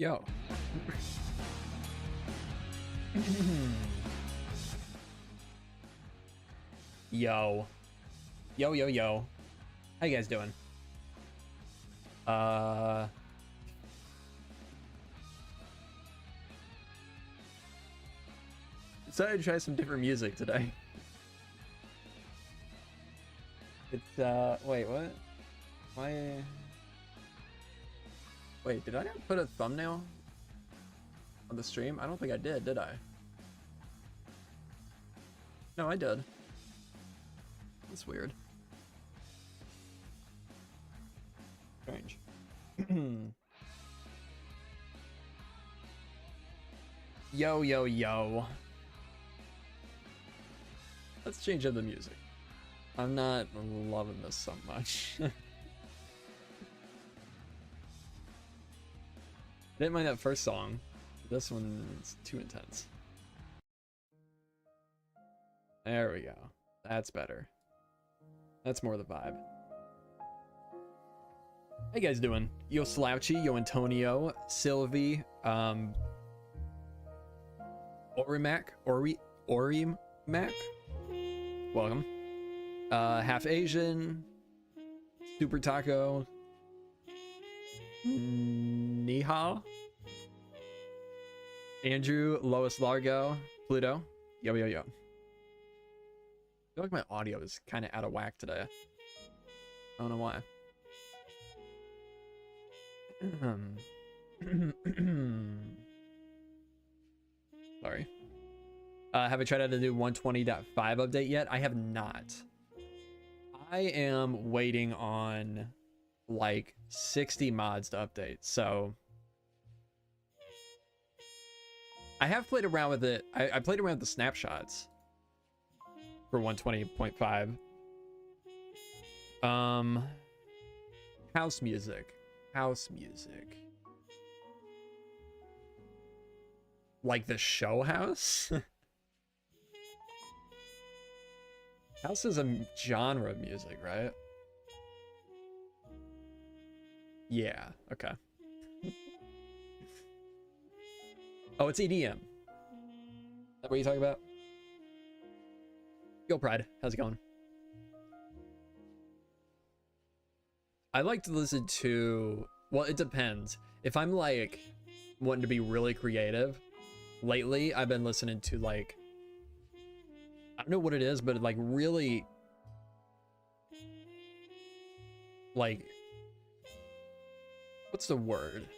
Yo. Yo. Yo, yo, yo. How you guys doing? Decided to try some different music today. It's, wait, what? Why? Wait, did I not put a thumbnail on the stream? I don't think I did I? No, I did. That's weird. Strange. Yo, yo, yo. Let's change up the music. I'm not loving this so much. Didn't mind that first song. This one's too intense. There we go. That's better. That's more the vibe. How you guys doing? Yo Slouchy, yo Antonio, Sylvie, Orimac, Orimac. Welcome. Half Asian, Super Taco, Nihal, Andrew, Lois Largo, Pluto. Yo, yo, yo. I feel like my audio is kind of out of whack today. I don't know why. Sorry. Have I tried out the new 120.5 update yet? I have not. I am waiting on like 60 mods to update, so I have played around with it. I played around with the snapshots for 120.5. House music. Like the show house? House is a genre of music, right? Yeah, okay. Oh, it's EDM. Is that what you're talking about? Yo, Pride, how's it going? I like to listen to, well, it depends. If I'm like wanting to be really creative, lately I've been listening to like, I don't know what it is, but like really like, what's the word?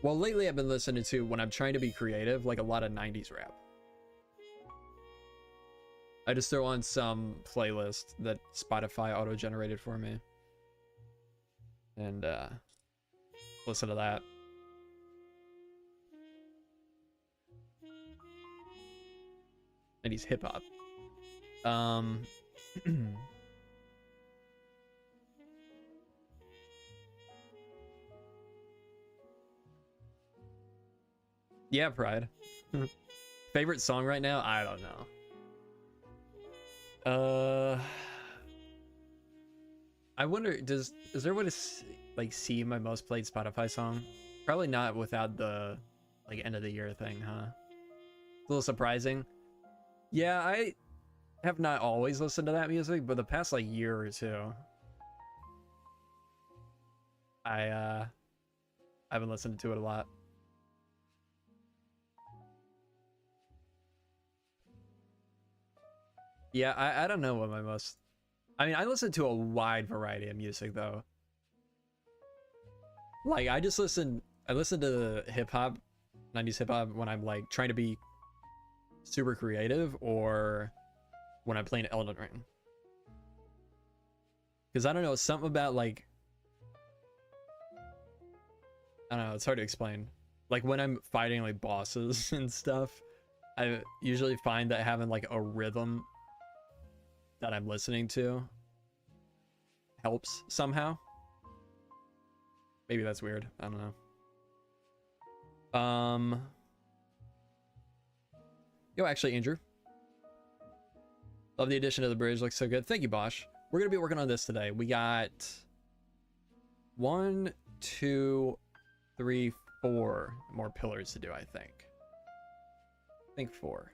Well, lately I've been listening to, when I'm trying to be creative, like a lot of 90s rap. I just throw on some playlist that Spotify auto-generated for me. And listen to that. And he's hip-hop. Yeah, Pride. Favorite song right now? I don't know. I wonder, is there a way to like see my most played Spotify song? Probably not without the like end of the year thing, huh? It's a little surprising. Yeah, I have not always listened to that music, but the past like year or two, I've been listening to it a lot. Yeah, I don't know what my most... I mean, I listen to a wide variety of music, though. Like, I listen to hip-hop, 90s hip-hop, when I'm, like, trying to be super creative, or when I'm playing Elden Ring. Because, I don't know, something about, like... I don't know, it's hard to explain. Like, when I'm fighting, like, bosses and stuff, I usually find that having, like, a rhythm that I'm listening to helps somehow. Maybe that's weird. I don't know. Yo, actually, Andrew. Love the addition of the bridge. Looks so good. Thank you, Bosch. We're going to be working on this today. We got 1, 2, 3, 4 more pillars to do, I think. I think 4.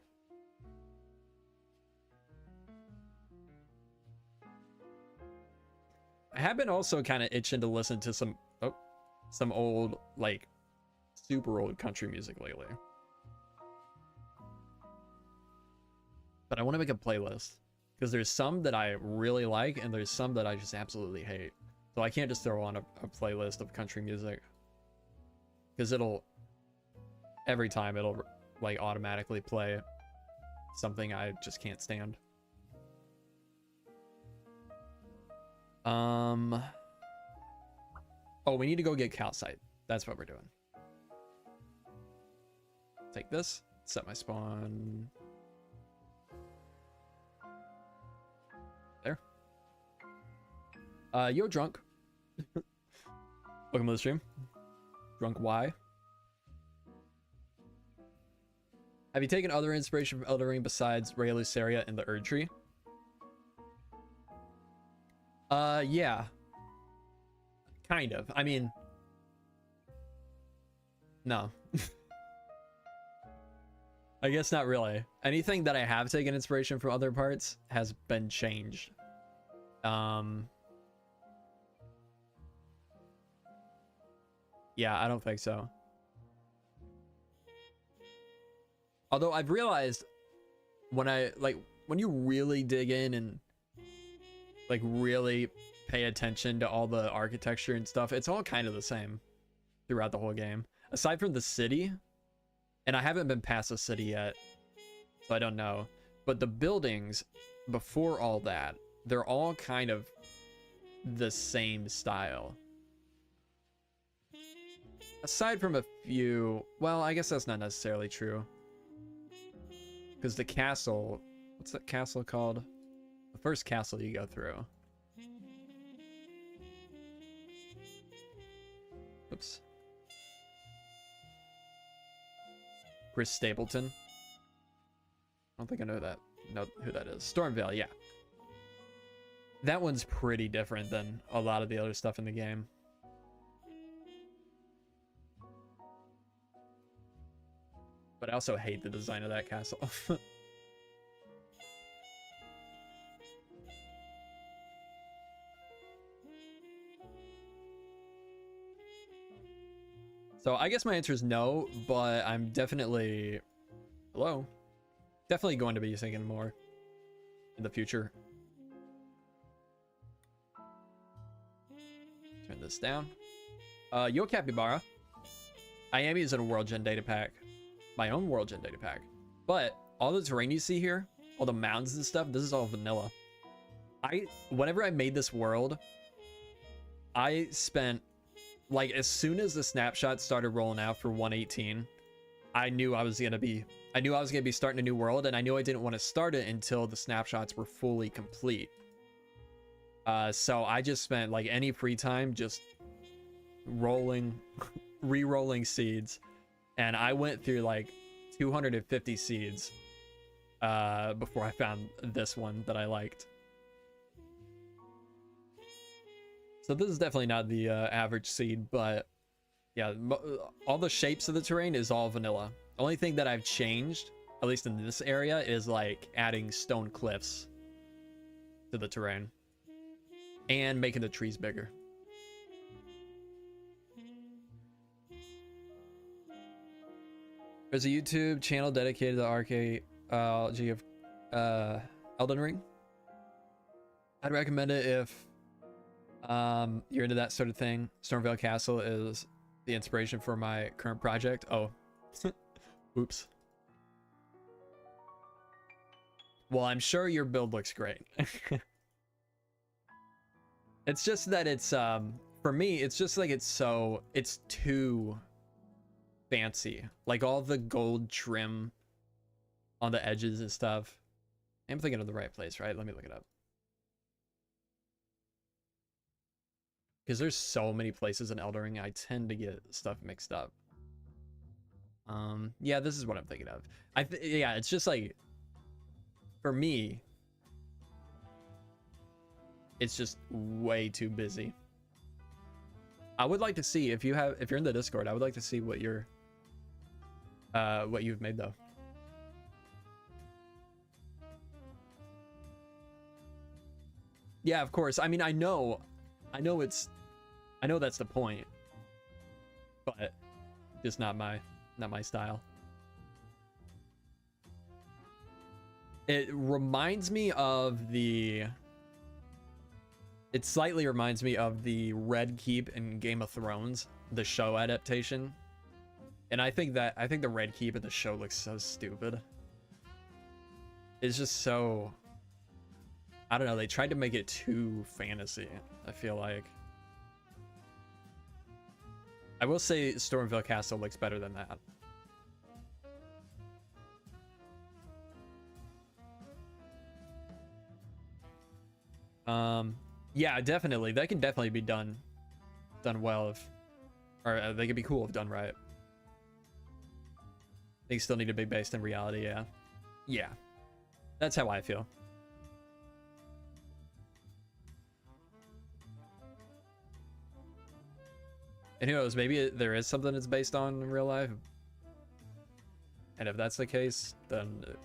I have been also kind of itching to listen to some old, like, super old country music lately. But I want to make a playlist because there's some that I really like and there's some that I just absolutely hate. So I can't just throw on a playlist of country music because every time it'll like automatically play something I just can't stand. Oh, we need to go get calcite. That's what we're doing. Take this, set my spawn. There. Yo, drunk. Welcome to the stream. Drunk Y. Have you taken other inspiration from Elden Ring besides Raya Lucaria and the Erd Tree? Yeah. Kind of. I mean, no. I guess not really. Anything that I have taken inspiration from other parts has been changed. Yeah, I don't think so. Although I've realized when you really dig in and like really pay attention to all the architecture and stuff, it's all kind of the same throughout the whole game. Aside from the city, and I haven't been past the city yet, so I don't know. But the buildings before all that, they're all kind of the same style. Aside from a few, well, I guess that's not necessarily true. Because the castle, what's that castle called? The first castle you go through. Oops. Chris Stapleton. I don't think I know who that is. Stormville, yeah. That one's pretty different than a lot of the other stuff in the game. But I also hate the design of that castle. So I guess my answer is no, but I'm definitely... Hello? Definitely going to be thinking more in the future. Turn this down. Yo Capybara. I am using a World Gen data pack. My own World Gen data pack. But all the terrain you see here, all the mountains and stuff, this is all vanilla. Whenever I made this world, I spent, like, as soon as the snapshot started rolling out for 1.18, I knew I was gonna be starting a new world, and I knew I didn't want to start it until the snapshots were fully complete. So I just spent like any free time just re-rolling seeds, and I went through like 250 seeds before I found this one that I liked. So this is definitely not the average seed, but yeah, all the shapes of the terrain is all vanilla. Only thing that I've changed, at least in this area, is like adding stone cliffs to the terrain and making the trees bigger. There's a YouTube channel dedicated to the archaeology of Elden Ring. I'd recommend it if you're into that sort of thing. Stormville Castle is the inspiration for my current project. Oh, oops. Well, I'm sure your build looks great. It's just that it's for me, it's just like it's too fancy. Like all the gold trim on the edges and stuff. I'm thinking of the right place, right? Let me look it up. Because there's so many places in Elden Ring, I tend to get stuff mixed up. Yeah, this is what I'm thinking of. Yeah, it's just like, for me, it's just way too busy. I would like to see if you're in the Discord. I would like to see what you've made though. Yeah, of course. I mean, I know that's the point, but just not my style. It slightly reminds me of the Red Keep in Game of Thrones, the show adaptation. And I think the Red Keep in the show looks so stupid. It's just so, I don't know, they tried to make it too fantasy, I feel like. I will say Stormville Castle looks better than that. Yeah, definitely. That can definitely be done well or they could be cool if done right. They still need to be based in reality, yeah. Yeah. That's how I feel. And who knows, maybe there is something that's based on in real life. And if that's the case, then it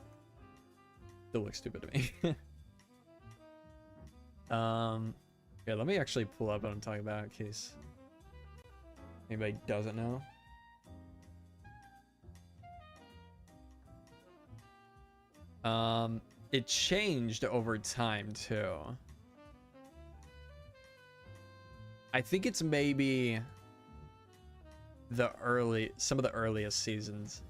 still looks stupid to me. Yeah, let me actually pull up what I'm talking about in case anybody doesn't know. It changed over time too. I think it's maybe some of the earliest seasons.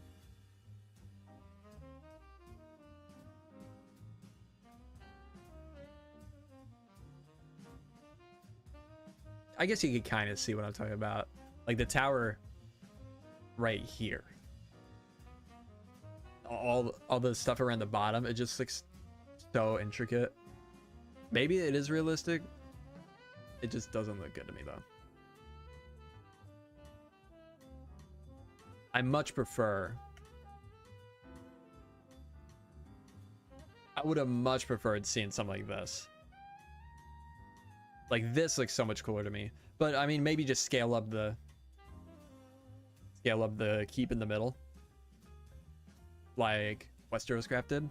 I guess you could kind of see what I'm talking about. Like the tower right here. All the stuff around the bottom, it just looks so intricate. Maybe it is realistic. It just doesn't look good to me though. I would have much preferred seeing something like this. Like this looks so much cooler to me. But I mean, maybe just scale up the keep in the middle, like Westeros Craft did.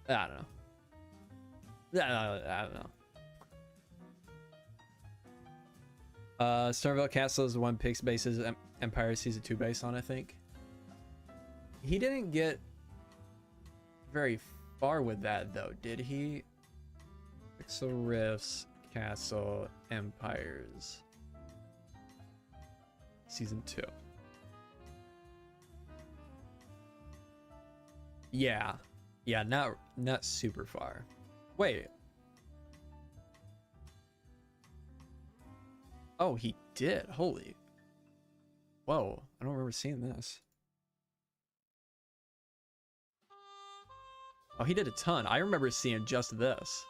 I don't know. I don't know. Stormville Castle is the one Pix bases Empire Season 2 based on, I think. He didn't get very far with that though, did he? Pixel Rifts, Castle, Empires. Season 2. Yeah. Yeah, not super far. Wait. Oh, he did. Holy. Whoa, I don't remember seeing this. Oh, he did a ton. I remember seeing just this.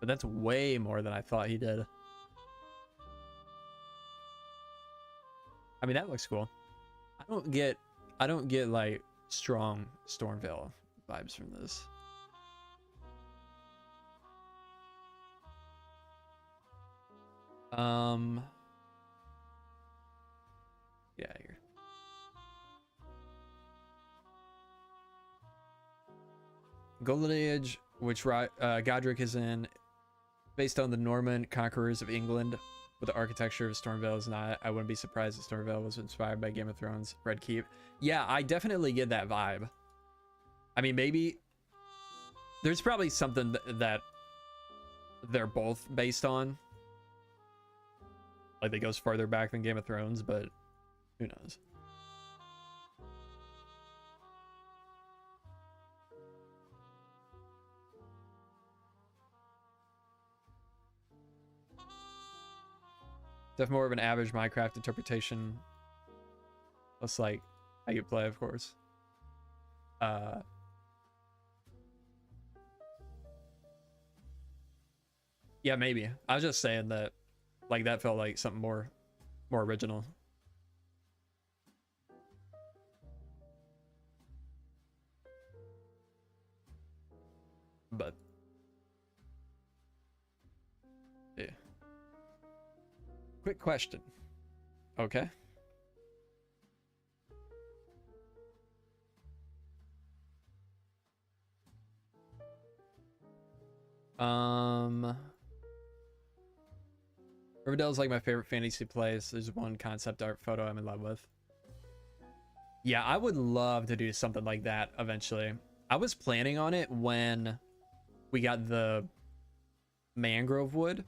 But that's way more than I thought he did. I mean, that looks cool. I don't get like strong Stormville vibes from this. Yeah, here. Golden Age, which Godric is in, based on the Norman conquerors of England, but the architecture of Stormville is not. I wouldn't be surprised if Stormville was inspired by Game of Thrones, Red Keep. Yeah, I definitely get that vibe. I mean, maybe there's probably something that they're both based on. Like, it goes farther back than Game of Thrones, but who knows? Definitely more of an average Minecraft interpretation. Plus, like, how you play, of course. Yeah, maybe. I was just saying that, like, that felt like something more original. But yeah. Quick question. Okay. Riverdale's like my favorite fantasy place. There's one concept art photo I'm in love with. Yeah, I would love to do something like that eventually. I was planning on it when we got the mangrove wood.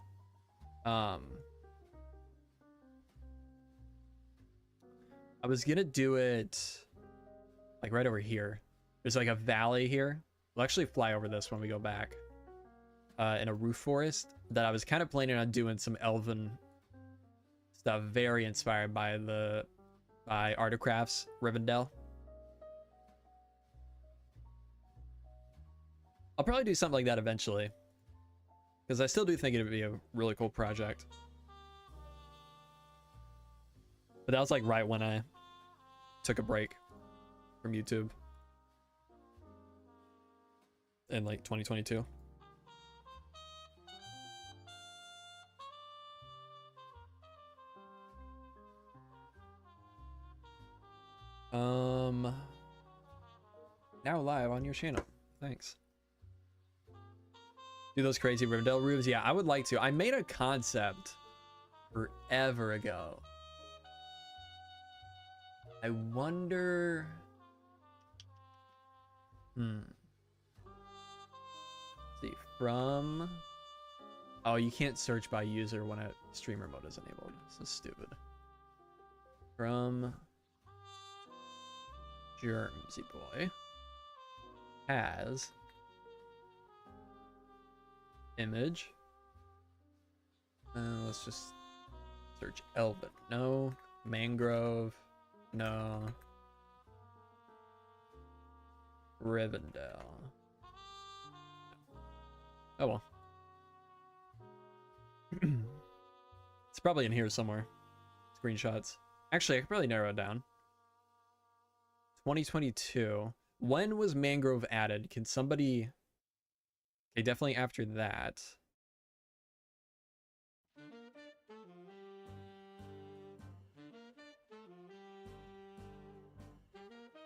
I was gonna do it like right over here. There's like a valley here. We'll actually fly over this when we go back. In a roof forest that I was kind of planning on doing some elven stuff, very inspired by Art of Crafts Rivendell. I'll probably do something like that eventually, because I still do think it would be a really cool project. But that was like right when I took a break from YouTube in like 2022. Now live on your channel. Thanks. Do those crazy Riverdale roofs? Yeah, I would like to. I made a concept forever ago. I wonder... Let's see, from... Oh, you can't search by user when a streamer mode is enabled. This is stupid. From... Jermsy boy has image. Let's just search Elven. No. Mangrove. No. Rivendell. Oh well. It's probably in here somewhere. Screenshots. Actually, I could probably narrow it down. 2022. When was mangrove added? Can somebody... Okay, definitely after that.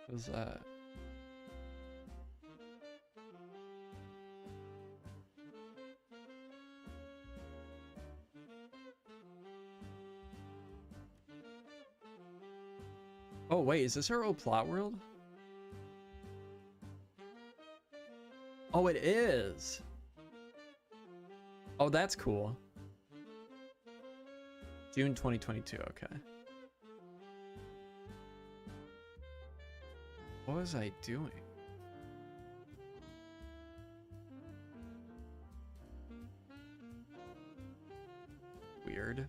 What was that? Oh wait, is this our old plot world? Oh, it is. Oh, that's cool. June 2022, okay. What was I doing? Weird.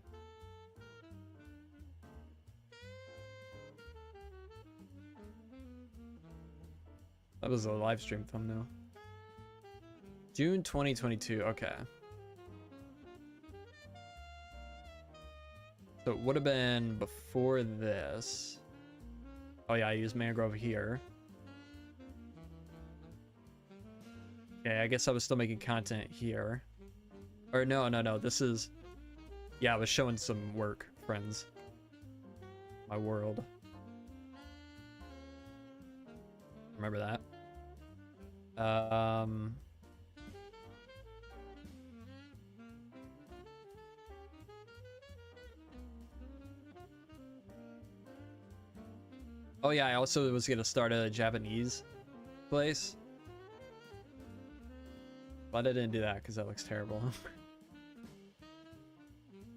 That was a live stream thumbnail. June 2022, okay. So it would have been before this. Oh yeah, I used mangrove here. Okay, I guess I was still making content here. Or no, this is... Yeah, I was showing some work, friends. My world. Remember that? Oh yeah, I also was gonna start a Japanese place. But I didn't do that because that looks terrible.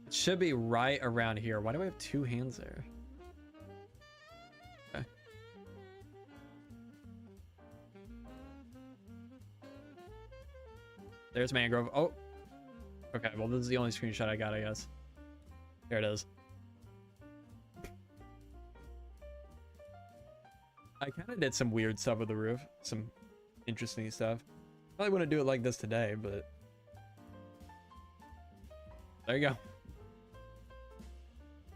It should be right around here. Why do I have two hands there? Okay. There's mangrove. Oh. Okay, well this is the only screenshot I got, I guess. There it is. I kind of did some weird stuff with the roof. Some interesting stuff. Probably wouldn't do it like this today, but... There you go.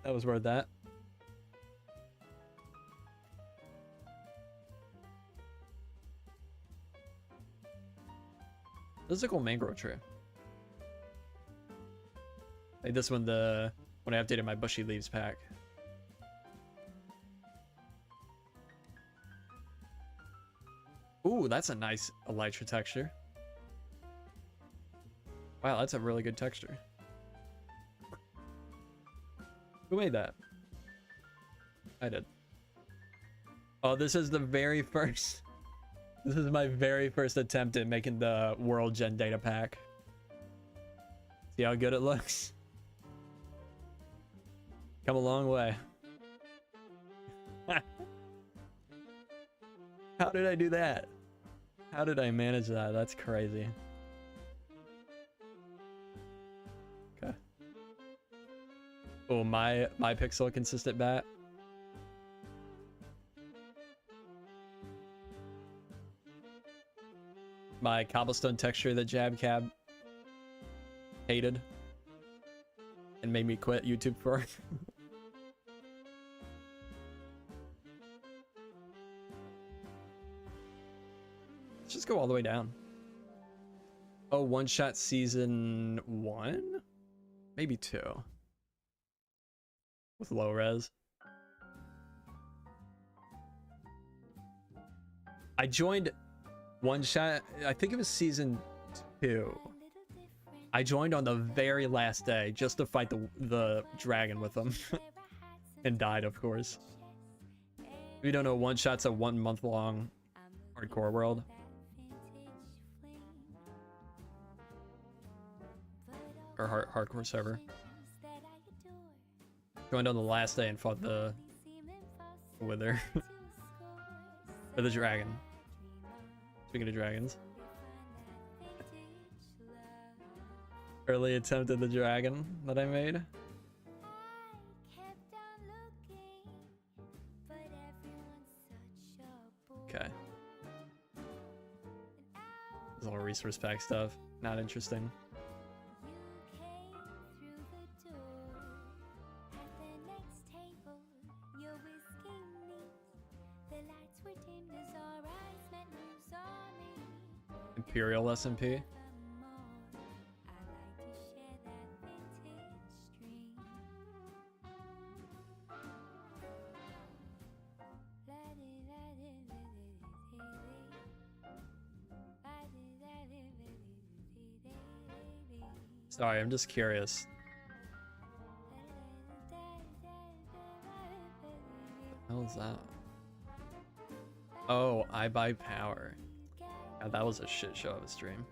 That was worth that. This is a cool mangrove tree. Like this one, when I updated my bushy leaves pack. Ooh, that's a nice elytra texture. Wow, that's a really good texture. Who made that? I did. Oh, this is the very first. This is my very first attempt at making the World Gen data pack. See how good it looks? Come a long way. How did I do that? How did I manage that? That's crazy. Okay. Oh, my pixel consistent bat. My cobblestone texture that Jab Cab hated and made me quit YouTube for. Let's just go all the way down. Oh, one shot season 1? Maybe 2. With low res. I joined one shot, I think it was season 2. I joined on the very last day just to fight the dragon with them. And died, of course. If you don't know, one shot's a 1 month long hardcore world. Or hardcore server. Joined on the last day and fought the wither. Or the dragon. Speaking of dragons. Early attempt at the dragon that I made. Okay. This is all resource pack stuff. Not interesting. Imperial SMP. Sorry, I'm just curious. What the hell is that? Oh, I buy power. God, that was a shit show of a stream.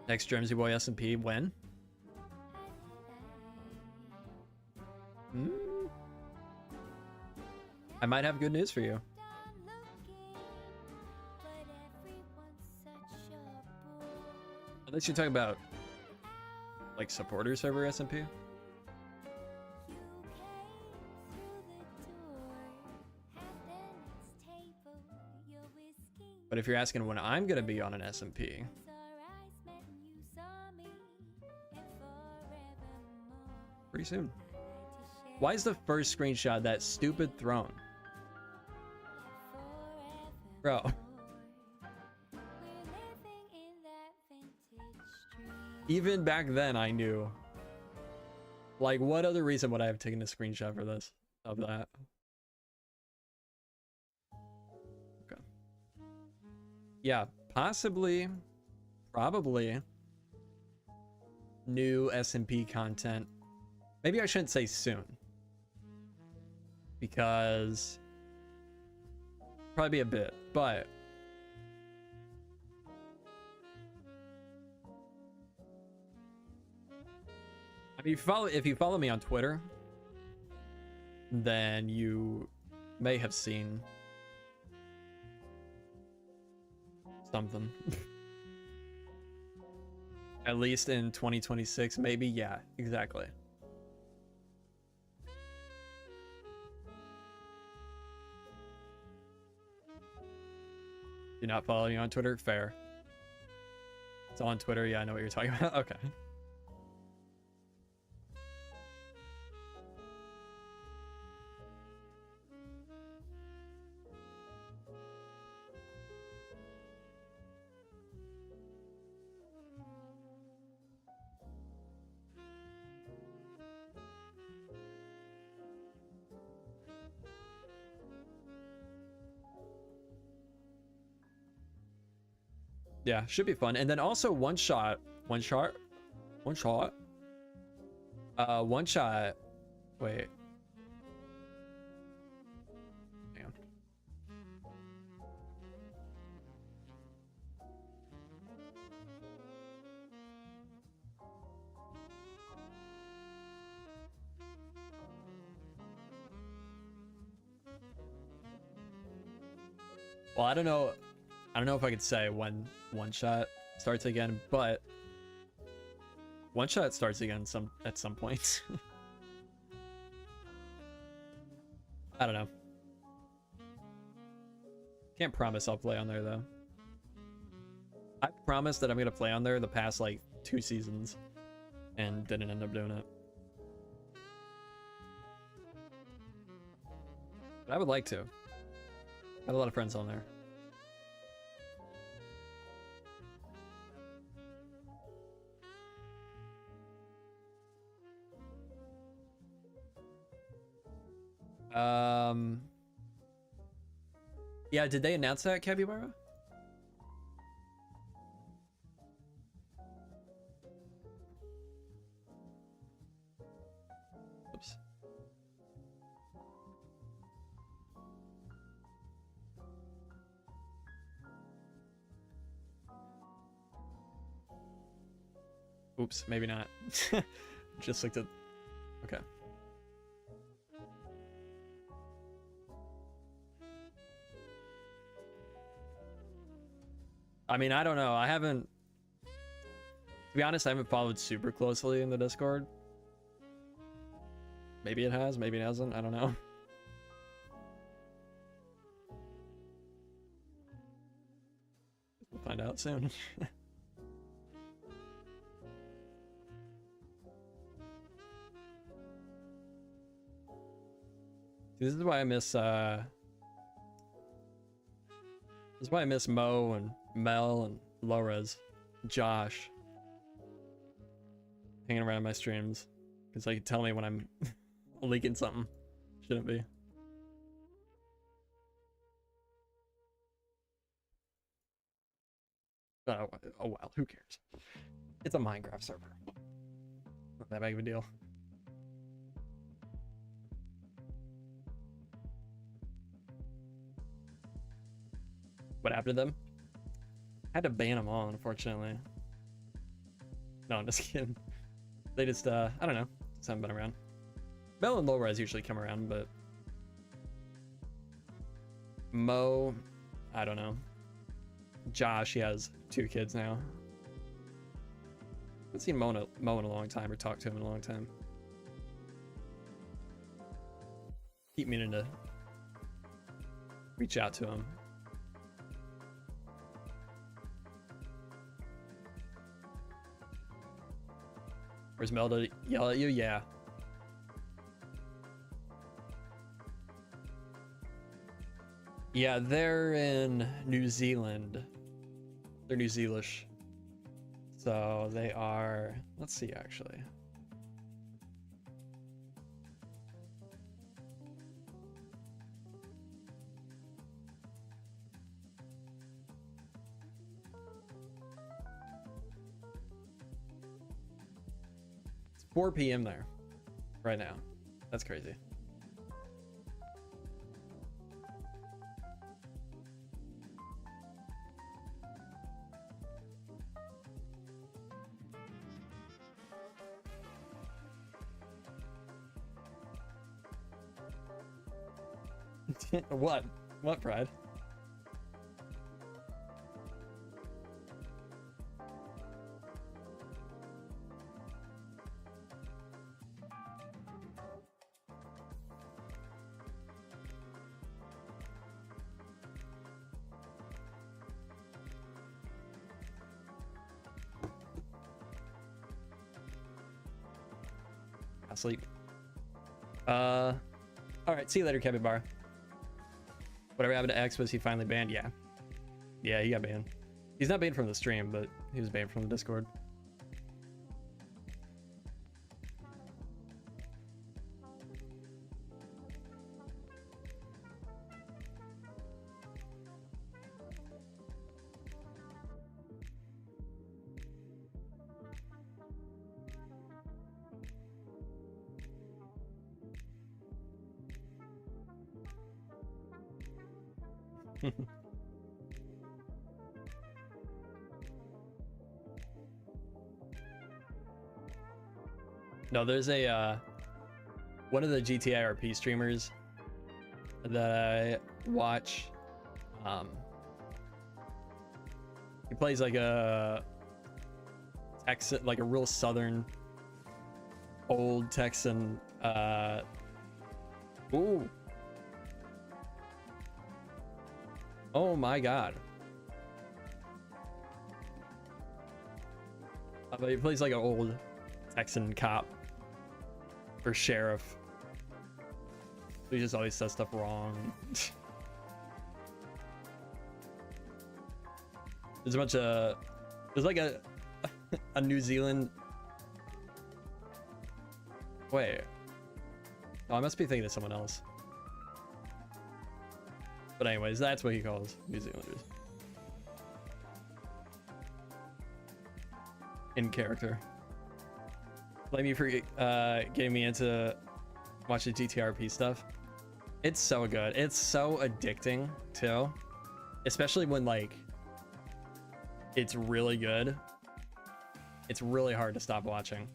Next Jermsy Boy SMP, when? I might have good news for you. Unless you're talking about like supporter server SMP. But if you're asking when I'm gonna be on an SMP, pretty soon. Why is the first screenshot that stupid throne? Bro. Even back then I knew. Like, what other reason would I have taken a screenshot for this? Of that? Okay. Yeah, possibly, probably new SMP content. Maybe I shouldn't say soon. Because probably be a bit, but I mean, if you follow me on Twitter, then you may have seen something. At least in 2026, maybe. Yeah, exactly. You're not following you on Twitter? Fair. It's on Twitter. Yeah, I know what you're talking about. Okay. Yeah, should be fun. And then also one shot. Wait. Hang on. Well, I don't know if I could say when one shot starts again, but one shot starts again at some point. I don't know. Can't promise I'll play on there though. I promised that I'm gonna play on there the past like 2 seasons and didn't end up doing it. But I would like to. Got a lot of friends on there. Yeah, did they announce that, Capybara? Oops. Oops, maybe not. Just looked at... Okay. I mean, I don't know. I haven't... To be honest, I haven't followed super closely in the Discord. Maybe it has, maybe it hasn't. I don't know. We'll find out soon. This is why I miss this is why I miss Mo and Mel and Lores, Josh hanging around my streams, because they can tell me when I'm leaking something. Shouldn't be. Oh well, who cares? It's a Minecraft server. Not that big of a deal. What happened to them? I had to ban them all, unfortunately. No, I'm just kidding. They just, I don't know. Just haven't been around. Mel and Low-Res usually come around, but... Mo, I don't know. Josh, he has 2 kids now. I haven't seen Mo in a long time, or talked to him in a long time. Keep meaning to reach out to him. Where's Mel to yell at you? Yeah. Yeah, they're in New Zealand. They're New Zealish. So they are... Let's see, actually. It's 4 p.m. there right now. That's crazy. What? What, Pride? Asleep. All right. See you later, Kevin Bar. Whatever happened to X? Was he finally banned? Yeah. Yeah, he got banned. He's not banned from the stream, but he was banned from the Discord. No, there's a one of the GTA RP streamers that I watch. He plays like a Texan, like a real southern, old Texan. Ooh. Oh my God. But he plays like an old Texan cop or sheriff. He just always says stuff wrong. There's a bunch of, there's like a New Zealand. Wait. Oh, I must be thinking of someone else. But anyways, that's what he calls New Zealanders. In character. Blame you for getting me into watching GTRP stuff. It's so good. It's so addicting too. Especially when like it's really good. It's really hard to stop watching.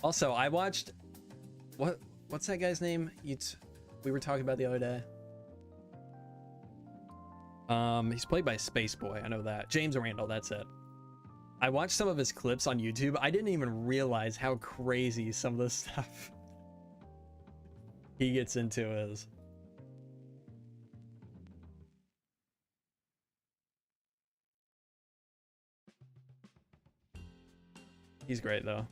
Also, I watched what's that guy's name we were talking about the other day? He's played by Space Boy, I know that. James Randall, that's it. I watched some of his clips on YouTube. I didn't even realize how crazy some of the stuff he gets into is. He's great though.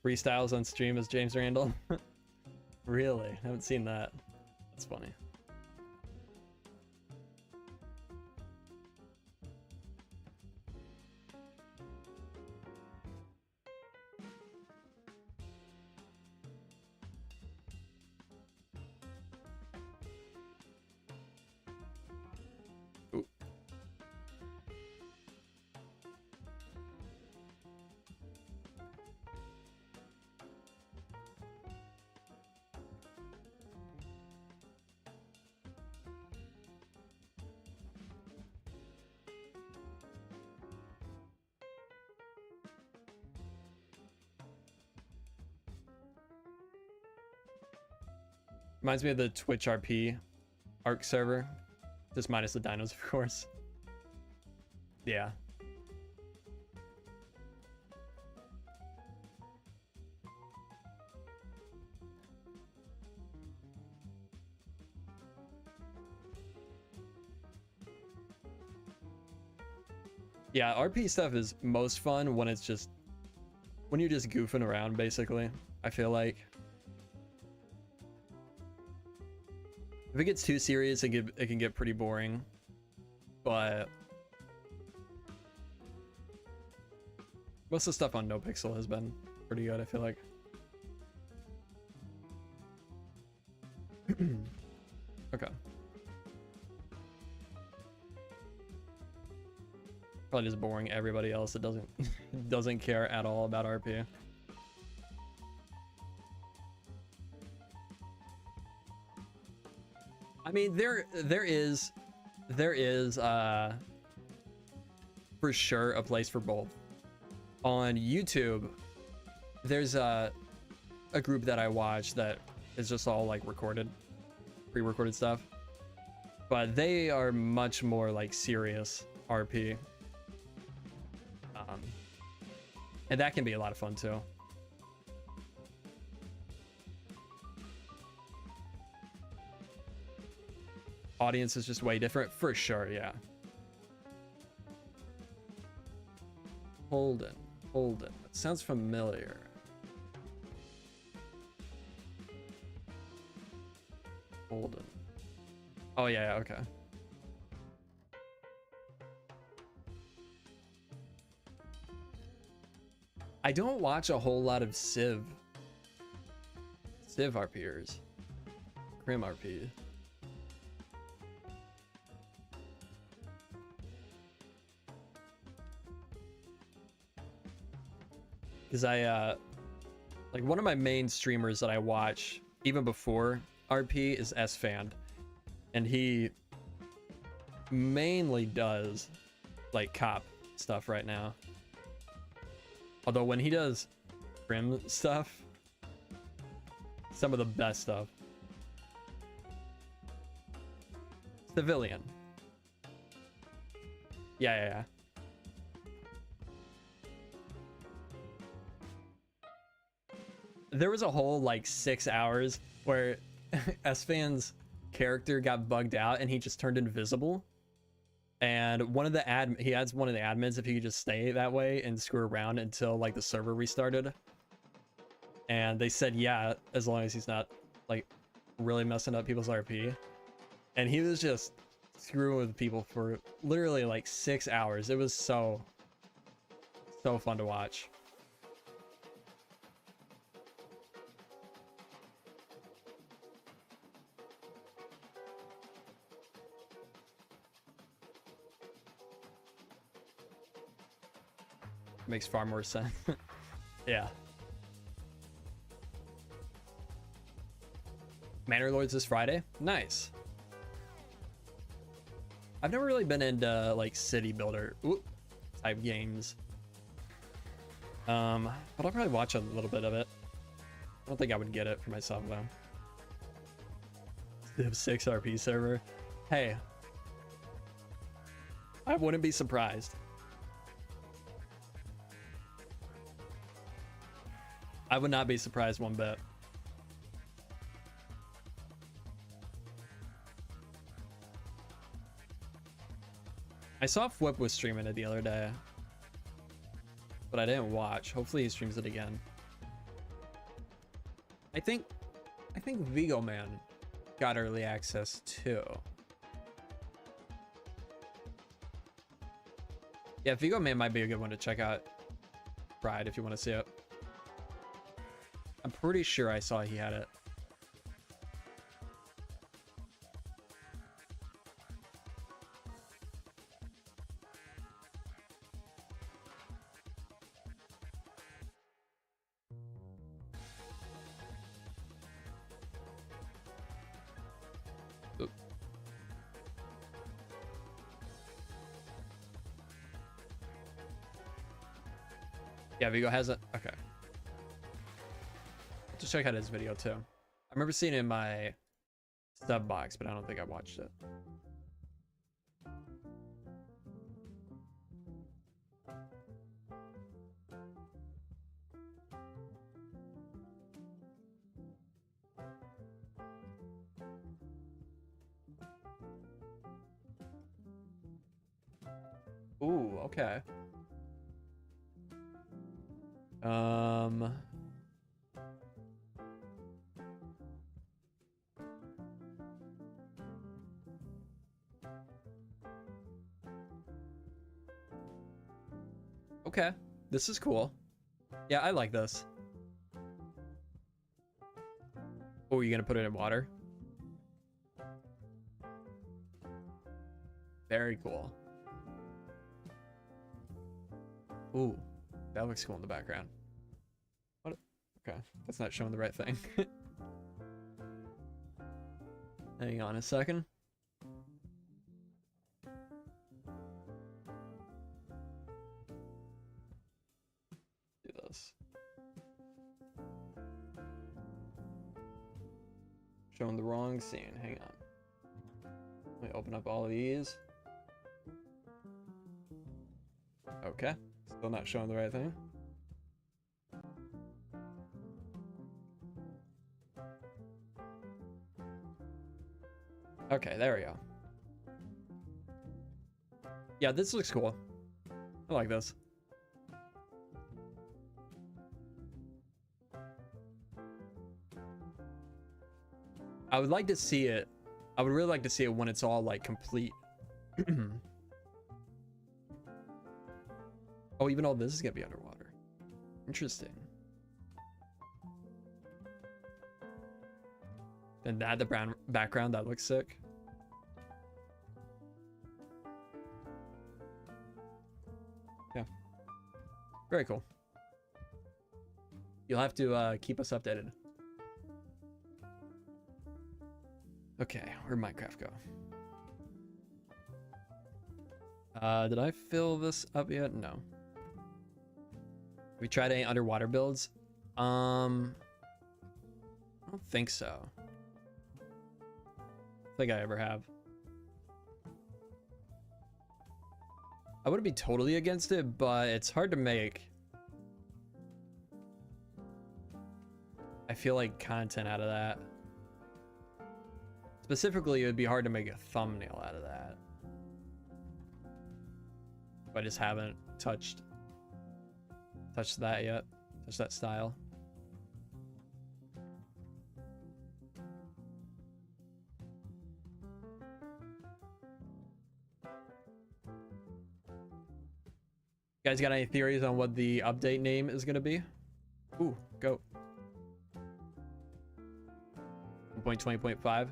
Freestyles on stream as James Randall. Really? I haven't seen that. That's funny. Ooh. Reminds me of the Twitch RP Arc server, just minus the dinos, of course. Yeah. Yeah, RP stuff is most fun when it's just when you're just goofing around, basically. I feel like if it gets too serious, it can get pretty boring. But most of the stuff on NoPixel has been pretty good, I feel like. Okay. Probably just boring everybody else that doesn't care at all about RP. I mean, there is for sure a place for both. On YouTube, there's a group that I watch that is just all like pre-recorded stuff, but they are much more like serious RP, and that can be a lot of fun too. Audience is just way different for sure. Yeah. Holden, that sounds familiar. Golden. Oh yeah, okay. I don't watch a whole lot of Civ RPers. Grim RP. Because like one of my main streamers that I watch even before RP is SFan, and he mainly does like cop stuff right now. Although when he does Grim stuff, some of the best stuff. Civilian. Yeah. There was a whole like 6 hours where SFan's character got bugged out and he just turned invisible. And he adds one of the admins if he could just stay that way and screw around until like the server restarted. And they said yeah, as long as he's not like really messing up people's RP. And he was just screwing with people for literally like 6 hours. It was so fun to watch. Makes far more sense. Yeah. Manor Lords this Friday? Nice. I've never really been into like city builder type games. But I'll probably watch a little bit of it. I don't think I would get it for myself though. Civ 6 RP server. Hey. I wouldn't be surprised. I would not be surprised one bit. I saw Flip was streaming it the other day, but I didn't watch. Hopefully he streams it again. I think Vigo Man got early access too. Yeah, Vigo Man might be a good one to check out. Pride, if you want to see it. I'm pretty sure I saw he had it. Oop. Yeah, Vigo has it. Okay. Just check out his video too. I remember seeing it in my sub box, but I don't think I watched it. Ooh, okay. Okay, this is cool. Yeah, I like this. Oh, you gonna put it in water? Very cool. Ooh, that looks cool in the background. What? Okay, that's not showing the right thing. Hang on a second. Do this. Showing the wrong scene. Hang on. Let me open up all of these. Okay, still not showing the right thing. Okay, there we go. Yeah, this looks cool. I like this. I would like to see it. I would really like to see it when it's all like complete. Oh, even all this is gonna be underwater. Interesting. And that the brown background, that looks sick. Yeah. Very cool. You'll have to keep us updated. Okay, where'd Minecraft go? Did I fill this up yet? No. We tried any underwater builds? I don't think so. I think I ever have. I wouldn't be totally against it, but it's hard to make. I feel like content out of that. Specifically, it would be hard to make a thumbnail out of that. I just haven't touched that yet. Touched that style. You guys got any theories on what the update name is gonna be? Ooh, go. 1.20.5.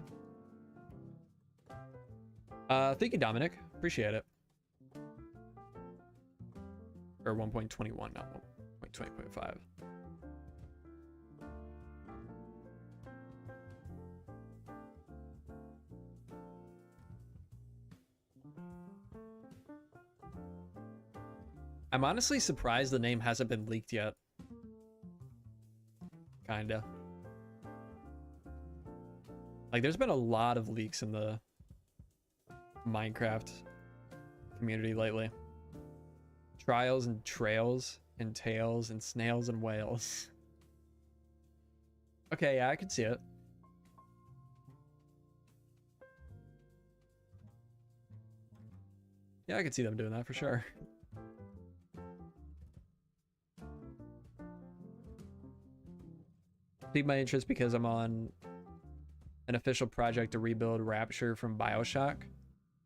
Thank you, Dominic. Appreciate it. Or 1.21, not 1.20.5. I'm honestly surprised the name hasn't been leaked yet. Kinda. Like, there's been a lot of leaks in the Minecraft community lately. Trials and trails and tails and snails and whales. Okay, yeah, I can see it. Yeah, I can see them doing that for sure. Piqued my interest because I'm on an official project to rebuild Rapture from BioShock.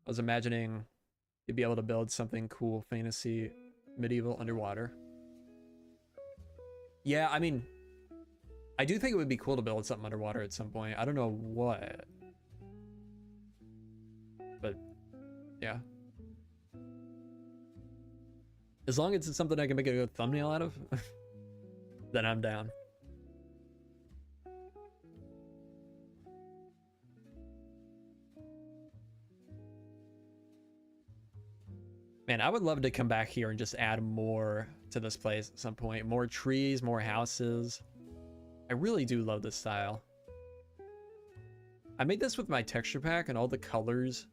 I was imagining you'd be able to build something cool, fantasy, medieval, underwater. Yeah, I mean, I do think it would be cool to build something underwater at some point. I don't know what. But, yeah. As long as it's something I can make a good thumbnail out of, then I'm down. Man, I would love to come back here and just add more to this place at some point. More trees, more houses. I really do love this style. I made this with my texture pack and all the colors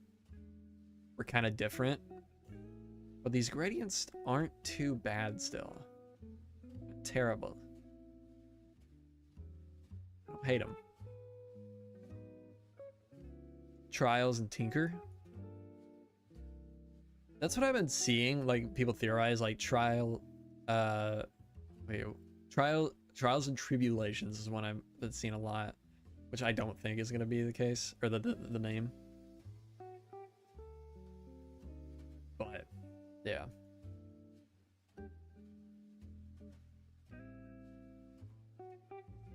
were kind of different. But these gradients aren't too bad still. Terrible. I don't hate them. Trials and Tinker. That's what I've been seeing, like people theorize, like Trials and Tribulations is one I've been seeing a lot, which I don't think is going to be the case, or the name. But yeah.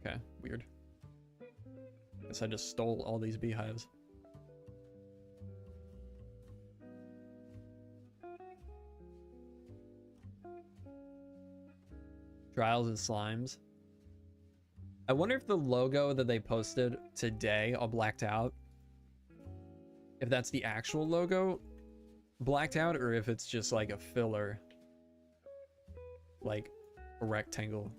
Okay, weird. Guess I just stole all these beehives. Trials and Slimes. I wonder if the logo that they posted today, all blacked out, if that's the actual logo blacked out, or if it's just like a filler, like a rectangle.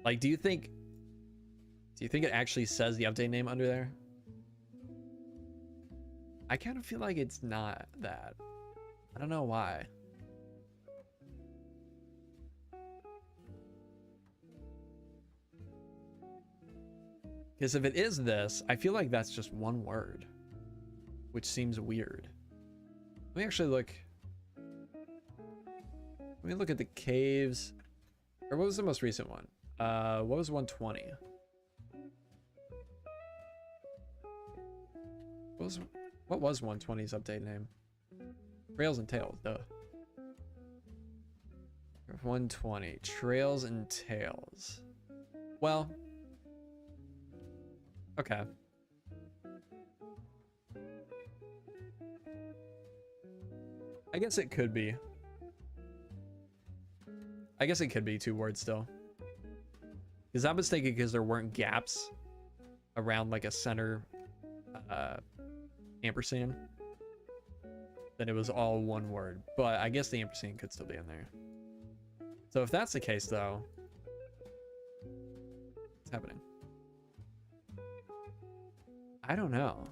Like, do you think it actually says the update name under there? I kind of feel like it's not that. I don't know why. Because if it is this, I feel like that's just one word, which seems weird. Let me actually look. Let me look at the caves. Or what was the most recent one? What was 120? What was 120's update name? Trails and Tails, duh. 120, Trails and Tails. Well, okay. I guess it could be. I guess it could be 2 words still. Because I was thinking because there weren't gaps around like a center ampersand, then it was all 1 word. But I guess the ampersand could still be in there. So if that's the case though, what's happening? I don't know.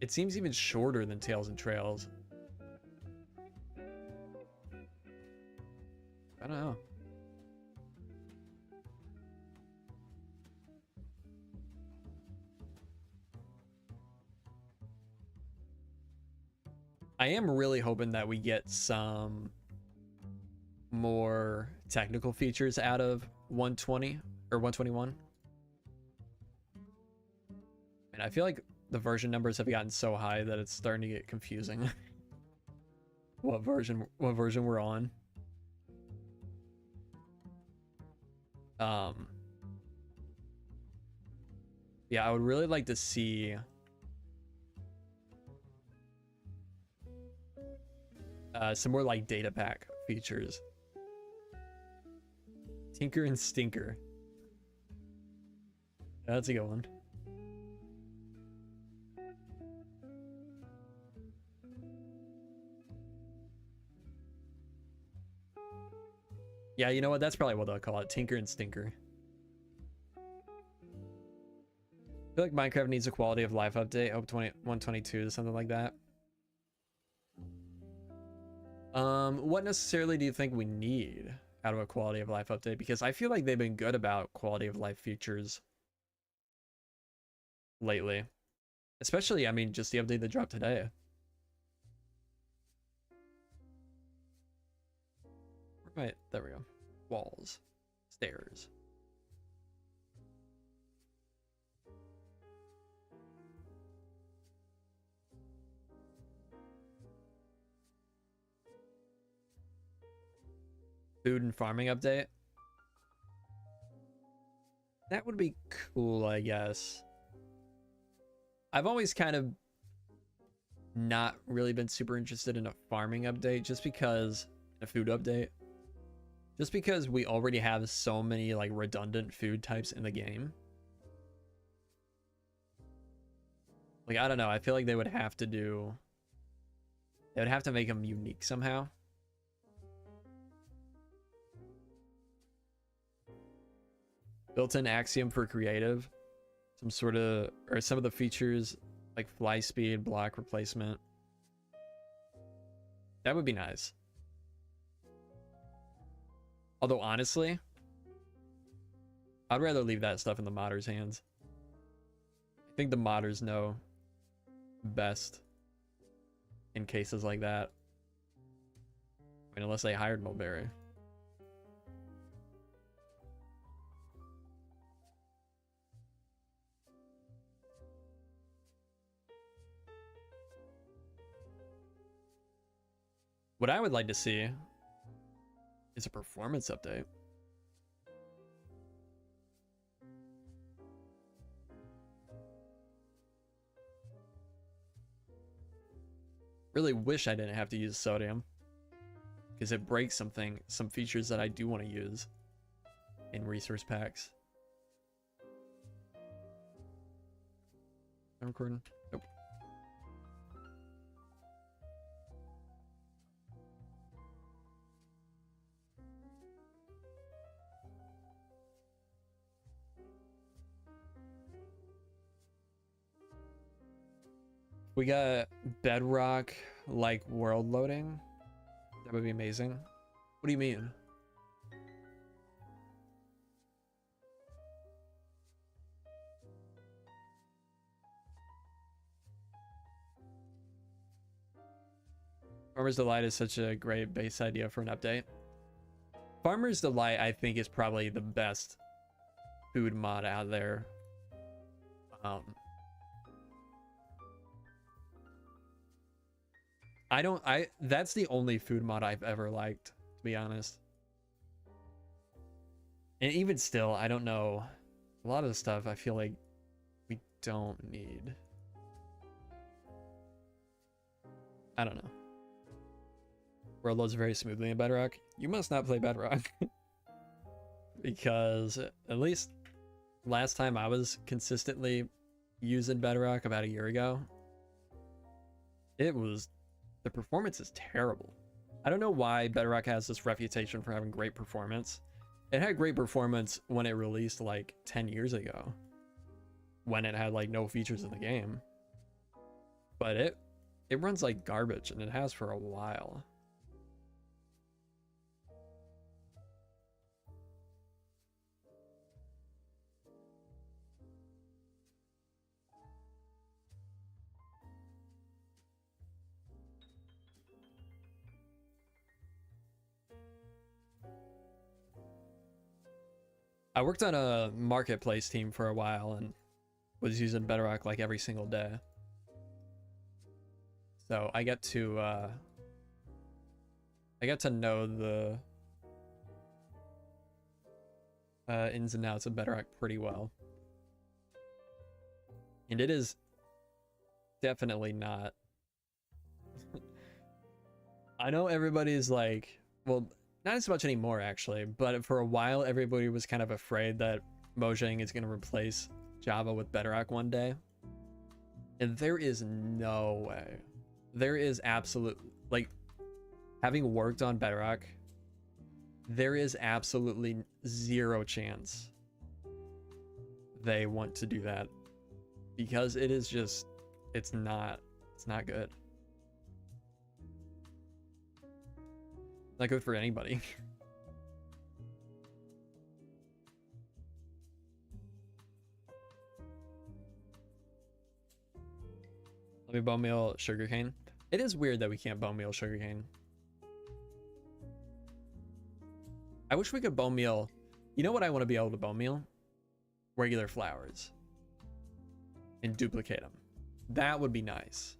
It seems even shorter than Tails and Trails. I don't know. I am really hoping that we get some more technical features out of 120 or 121. And I feel like the version numbers have gotten so high that it's starting to get confusing. what version we're on. Yeah, I would really like to see some more like data pack features. Tinker and Stinker. That's a good one. Yeah, you know what? That's probably what they'll call it. Tinker and Stinker. I feel like Minecraft needs a quality of life update. Hope 122 or something like that. What necessarily do you think we need out of a quality of life update? Because I feel like they've been good about quality of life features lately. Especially, I mean, just the update that dropped today. Right, there we go. Walls. Stairs. Food and farming update. That would be cool, I guess. I've always kind of not really been super interested in a farming update, just because a food update. Just because we already have so many like redundant food types in the game. Like, I don't know, I feel like they would have to make them unique somehow. Built-in axiom for creative. Some of the features like fly speed, block replacement. That would be nice. Although honestly, I'd rather leave that stuff in the modders' hands. I think the modders know best in cases like that. I mean, unless they hired Mulberry. What I would like to see is a performance update. Really wish I didn't have to use sodium, because it breaks some features that I do want to use in resource packs. I'm recording. Nope. We got Bedrock like world loading. That would be amazing. What do you mean? Farmer's Delight is such a great base idea for an update. Farmer's Delight, I think, is probably the best food mod out there. That's the only food mod I've ever liked, to be honest. And even still, I don't know. A lot of the stuff I feel like we don't need. I don't know. World loads very smoothly in Bedrock. You must not play Bedrock. Because at least last time I was consistently using Bedrock about a year ago, the performance is terrible. I don't know why Bedrock has this reputation for having great performance. It had great performance when it released like 10 years ago, when it had like no features in the game. But it runs like garbage, and it has for a while. I worked on a marketplace team for a while and was using Bedrock like every single day. So I get to know the ins and outs of Bedrock pretty well. And it is definitely not. I know everybody's like, well, not as much anymore actually, but for a while everybody was kind of afraid that Mojang is going to replace Java with Bedrock one day. And there is no way. There is absolute, like, having worked on Bedrock, there is absolutely zero chance they want to do that, because it is just, it's not good. Not good for anybody. Let me bone meal sugarcane. It is weird that we can't bone meal sugarcane. I wish we could bone meal. You know what I want to be able to bone meal? Regular flowers. And duplicate them. That would be nice.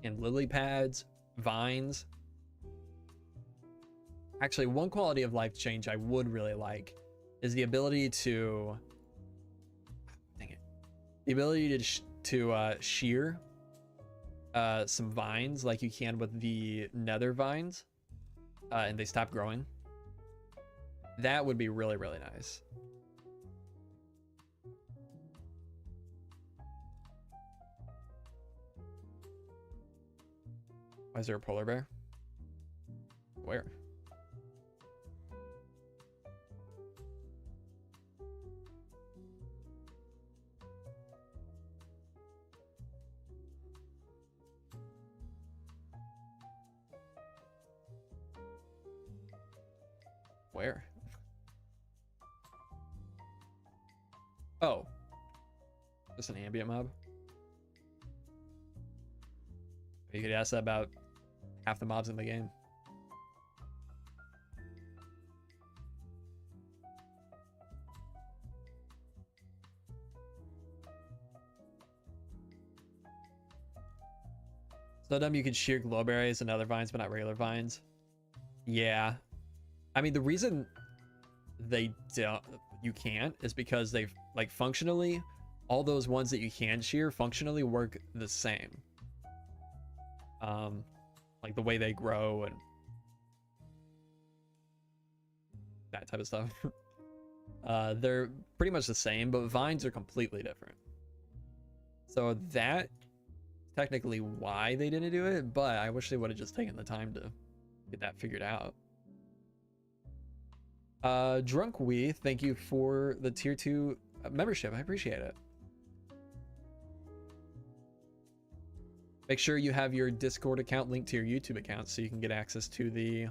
And lily pads, vines. Actually, one quality of life change I would really like is the ability to, dang it, the ability to shear some vines like you can with the nether vines, and they stop growing. That would be really, really nice. Why is there a polar bear? Where? Where? Oh. Just an ambient mob? You could ask that about half the mobs in the game. So dumb you can shear glowberries and other vines, but not regular vines. Yeah. I mean, the reason you can't is because they've, like, functionally, all those ones that you can shear functionally work the same. Like the way they grow and that type of stuff. They're pretty much the same, but vines are completely different. So that's technically why they didn't do it, but I wish they would have just taken the time to get that figured out. Drunk Wee, thank you for the tier 2 membership. I appreciate it. Make sure you have your Discord account linked to your YouTube account so you can get access to the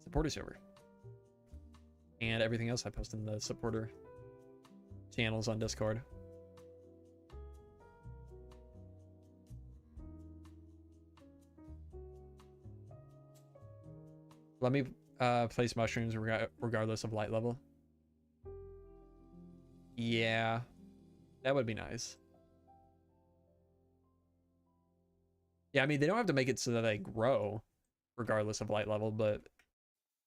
supporter server and everything else I post in the supporter channels on Discord. Let me place mushrooms regardless of light level. Yeah, that would be nice. Yeah, I mean, they don't have to make it so that they grow regardless of light level, but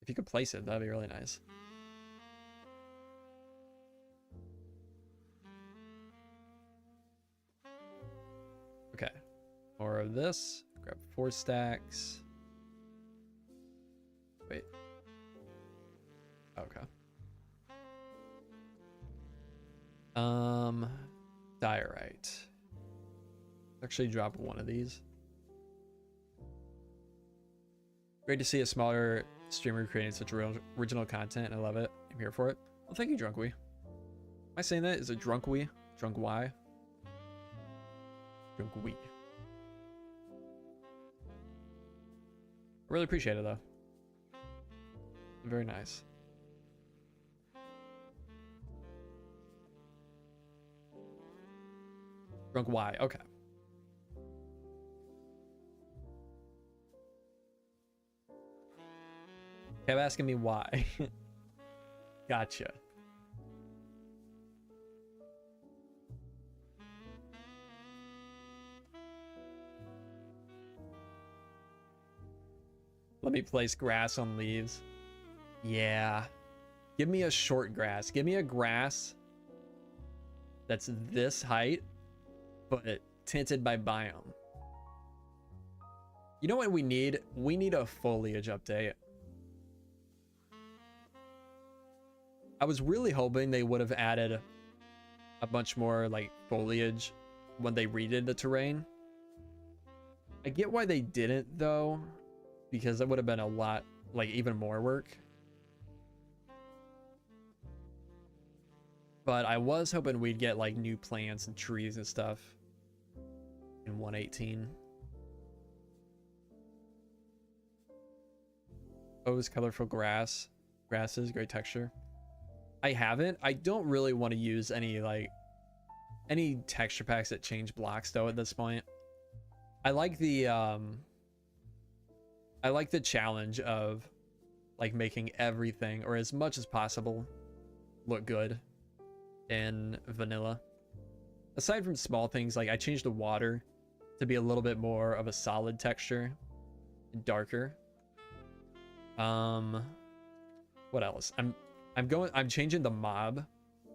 if you could place it, that'd be really nice. Okay, more of this. Grab 4 stacks. Wait. Okay. Diorite. Actually drop one of these. Great to see a smaller streamer creating such original content. I love it. I'm here for it. Well, thank you, Drunkwee. Am I saying that? Is it Drunkwee? Drunkwee? Drunkwee. I really appreciate it, though. Very nice. Drunk Y, okay. Kept asking me why. Gotcha. Let me place grass on leaves. Yeah. Give me a short grass. Give me a grass that's this height, but tinted by biome. You know what we need? We need a foliage update. I was really hoping they would have added a bunch more like foliage when they redid the terrain. I get why they didn't though, because it would have been a lot, like even more work. But I was hoping we'd get like new plants and trees and stuff in 118. Oh, it's colorful grasses, great texture. I haven't. I don't really want to use any texture packs that change blocks though at this point. I like the challenge of like making everything or as much as possible look good in vanilla. Aside from small things, like I changed the water to be a little bit more of a solid texture, darker. What else? I'm changing the mob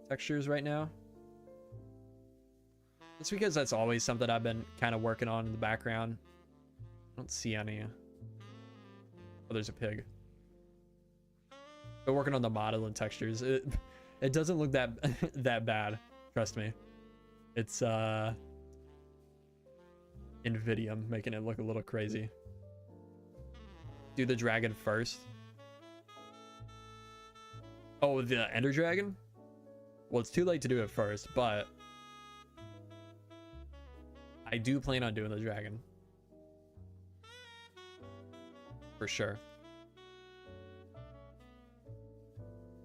textures right now. That's because that's always something I've been kind of working on in the background. I don't see any. Oh, there's a pig. Been working on the model and textures. It doesn't look that that bad. Trust me. It's NVIDIA making it look a little crazy. Do the dragon first. Oh, the Ender Dragon? Well, it's too late to do it first, but I do plan on doing the dragon. For sure.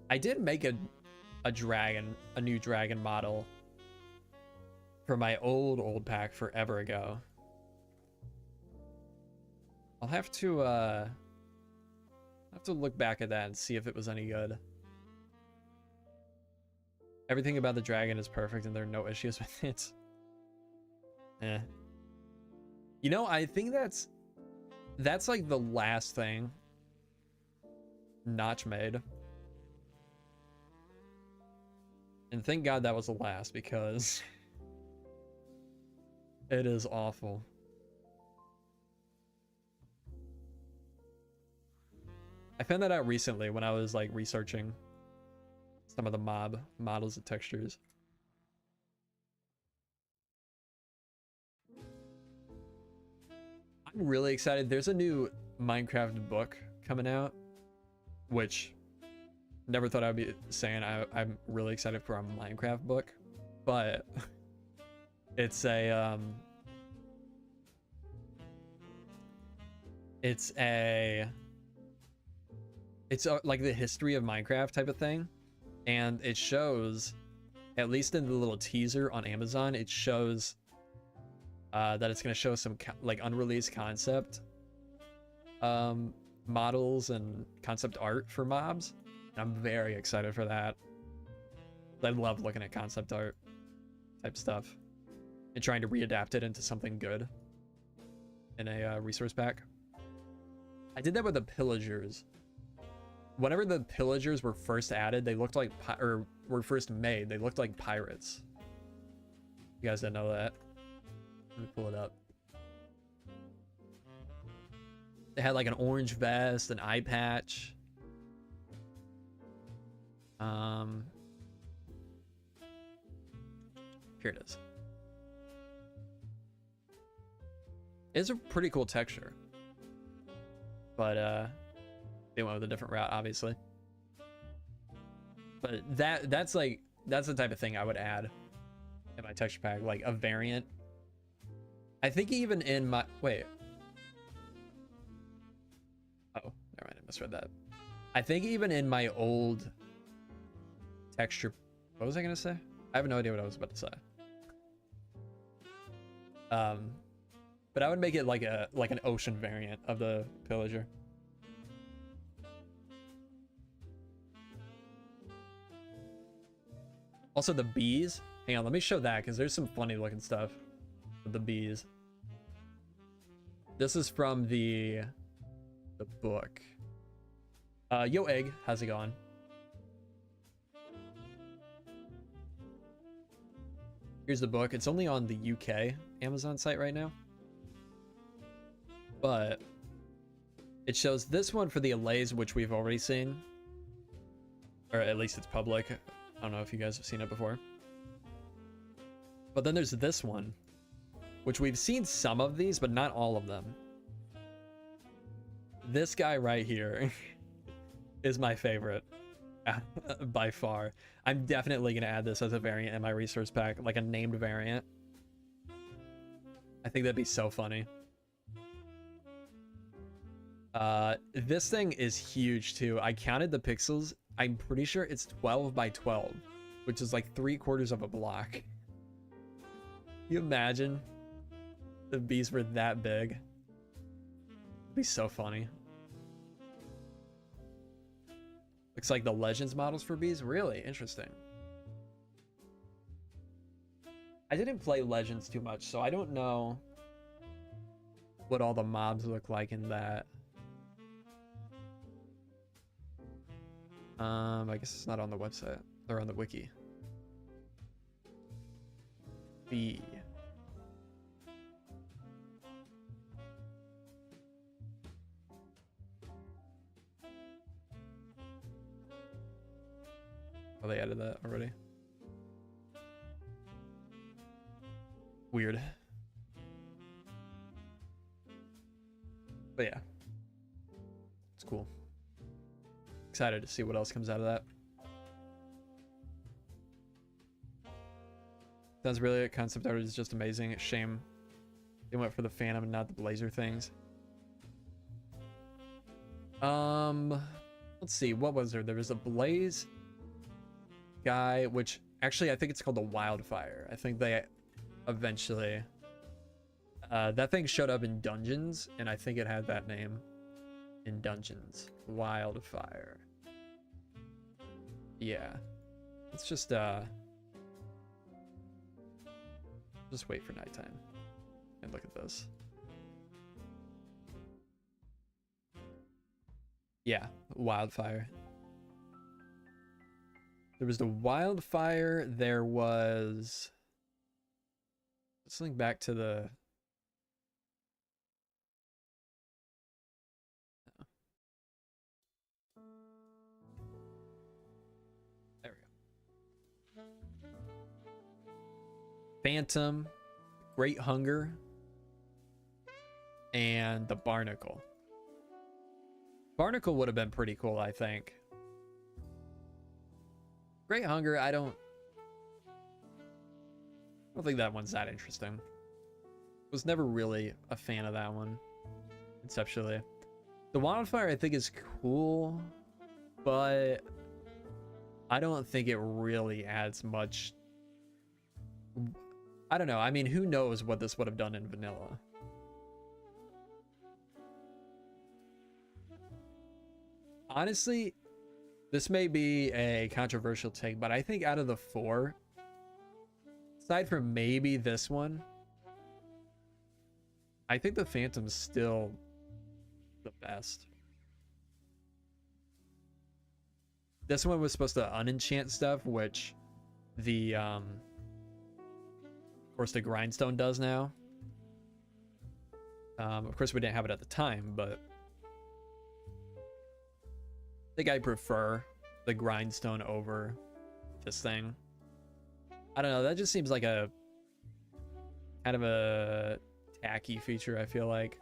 I did make a new dragon model for my old pack forever ago. I'll have to look back at that and see if it was any good. Everything about the dragon is perfect and there are no issues with it. Eh. You know, I think that's like the last thing Notch made. And thank God that was the last, because it is awful. I found that out recently when I was like researching some of the mob models and textures. I'm really excited. There's a new Minecraft book coming out, which never thought I'd be saying. I'm really excited for a Minecraft book, but it's a like the history of Minecraft type of thing. And it shows, at least in the little teaser on Amazon, it shows that it's going to show some like unreleased concept models and concept art for mobs. And I'm very excited for that. I love looking at concept art type stuff and trying to readapt it into something good in a resource pack. I did that with the pillagers. Whenever the pillagers were first added, they looked like or were first made, they looked like pirates. You guys didn't know that. Let me pull it up. They had like an orange vest, an eye patch. Here it is. It's a pretty cool texture. But they went with a different route, obviously. But that's the type of thing I would add in my texture pack, like a variant. I think even in my wait. Oh, never mind, I misread that. I think even in my old texture, what was I gonna say? I have no idea what I was about to say. But I would make it like an ocean variant of the pillager. Also the bees. Hang on, let me show that because there's some funny looking stuff with the bees. This is from the book. Yo Egg, how's it going? Here's the book. It's only on the UK Amazon site right now. But it shows this one for the allays, which we've already seen. Or at least it's public. I don't know if you guys have seen it before. But then there's this one, which we've seen some of these, but not all of them. This guy right here is my favorite by far. I'm definitely going to add this as a variant in my resource pack, like a named variant. I think that'd be so funny. This thing is huge too. I counted the pixels. I'm pretty sure it's 12 by 12, which is like 3/4 of a block. Can you imagine the bees were that big? It'd be so funny. Looks like the Legends models for bees. Really interesting. I didn't play Legends too much, so I don't know what all the mobs look like in that. I guess it's not on the website or on the wiki. B. Oh, they added that already. Weird. But yeah, it's cool. Excited to see what else comes out of that. Sounds really, concept art is just amazing. It's shame they went for the Phantom and not the Blazer things. Let's see, what was there? There was a Blaze guy, which actually I think it's called the Wildfire. I think they eventually that thing showed up in Dungeons, and I think it had that name in Dungeons. Wildfire. Yeah. Let's just wait for nighttime and look at this. Yeah, Wildfire. There was the Wildfire. There was... Let's link back to the... There we go. Phantom, Great Hunger, and the Barnacle. Barnacle would have been pretty cool, I think. Great Hunger, I don't think that one's that interesting. Was never really a fan of that one, conceptually. The Wildfire, I think, is cool, but I don't think it really adds much. I don't know. I mean, who knows what this would have done in vanilla? Honestly, this may be a controversial take, but I think out of the 4, aside from maybe this one, I think the Phantom's still the best. This one was supposed to unenchant stuff, which the of course the grindstone does now. Of course we didn't have it at the time, but I think I prefer the grindstone over this thing. I don't know, that just seems like a kind of a tacky feature, I feel like.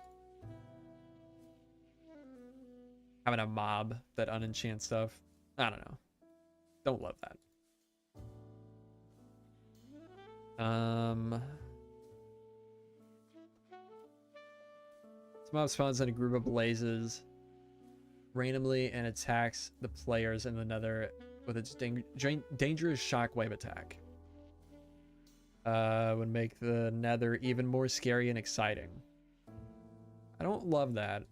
Having a mob that unenchants stuff. I don't know. Don't love that. This mob spawns in a group of blazes randomly and attacks the players in the nether with its dangerous shockwave attack. Would make the nether even more scary and exciting. I don't love that.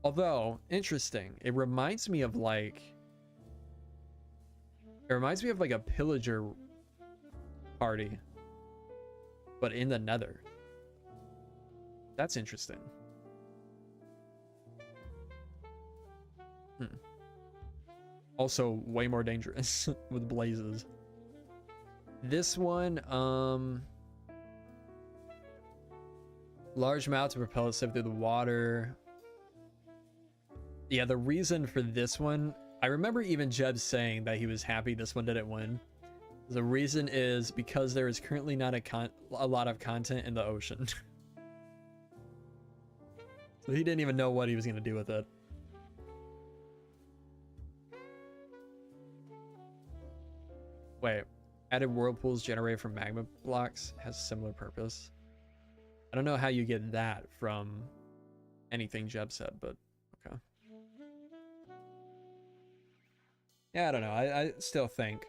Although, interesting. It reminds me of like a pillager party, but in the nether. That's interesting. Also way more dangerous with blazes. This one, large mouth to propel itself through the water. Yeah, the reason for this one, I remember even Jeb saying that he was happy this one didn't win. The reason is because there is currently not a lot of content in the ocean. So he didn't even know what he was going to do with it. Wait, added whirlpools generated from magma blocks has similar purpose. I don't know how you get that from anything Jeb said, but okay. Yeah, I don't know. I still think.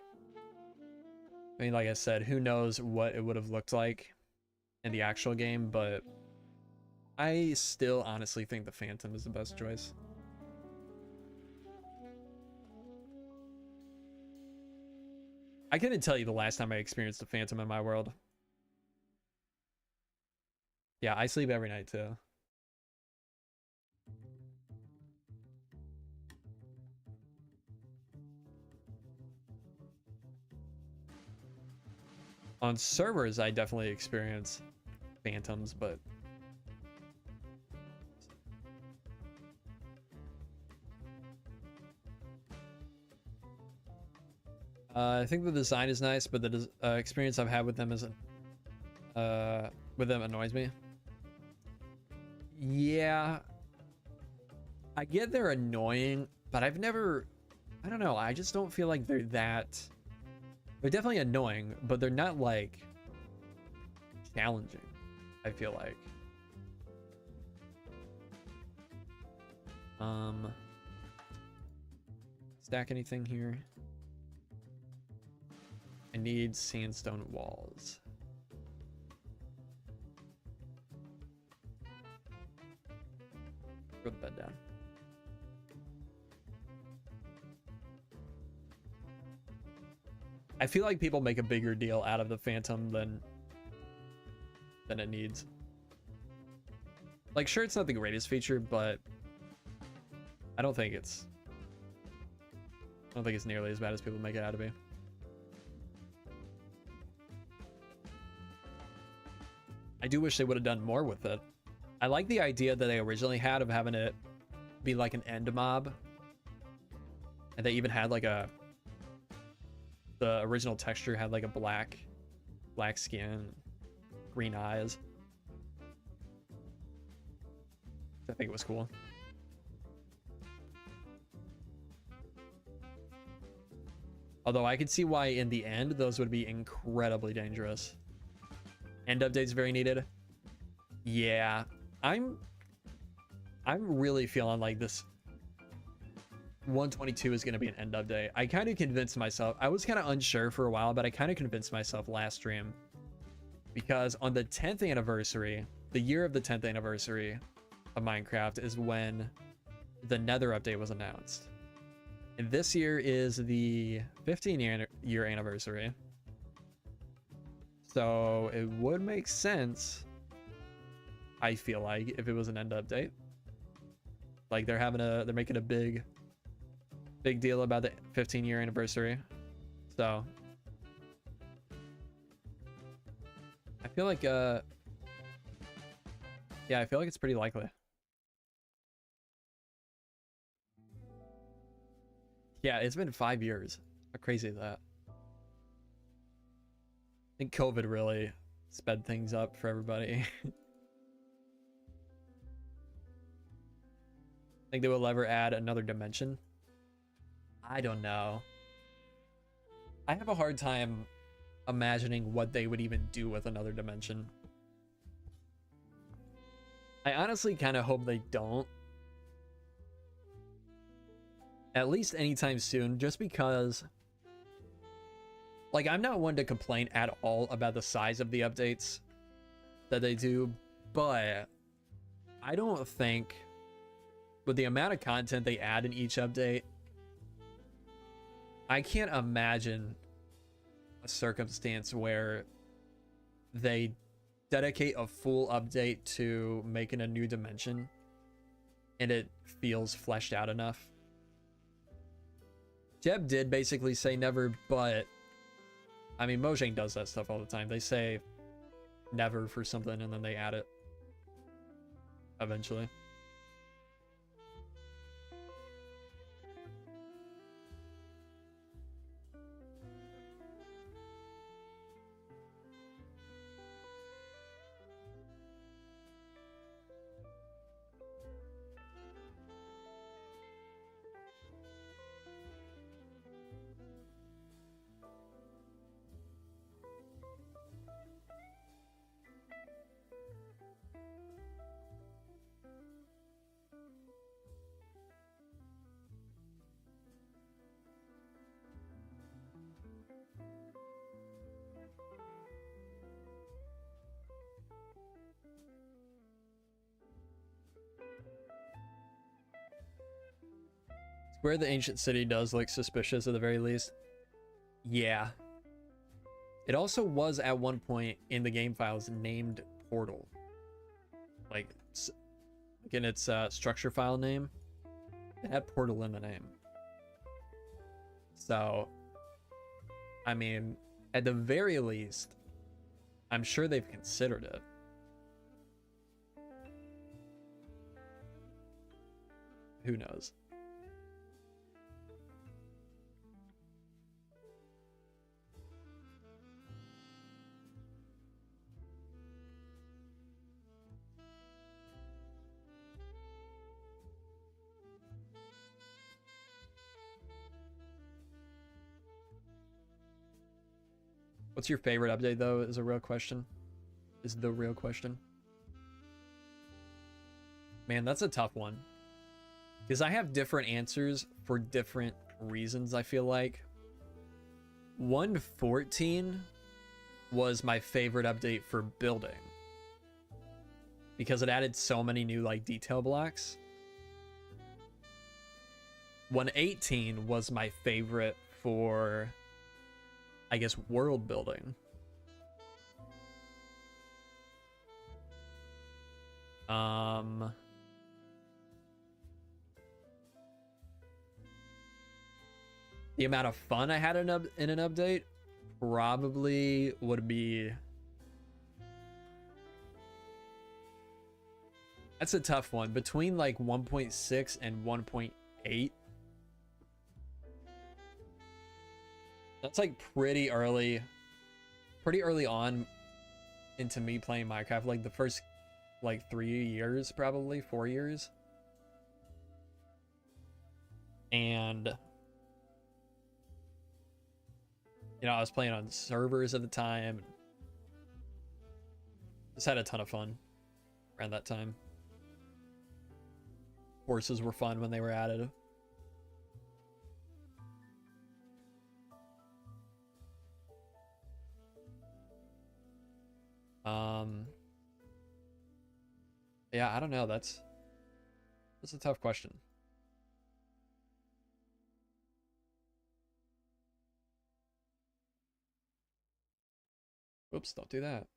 I mean, like I said, who knows what it would have looked like in the actual game, but I still honestly think the Phantom is the best choice. I couldn't tell you the last time I experienced the Phantom in my world. Yeah, I sleep every night too. On servers, I definitely experience Phantoms, but I think the design is nice, but the experience I've had with them isn't. With them annoys me. Yeah, I get they're annoying, but I've never. I don't know. I just don't feel like they're that. They're definitely annoying, but they're not like challenging, I feel like. Stack anything here? I need sandstone walls. Throw the bed down. I feel like people make a bigger deal out of the Phantom than it needs. Like, sure, it's not the greatest feature, but I don't think it's nearly as bad as people make it out to be. I do wish they would have done more with it. I like the idea that they originally had of having it be like an end mob, and they even had like the original texture had like a black skin, green eyes. I think it was cool. Although I could see why in the end those would be incredibly dangerous. End updates very needed. Yeah, I'm really feeling like this 122 is going to be an end update. I kind of convinced myself. I was kind of unsure for a while, but I kind of convinced myself last stream, because on the 10th anniversary, the year of the 10th anniversary of Minecraft is when the Nether update was announced. And this year is the 15-year anniversary. So it would make sense, I feel like, if it was an end update. Like they're making a big deal about the 15-year anniversary. So I feel like yeah, I feel like it's pretty likely. Yeah, it's been 5 years. How crazy is that? I think COVID really sped things up for everybody. Think they will ever add another dimension? I don't know. I have a hard time imagining what they would even do with another dimension. I honestly kind of hope they don't. At least anytime soon, just because, like, I'm not one to complain at all about the size of the updates that they do, but I don't think, with the amount of content they add in each update, I can't imagine a circumstance where they dedicate a full update to making a new dimension and it feels fleshed out enough. Jeb did basically say never, but I mean, Mojang does that stuff all the time. They say never for something and then they add it eventually. Where the ancient city does look suspicious at the very least. Yeah. It also was at one point in the game files named Portal. Like in its structure file name, it had Portal in the name. So, I mean, at the very least, I'm sure they've considered it. Who knows? What's your favorite update, though, is a real question. Is the real question. Man, that's a tough one. Because I have different answers for different reasons, I feel like. 1.14 was my favorite update for building. Because it added so many new, like, detail blocks. 1.18 was my favorite for, I guess, world building. The amount of fun I had in an update probably would be... That's a tough one. Between like 1.6 and 1.8. That's like pretty early on into me playing Minecraft. Like the first like 3 years, probably 4 years. And you know, I was playing on servers at the time. Just had a ton of fun around that time. Horses were fun when they were added. Yeah, I don't know. That's a tough question. Oops, don't do that.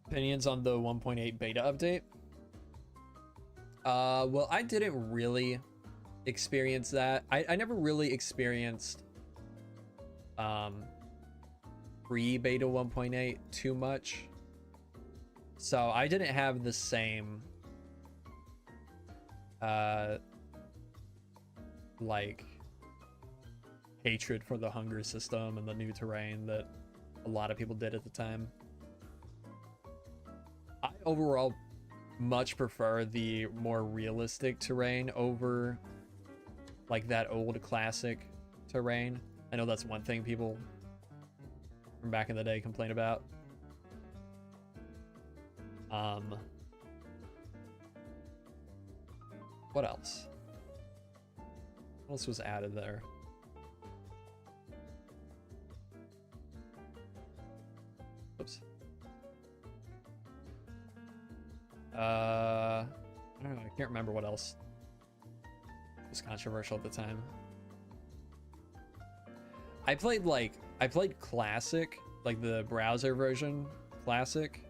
Opinions on the 1.8 beta update? Well, I didn't really experience that. I never really experienced pre-beta 1.8 too much. So I didn't have the same like hatred for the hunger system and the new terrain that a lot of people did at the time. I overall much prefer the more realistic terrain over like that old classic terrain. I know that's one thing people from back in the day complain about. What else? What else was added there? Oops. I don't know. I can't remember what else was controversial at the time. I played classic, like the browser version, classic,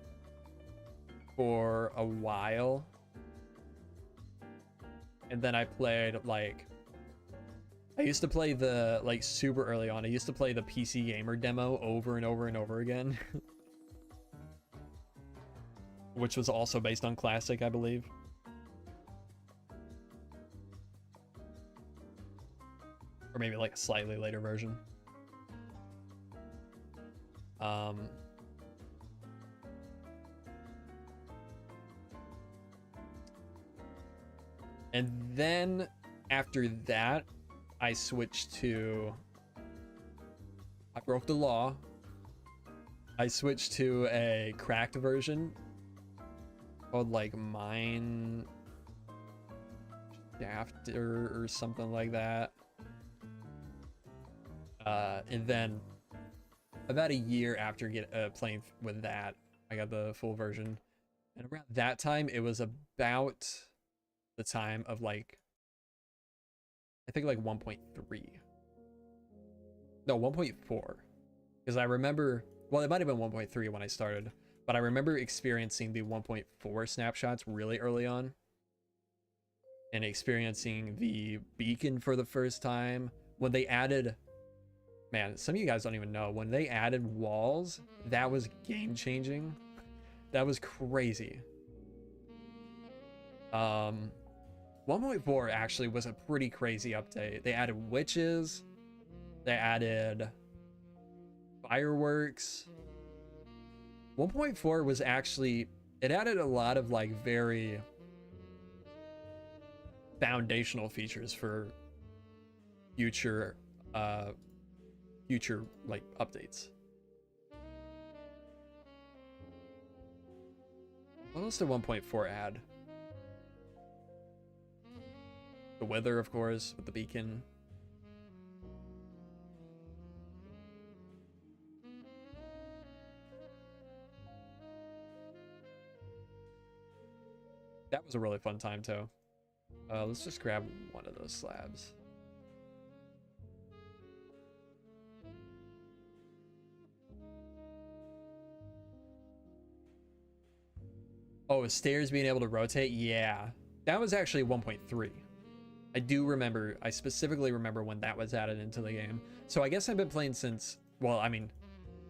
for a while. And then I played I used to play the, super early on, I used to play the PC Gamer demo over and over and over again. Which was also based on classic, I believe. Or maybe like a slightly later version. And then after that, I switched to, I broke the law. I switched to a cracked version called Mine Shafter or something like that. And then about a year after playing with that, I got the full version. And around that time, it was about the time of I think 1.3. No, 1.4. Because I remember, well, it might have been 1.3 when I started, but I remember experiencing the 1.4 snapshots really early on. And experiencing the beacon for the first time. When they added, man, some of you guys don't even know, when they added walls, that was game changing. That was crazy. 1.4 actually was a pretty crazy update. They added witches. They added fireworks. 1.4 was actually, it added a lot of very foundational features for future updates. What else did 1.4 add? The weather, of course, with the beacon. That was a really fun time too. Let's just grab one of those slabs. Oh, stairs being able to rotate? Yeah. That was actually 1.3. I do remember, I specifically remember when that was added into the game. So I guess I've been playing since, well, I mean,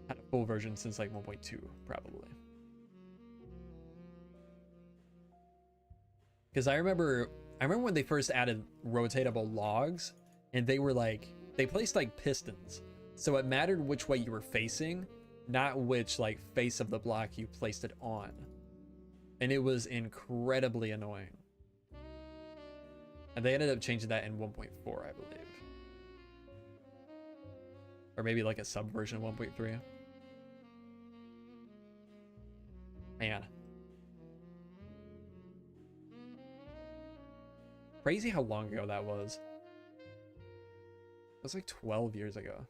had a full version since 1.2, probably. Because I remember when they first added rotatable logs, and they were they placed pistons. So it mattered which way you were facing, not which face of the block you placed it on. And it was incredibly annoying. And they ended up changing that in 1.4, I believe. Or maybe a subversion of 1.3. Man. Crazy how long ago that was. It was 12 years ago.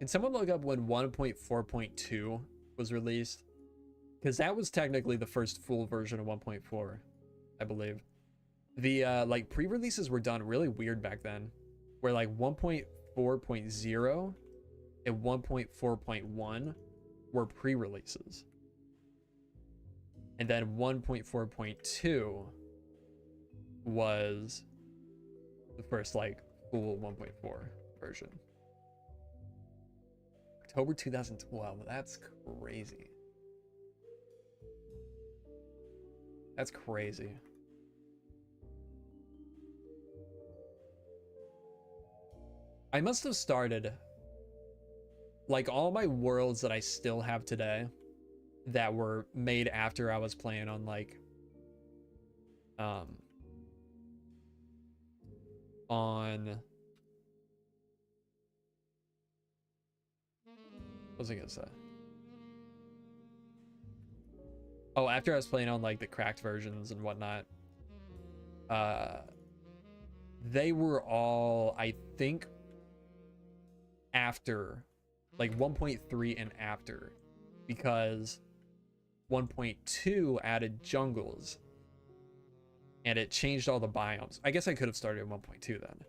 Can someone look up when 1.4.2 was released? Because that was technically the first full version of 1.4, I believe. The like pre-releases were done really weird back then, where like 1.4.0 and 1.4.1 were pre-releases. And then 1.4.2 was the first like full 1.4 version. October 2012. That's crazy. That's crazy. I must have started like all my worlds that I still have today that were made after I was playing on like on what was I gonna say? Oh, after I was playing on like the cracked versions and whatnot, they were all, I think, after like 1.3 and after, because 1.2 added jungles and it changed all the biomes. I guess I could have started at 1.2 then.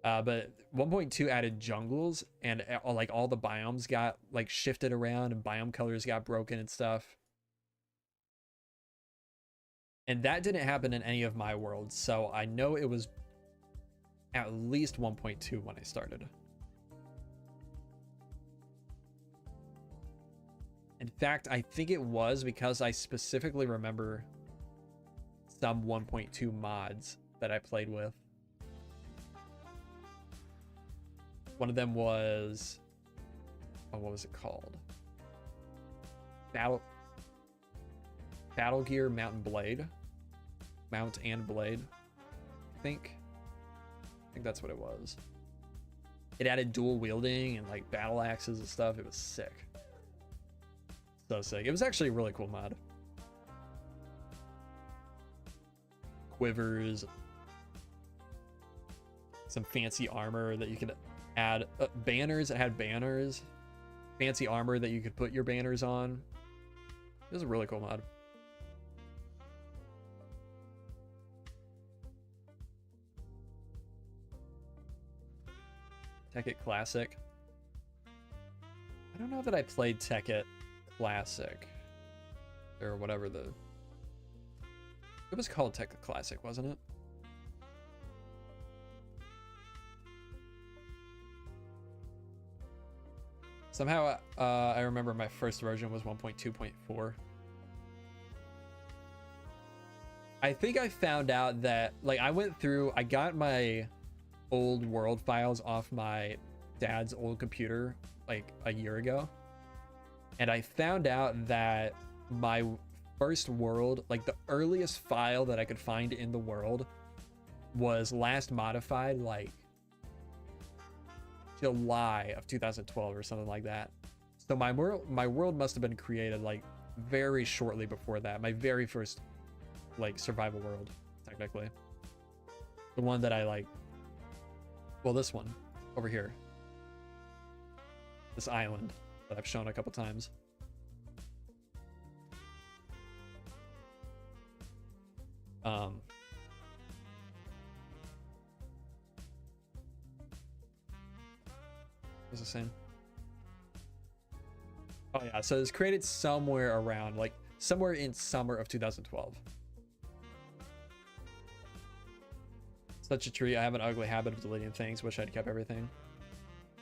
But 1.2 added jungles and like all the biomes got like shifted around and biome colors got broken and stuff. And that didn't happen in any of my worlds, so I know it was at least 1.2 when I started. In fact, I think it was because I specifically remember some 1.2 mods that I played with. One of them was, oh, what was it called? Battle Gear Mount and Blade. Mount and Blade, I think that's what it was. It added dual wielding and like battle axes and stuff. It was sick. So sick. It was actually a really cool mod. Quivers, some fancy armor that you could add, banners that had banners, fancy armor that you could put your banners on. It was a really cool mod. Tekkit Classic. I don't know that I played Tekkit Classic or whatever it was called. Tekkit Classic, wasn't it? Somehow I remember my first version was 1.2.4. I think I found out that like I got my old world files off my dad's old computer like a year ago, and I found out that my first world, like the earliest file that I could find in the world, was last modified like July of 2012 or something like that. So my world must have been created like very shortly before that. My very first like survival world, technically, the one that I like. Well, this one over here, this island that I've shown a couple times. What's the same? Oh yeah, so it's created somewhere around like somewhere in summer of 2012. Such a treat. I have an ugly habit of deleting things. Wish I'd kept everything.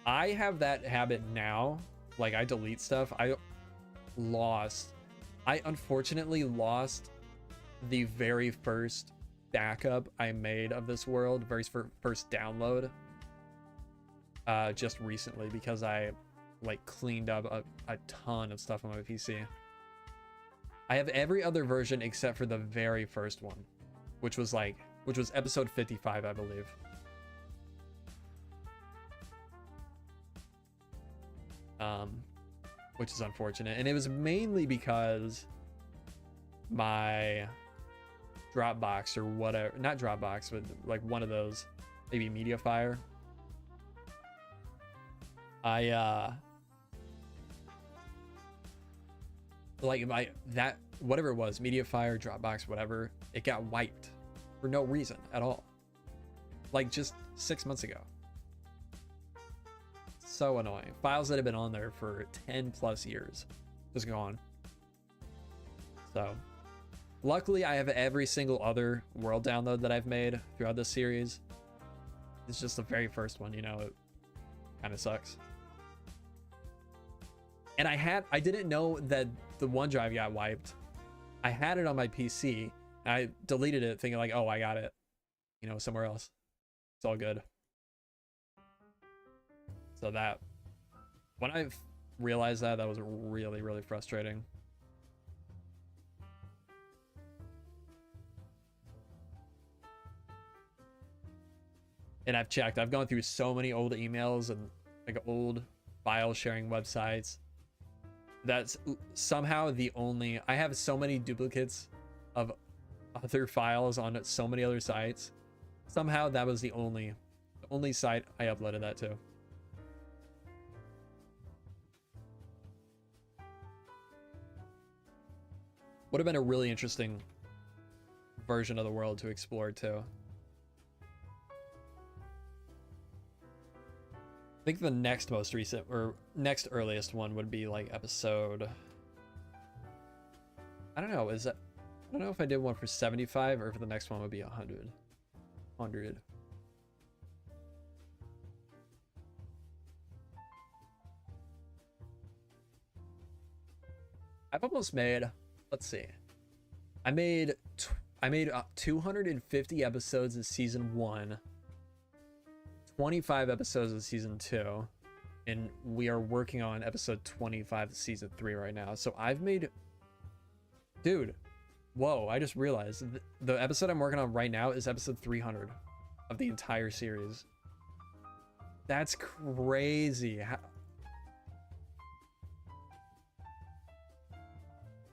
I have that habit now. Like I delete stuff. I unfortunately lost the very first backup I made of this world, very first download, just recently, because I like cleaned up a ton of stuff on my PC. I have every other version except for the very first one, which was episode 55, I believe. Which is unfortunate, and it was mainly because my Dropbox or whatever, not Dropbox, but like one of those, maybe Mediafire, I like that whatever it was, Mediafire, Dropbox, whatever, it got wiped for no reason at all. Like just 6 months ago. So annoying. Files that have been on there for 10 plus years just gone. So luckily I have every single other world download that I've made throughout this series. It's just the very first one, you know, it kind of sucks. And I didn't know that the OneDrive got wiped. I had it on my PC. And I deleted it thinking like, oh, I got it, you know, somewhere else. It's all good. So that, when I realized that was really, really frustrating. And I've checked, I've gone through so many old emails and like old file sharing websites. That's somehow the only, I have so many duplicates of other files on so many other sites. Somehow that was the only site I uploaded that to. Would have been a really interesting version of the world to explore too. I think the next most recent or next earliest one would be like episode, I don't know, I don't know if I did one for 75 or if the next one would be 100. I've almost made, let's see, I made 250 episodes in season 1, 25 episodes of season 2, and we are working on episode 25 of season 3 right now. So I've made, dude, whoa, I just realized the episode I'm working on right now is episode 300 of the entire series. That's crazy.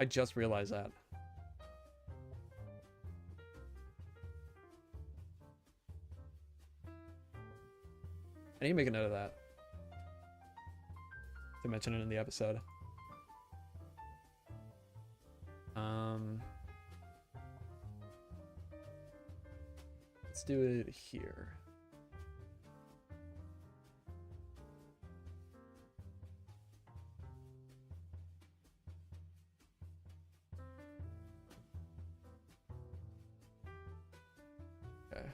I just realized that. I need to make a note of that to mention it in the episode. Let's do it here. Okay.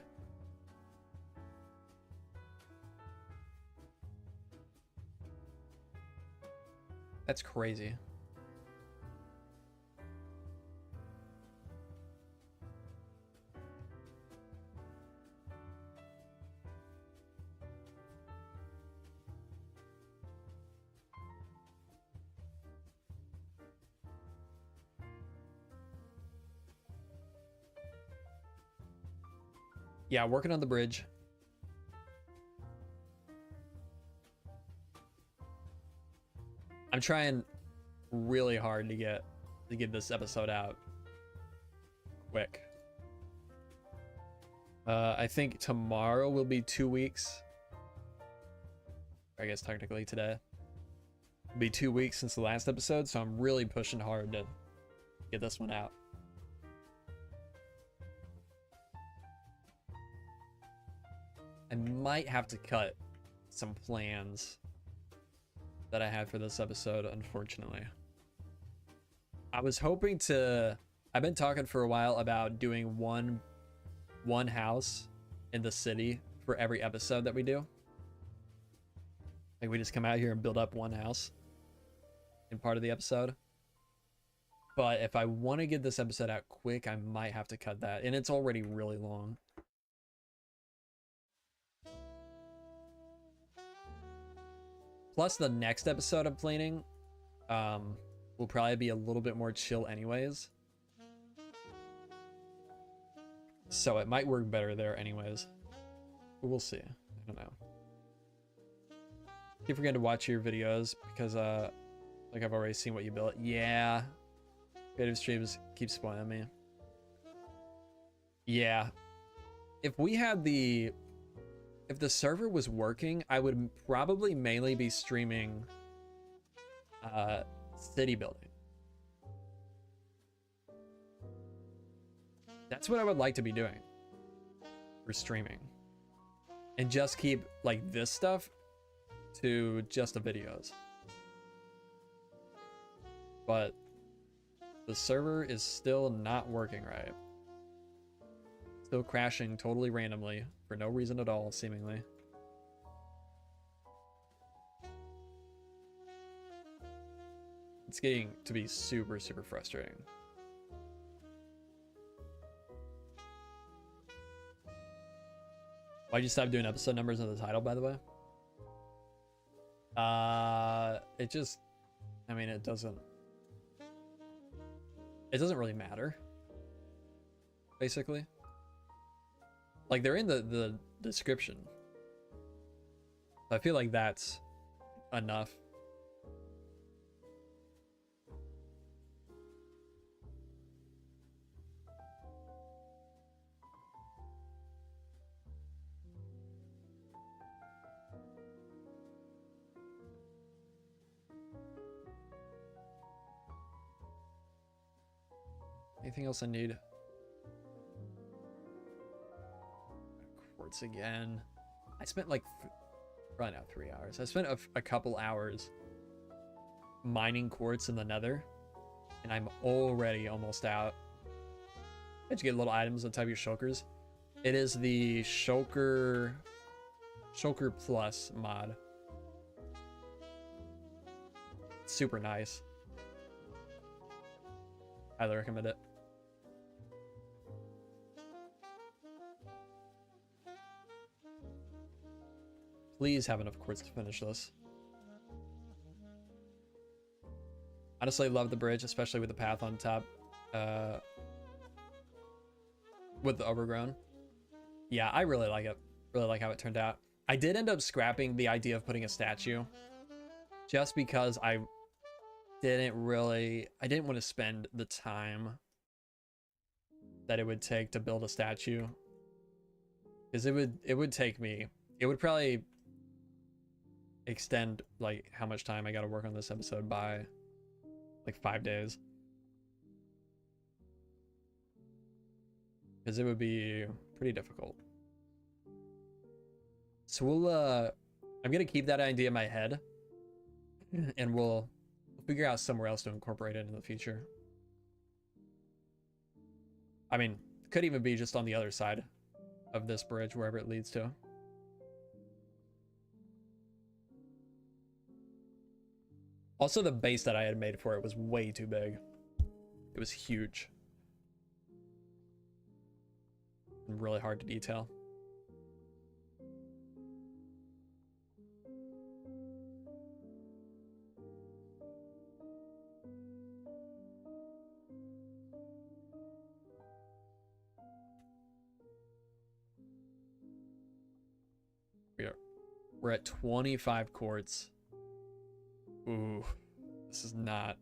That's crazy. Yeah, working on the bridge. I'm trying really hard to get this episode out quick. I think tomorrow will be 2 weeks. I guess technically today. It'll be 2 weeks since the last episode, so I'm really pushing hard to get this one out. I might have to cut some plans that I had for this episode, unfortunately. I was hoping to, I've been talking for a while about doing one house in the city for every episode that we do. Like we just come out here and build up one house in part of the episode. But if I want to get this episode out quick, I might have to cut that, and it's already really long. Plus the next episode I'm planning will probably be a little bit more chill anyways. So it might work better there anyways. But we'll see. I don't know. Keep forgetting to watch your videos because like I've already seen what you built. Yeah. Creative streams keep spoiling me. Yeah. If we had the if the server was working, I would probably mainly be streaming city building. That's what I would like to be doing for streaming. And just keep like this stuff to just the videos. But the server is still not working right. Still crashing totally randomly for no reason at all, seemingly. It's getting to be super, super frustrating. Why'd you stop doing episode numbers in the title, by the way? It just, I mean, it doesn't really matter, basically. Like, they're in the description. I feel like that's enough. Anything else I need? Quartz again. I spent like, probably not 3 hours. I spent a couple hours mining quartz in the nether, and I'm already almost out. Did you get little items that type your shulkers? It is the shulker plus mod. It's super nice. Highly recommend it. Please have enough quartz to finish this. Honestly, love the bridge, especially with the path on top. With the overgrown. Yeah, I really like it. Really like how it turned out. I did end up scrapping the idea of putting a statue, just because I didn't want to spend the time that it would take to build a statue. Because it would take me, it would probably extend like how much time I got to work on this episode by like 5 days. Because it would be pretty difficult. So we'll I'm gonna keep that idea in my head, and we'll figure out somewhere else to incorporate it in the future. I mean, could even be just on the other side of this bridge, wherever it leads to. Also, the base that I had made for it was way too big. It was huge. And really hard to detail. We're at 25 quartz. Ooh, this is not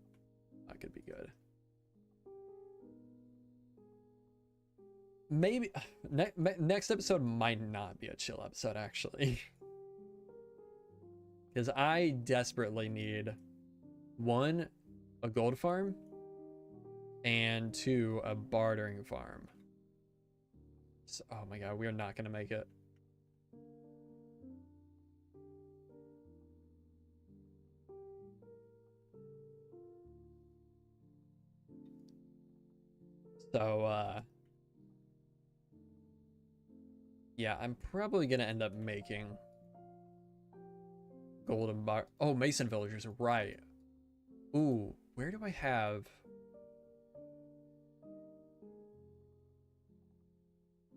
gonna be good. Maybe next episode might not be a chill episode, actually. Because I desperately need 1, a gold farm, and 2, a bartering farm. So, oh my god, we are not gonna make it. So, yeah, I'm probably gonna end up making golden bar. Oh, Mason villagers, right. Ooh, where do I have?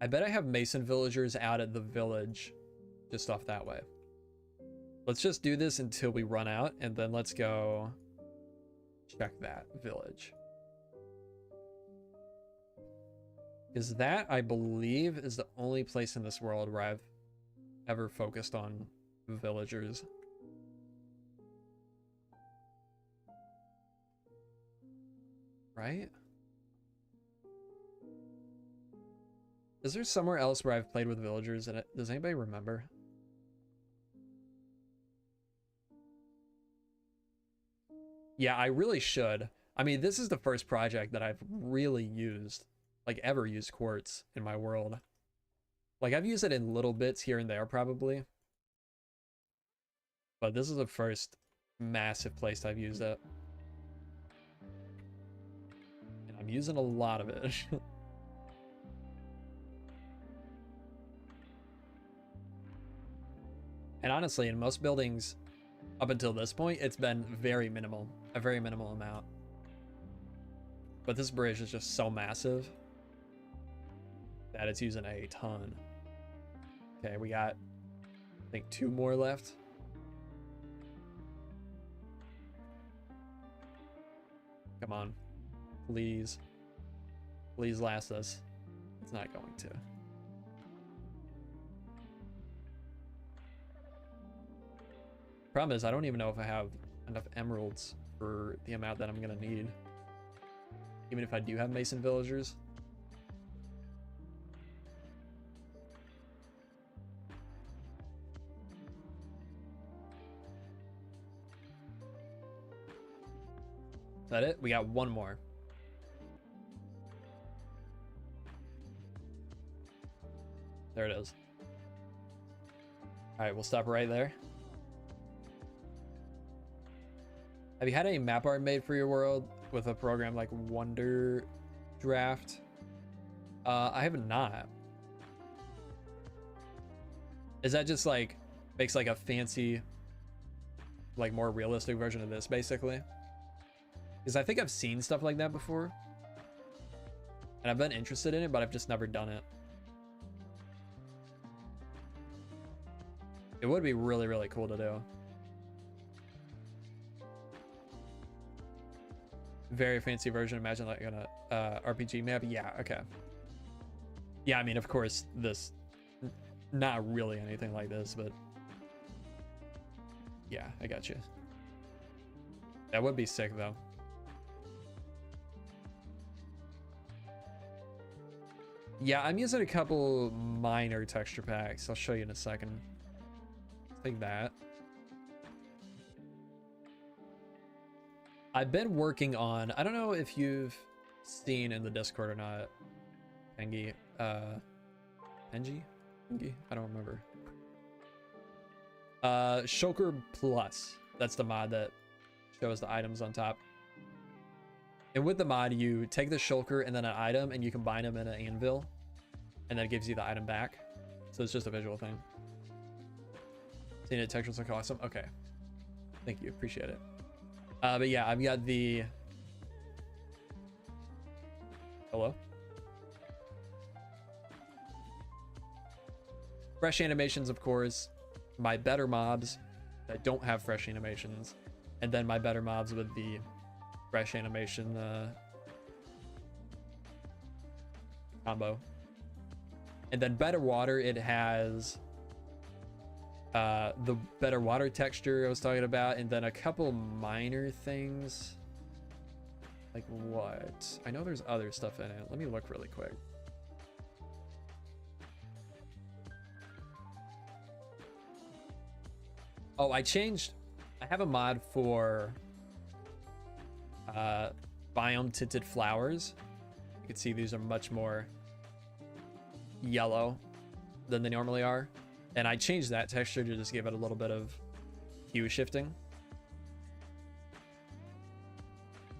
I bet I have Mason villagers out at the village just off that way. Let's just do this until we run out, and then let's go check that village. Because that, I believe, is the only place in this world where I've ever focused on villagers. Right? Is there somewhere else where I've played with villagers? And does anybody remember? Yeah, I really should. I mean, this is the first project that I've really used, like ever used quartz in my world. Like I've used it in little bits here and there probably, but this is the first massive place I've used it. And I'm using a lot of it. And honestly, in most buildings up until this point, it's been very minimal, a very minimal amount. But this bridge is just so massive that it's using a ton. Okay, we got, I think, 2 more left. Come on, please. Please last us. It's not going to. Problem is, I don't even know if I have enough emeralds for the amount that I'm gonna need. Even if I do have Mason villagers. Is that it? We got 1 more. There it is. All right, we'll stop right there. Have you had any map art made for your world with a program like Wonder Draft? I have not. Is that just like makes like a fancy, like more realistic version of this basically? Because I think I've seen stuff like that before. And I've been interested in it, but I've just never done it. It would be really, really cool to do. Very fancy version. Imagine like on a RPG map. Yeah, okay. Yeah, I mean, of course, this, not really anything like this, but yeah, I got you. That would be sick though. Yeah, I'm using a couple minor texture packs. I'll show you in a second. Take that. I've been working on, I don't know if you've seen in the Discord or not, Pengi, Pengi? I don't remember. Shulker Plus, that's the mod that shows the items on top. And with the mod, you take the shulker and then an item and you combine them in an anvil, and then it gives you the item back. So it's just a visual thing. Seeing it, textures look awesome. Okay. Thank you, appreciate it. But yeah, I've got the... Hello? Fresh animations, of course. My better mobs that don't have fresh animations. And then my better mobs with the fresh animation combo. And then better water, it has the better water texture I was talking about, and then a couple minor things. Like what? I know there's other stuff in it. Let me look really quick. Oh, I have a mod for biome tinted flowers. You can see these are much more yellow than they normally are, and I changed that texture to just give it a little bit of hue shifting.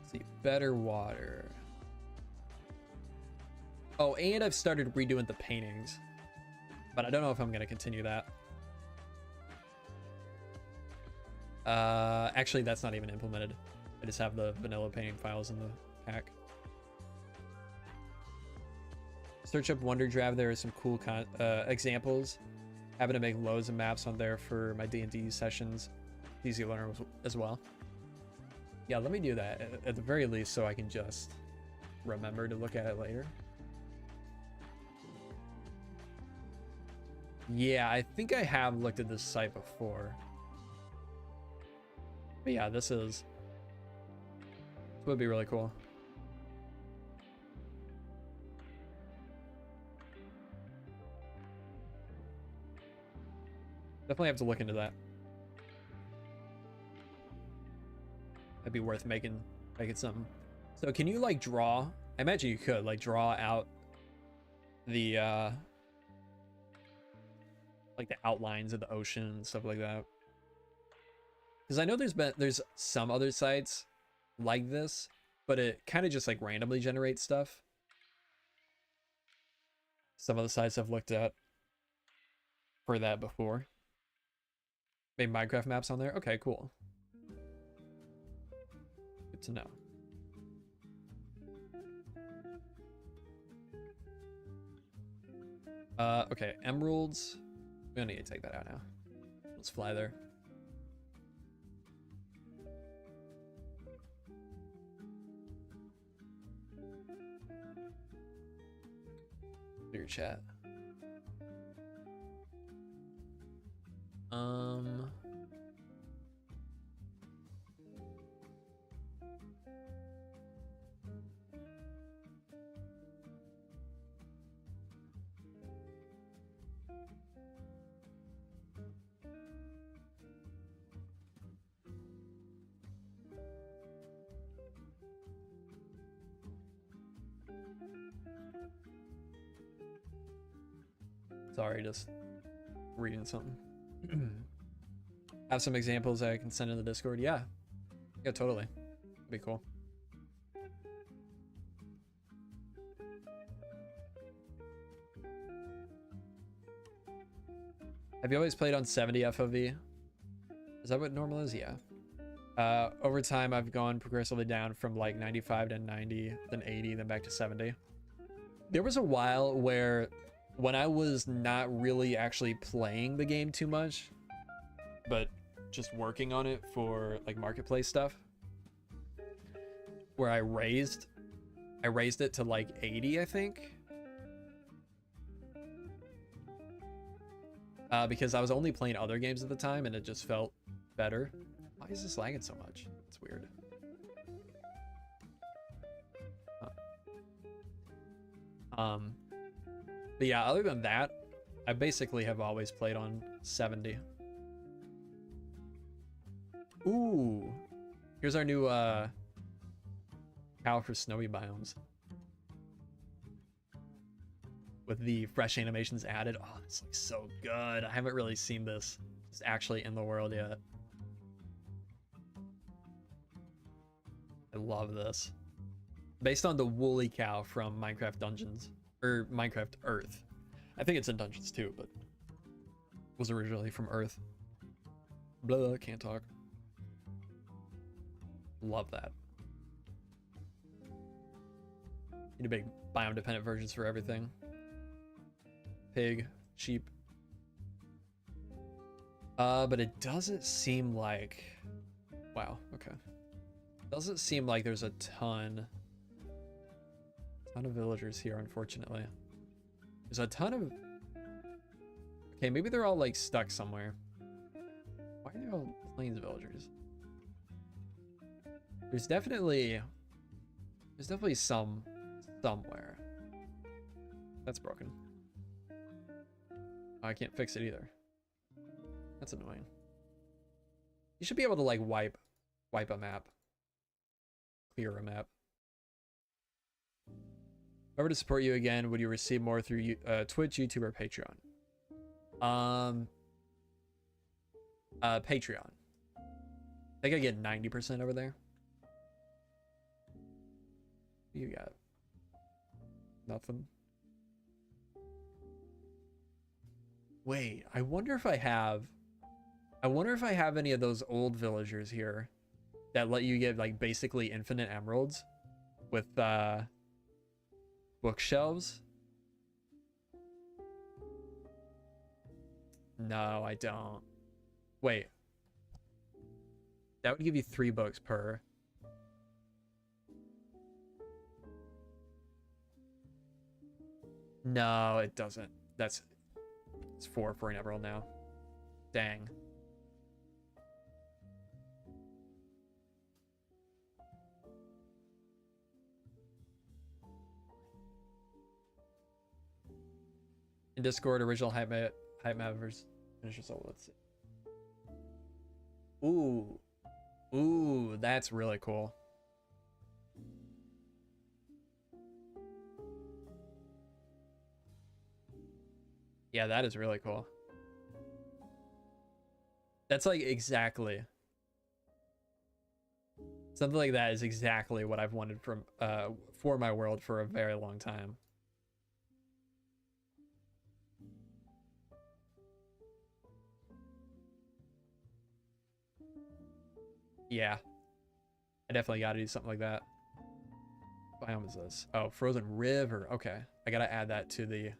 Let's see, better water. Oh, and I've started redoing the paintings, but I don't know if I'm going to continue that. Actually, that's not even implemented. I just have the vanilla painting files in the pack. Search up Wonder Draft. There are some cool examples. Having to make loads of maps on there for my D&D sessions. Easy to learn as well. Yeah, let me do that at the very least so I can just remember to look at it later. Yeah, I think I have looked at this site before. But yeah, this would be really cool. Definitely have to look into that. A be worth making something. So can you like draw? I imagine you could like draw out the like the outlines of the ocean and stuff like that. Because I know there's some other sites like this, but it kind of just like randomly generates stuff. Some of the sites I've looked at for that before. Made Minecraft maps on there. Okay, cool. Good to know. Okay, emeralds. We don't need to take that out now. Let's fly there. Your chat. Sorry, just reading something. Have some examples I can send in the Discord. Yeah, totally. That'd be cool. Have you always played on 70 FOV? Is that what normal is? Yeah. Over time, I've gone progressively down from like 95 to 90, then 80, then back to 70. There was a while where when I was not really actually playing the game too much, but just working on it for like marketplace stuff, where I raised it to like 80, I think. Because I was only playing other games at the time and it just felt better. Why is this lagging so much? It's weird. Huh. But yeah, other than that, I basically have always played on 70. Ooh, here's our new cow for snowy biomes with the fresh animations added. Oh, this looks so good. I haven't really seen this just actually in the world yet. I love this. Based on the woolly cow from Minecraft Dungeons. Or Minecraft Earth. I think it's in Dungeons too, but was originally from Earth. Blah, can't talk. Love that. Need to make biome dependent versions for everything. Pig, sheep. But it doesn't seem like... Wow, okay. Doesn't seem like there's a ton of villagers here, unfortunately. There's a ton of... Okay, maybe they're all like stuck somewhere. Why are they all plains villagers? There's definitely some somewhere. That's broken. Oh, I can't fix it either. That's annoying. You should be able to like wipe a map. Clear a map. If I were to support you again, would you receive more through Twitch, YouTube, or Patreon? Patreon. I think I get 90% over there. What you got? Nothing. Wait, I wonder if I have any of those old villagers here that let you get like basically infinite emeralds with bookshelves. No, I don't. Wait. That would give you 3 books per. No, it doesn't. It's 4 for an emerald now. Dang. In Discord, original hype map versus finisher soul. Let's see. Ooh. Ooh, that's really cool. Yeah, that is really cool. That's like exactly. Something like that is exactly what I've wanted from for my world for a very long time. Yeah, I definitely got to do something like that. What biome is this? Oh, frozen river. Okay, I gotta add that to the.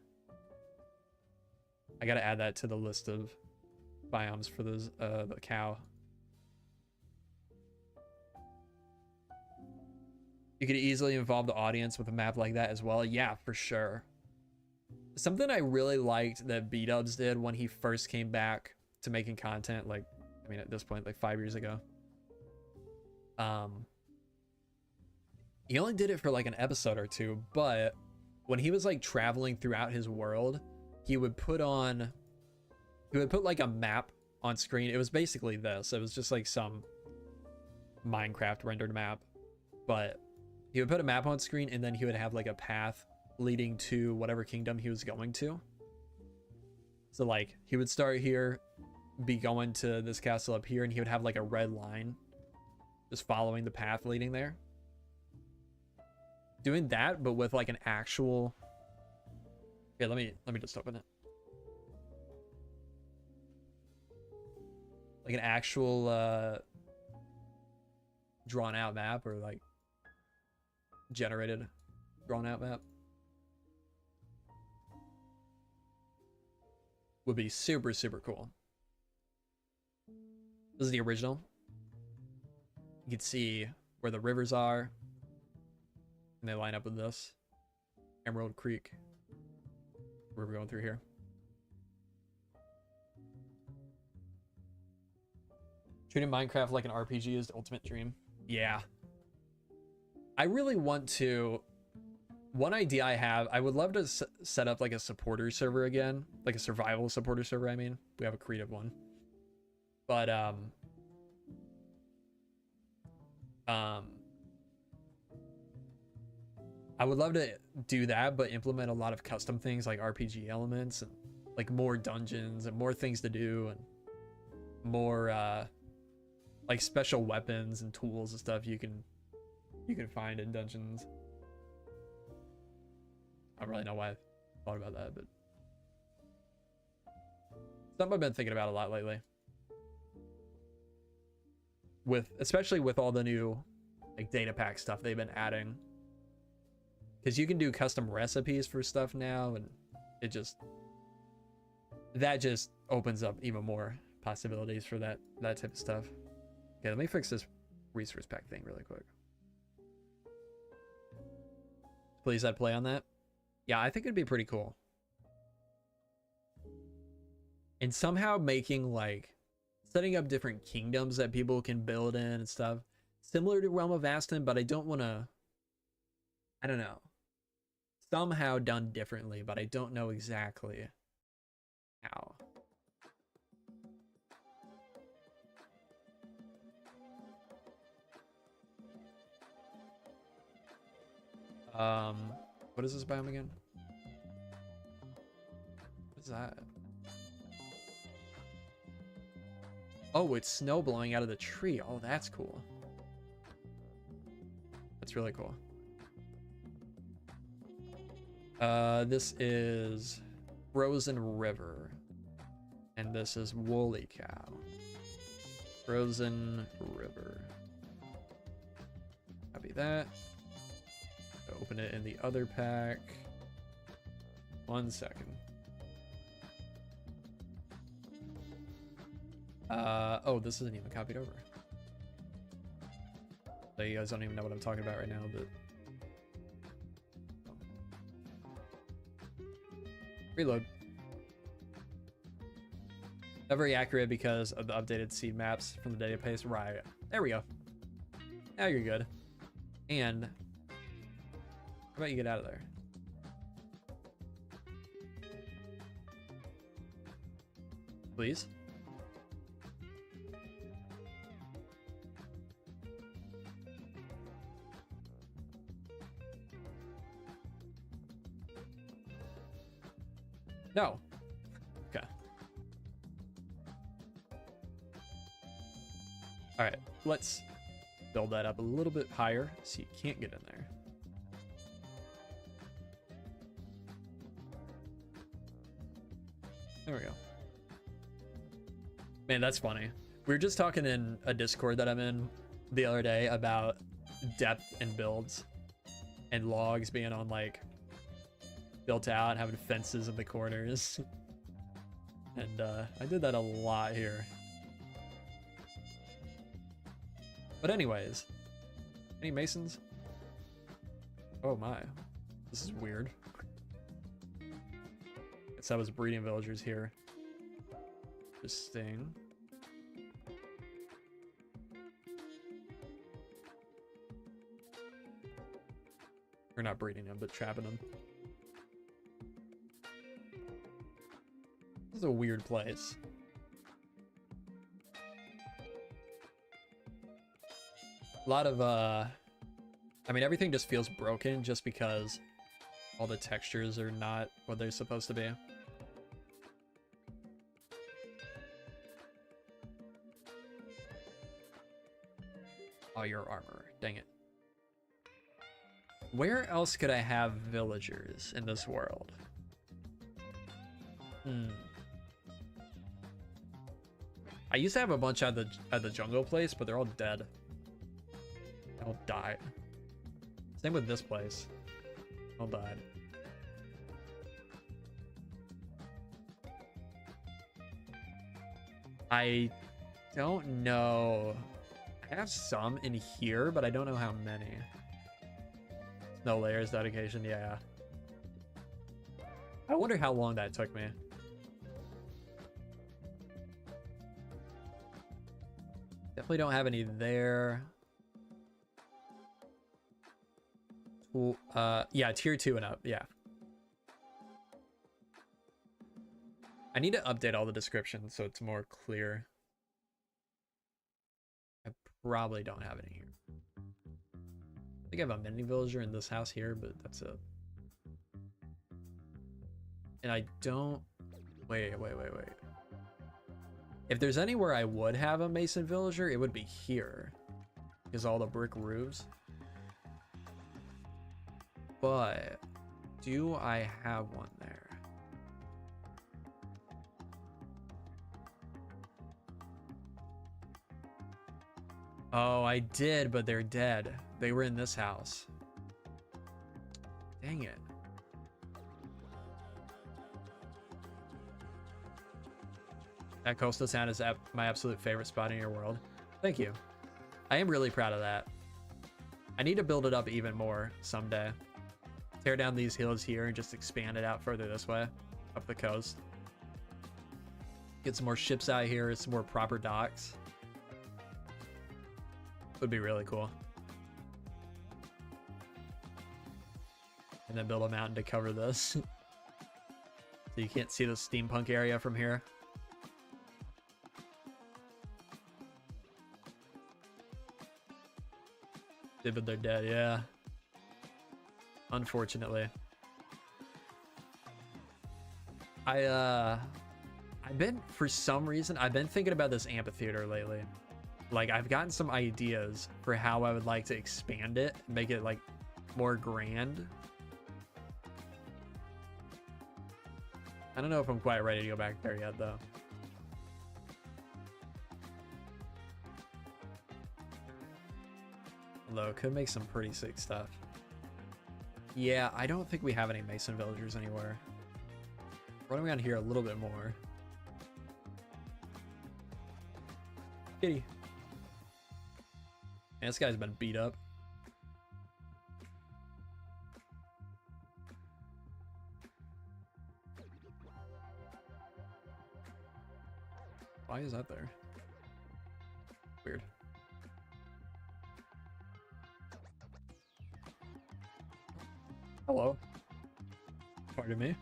I gotta add that to the list of biomes for the cow. You could easily involve the audience with a map like that as well. Yeah, for sure. Something I really liked that B-Dubs did when he first came back to making content, like, I mean, at this point, like 5 years ago. He only did it for like an episode or two, but when he was like traveling throughout his world, he would put like a map on screen. It was basically this. It was just like some Minecraft rendered map, but he would put a map on screen and then he would have like a path leading to whatever kingdom he was going to. So like he would start here, be going to this castle up here, and he would have like a red line just following the path leading there. Doing that, but with like an actual. Here, let me just open it. Like an actual drawn out map, or like generated drawn out map would be super, super cool. This is the original. You can see where the rivers are, and they line up with this. Emerald Creek. Where we're going through here. Treating Minecraft like an RPG is the ultimate dream. Yeah. I really want to. One idea I have, I would love to set up like a supporter server again, like a survival supporter server. I mean, we have a creative one, but I would love to do that, but implement a lot of custom things like RPG elements and like more dungeons and more things to do and more like special weapons and tools and stuff you can find in dungeons. I don't really know why I thought about that, but something I've been thinking about a lot lately. Especially with all the new like Datapacks stuff they've been adding. Because you can do custom recipes for stuff now, and that just opens up even more possibilities for that type of stuff. Okay, let me fix this resource pack thing really quick. Please add play on that. Yeah, I think it'd be pretty cool. And somehow making like setting up different kingdoms that people can build in and stuff, similar to Realm of Aston, but I don't know. Somehow done differently, but I don't know exactly how. What is this biome again? What is that? Oh, it's snow blowing out of the tree. Oh, that's cool. That's really cool. This is Frozen River. And this is Woolly Cow. Frozen River. Copy that. Open it in the other pack. 1 second. Oh, this isn't even copied over. So you guys don't even know what I'm talking about right now, but reload. Not very accurate because of the updated seed maps from the database. Right. There we go. Now you're good. And how about you get out of there? Please. No. Okay. All right, let's build that up a little bit higher so you can't get in there. There we go. Man, that's funny. We were just talking in a Discord that I'm in the other day about depth and builds and logs being on like built out, having fences in the corners. And I did that a lot here. But anyways, any masons? Oh my, this is weird. Guess I was breeding villagers here. Interesting. We're not breeding them, but trapping them. This is a weird place. A lot of, I mean, everything just feels broken just because all the textures are not what they're supposed to be. Oh, your armor. Dang it. Where else could I have villagers in this world? I used to have a bunch at the jungle place, but they're all dead. They all died. Same with this place. All died. I don't know. I have some in here, but I don't know how many. No layers dedication, yeah. I wonder how long that took me. Definitely don't have any there. Yeah, tier 2 and up, yeah. I need to update all the descriptions so it's more clear. I probably don't have any here. I think I have a mini villager in this house here, but that's it. And I don't... Wait. If there's anywhere I would have a mason villager, it would be here. Because all the brick roofs. But do I have one there? Oh, I did, but they're dead. They were in this house. Dang it. That coastal town is my absolute favorite spot in your world. Thank you. I am really proud of that. I need to build it up even more someday. Tear down these hills here and just expand it out further this way, up the coast. Get some more ships out here, some more proper docks. Would be really cool. And then build a mountain to cover this. So you can't see the steampunk area from here. But they're dead, yeah. Unfortunately. I've been, for some reason, I've been thinking about this amphitheater lately. Like, I've gotten some ideas for how I would like to expand it, make it like more grand. I don't know if I'm quite ready to go back there yet, though. Although it could make some pretty sick stuff. Yeah, I don't think we have any mason villagers anywhere. Running around here a little bit more. Kitty. Man, this guy's been beat up. Why is that there? Weird. Hello. Pardon me.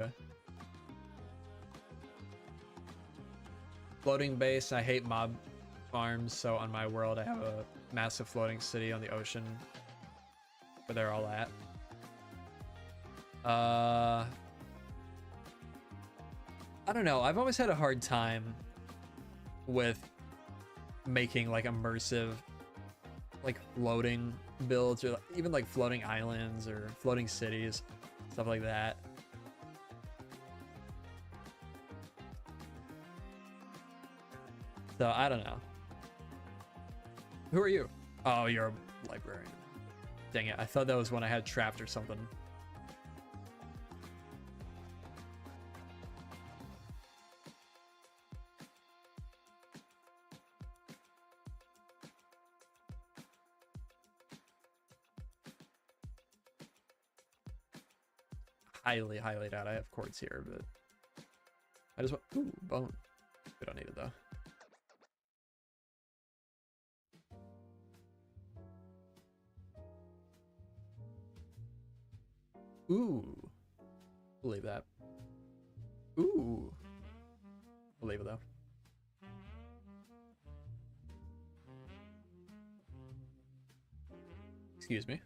Okay. Floating base. I hate mob farms, so on my world I have a massive floating city on the ocean where they're all at. I don't know. I've always had a hard time with making like immersive, like floating builds, or even like floating islands or floating cities, stuff like that. So I don't know. Who are you? Oh, you're a librarian. Dang it. I thought that was when I had trapped or something. Highly, highly doubt I have quartz here, but I just want, ooh, bone. We don't need it though. Ooh, believe that. Ooh, believe it though. Excuse me.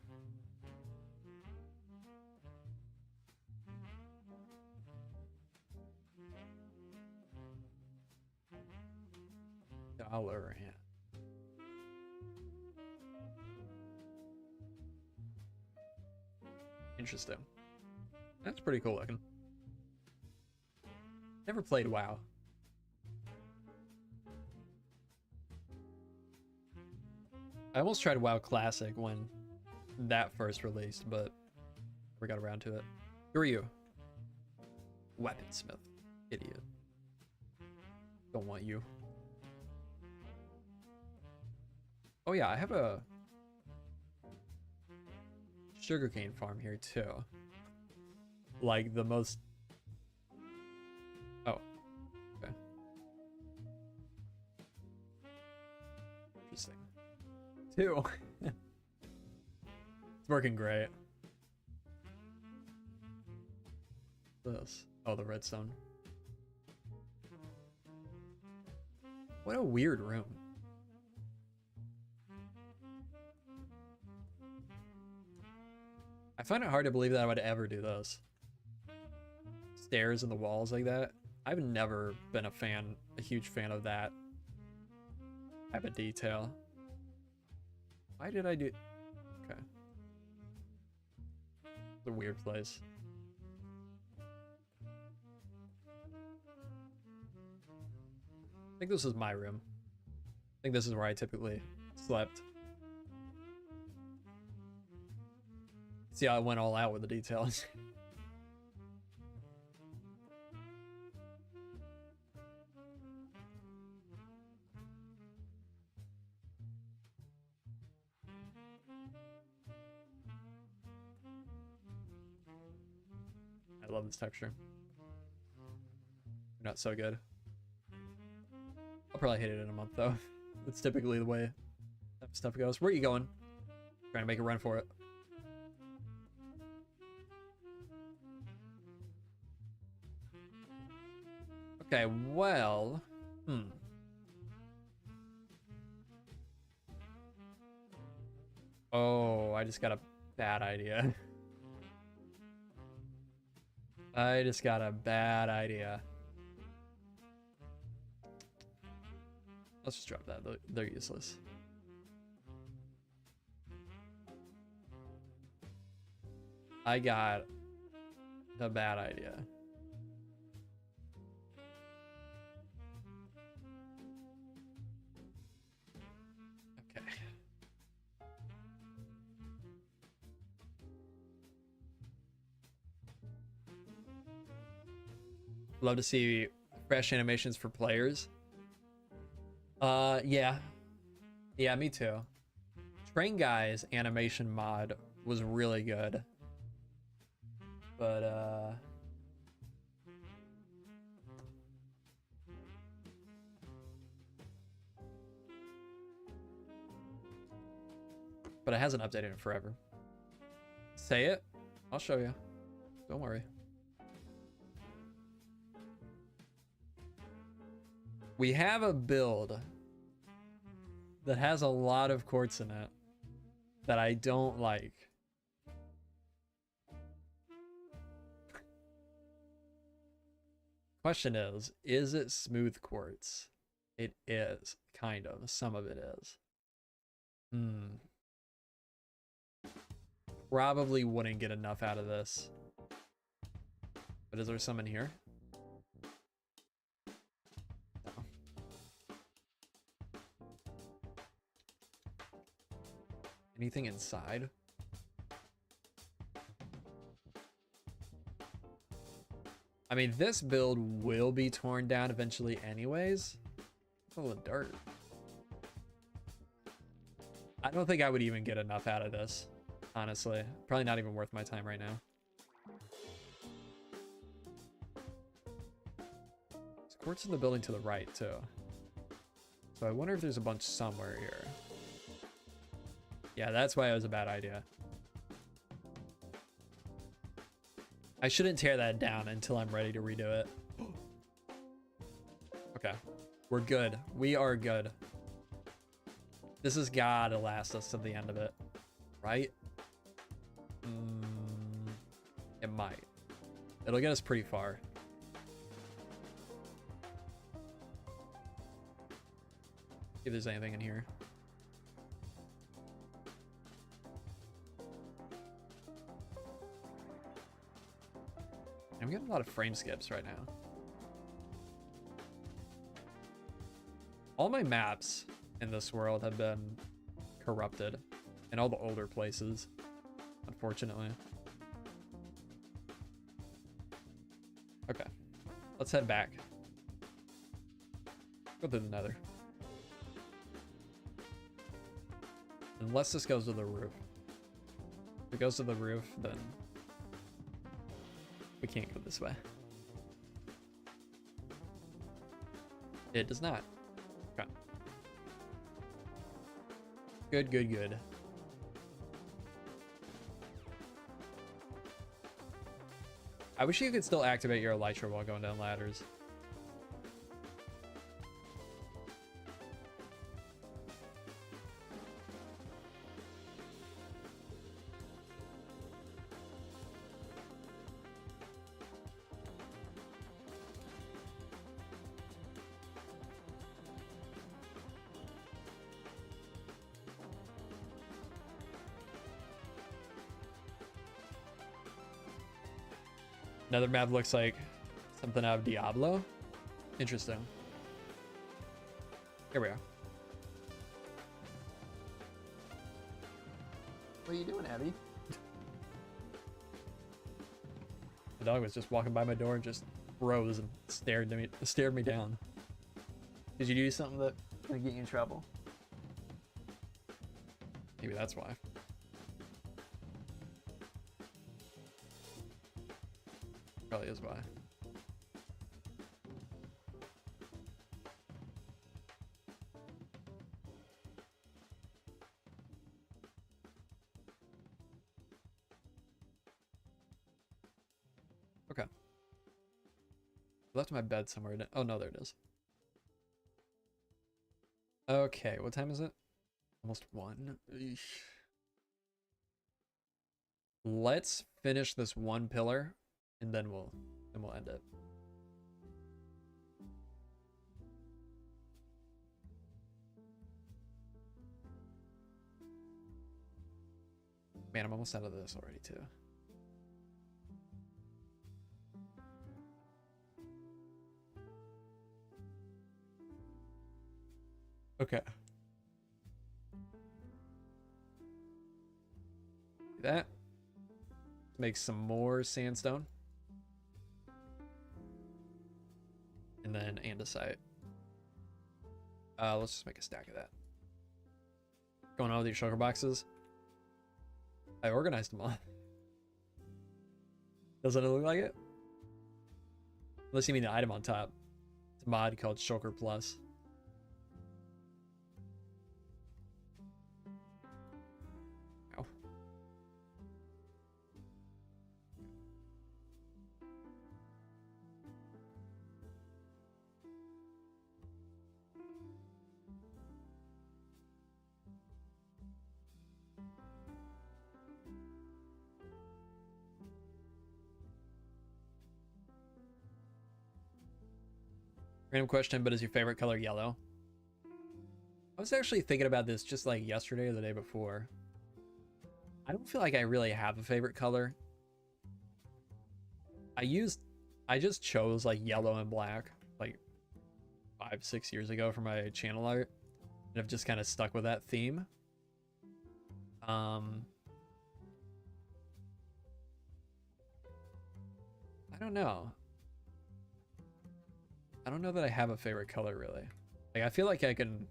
$1. Yeah. Interesting. That's pretty cool looking. Never played WoW. I almost tried WoW Classic when that first released, but never got around to it. Who are you? Weaponsmith. Idiot. Don't want you. Oh yeah, I have a sugarcane farm here too. Like the most... Oh. Okay. Interesting. 2. It's working great. This. Oh, the redstone. What a weird room. I find it hard to believe that I would ever do this. Stairs in the walls like that. I've never been a huge fan of that type of detail. Why did I do... Okay. It's a weird place. I think this is my room. I think this is where I typically slept. See how I went all out with the details. I love this texture. Not so good. I'll probably hit it in a month though. That's typically the way that stuff goes. Where are you going? Trying to make a run for it. Okay, well, Oh, I just got a bad idea. I just got a bad idea. Let's just drop that. They're useless. I got a bad idea. Okay. Love to see fresh animations for players. Yeah. Yeah, me too. Train Guy's animation mod was really good. But, it hasn't updated in forever. Say it. I'll show you. Don't worry. We have a build that has a lot of quartz in it that I don't like. Question is it smooth quartz? It is, kind of. Some of it is. Probably wouldn't get enough out of this. But is there some in here? No. Anything inside? I mean, this build will be torn down eventually anyways. Full of dirt. I don't think I would even get enough out of this, honestly. Probably not even worth my time right now. There's quartz in the building to the right, too. So I wonder if there's a bunch somewhere here. Yeah, that's why it was a bad idea. I shouldn't tear that down until I'm ready to redo it. Okay. We're good. We are good. This has gotta last us to the end of it. Right? It might. It'll get us pretty far. See if there's anything in here. I'm getting a lot of frame skips right now. All my maps in this world have been corrupted in all the older places, unfortunately. Okay, let's head back. Go through the nether. Unless this goes to the roof. If it goes to the roof, then we can't go this way. It does not. Okay. Good, good, good. I wish you could still activate your elytra while going down ladders. Another map looks like something out of Diablo. Interesting. Here we are. What are you doing, Abby? The dog was just walking by my door and just froze and stared me down. Did you do something that would get you in trouble? Maybe that's why. Probably is why. Okay. I left my bed somewhere. Oh no, there it is. Okay, what time is it? Almost 1. Eesh. Let's finish this one pillar. And then we'll end it. Man, I'm almost out of this already too. Okay. Do that. Make some more sandstone. And then andesite. Let's just make a stack of that. Going on with these shulker boxes. I organized them all. Doesn't it look like it? Unless you mean the item on top. It's a mod called Shulker Plus. Ow. Random question, but is your favorite color yellow? I was actually thinking about this just like yesterday or the day before. I don't feel like I really have a favorite color. I just chose like yellow and black like 5-6 years ago for my channel art, and I've just kind of stuck with that theme. I don't know. I don't know that I have a favorite color really. Like I feel like I can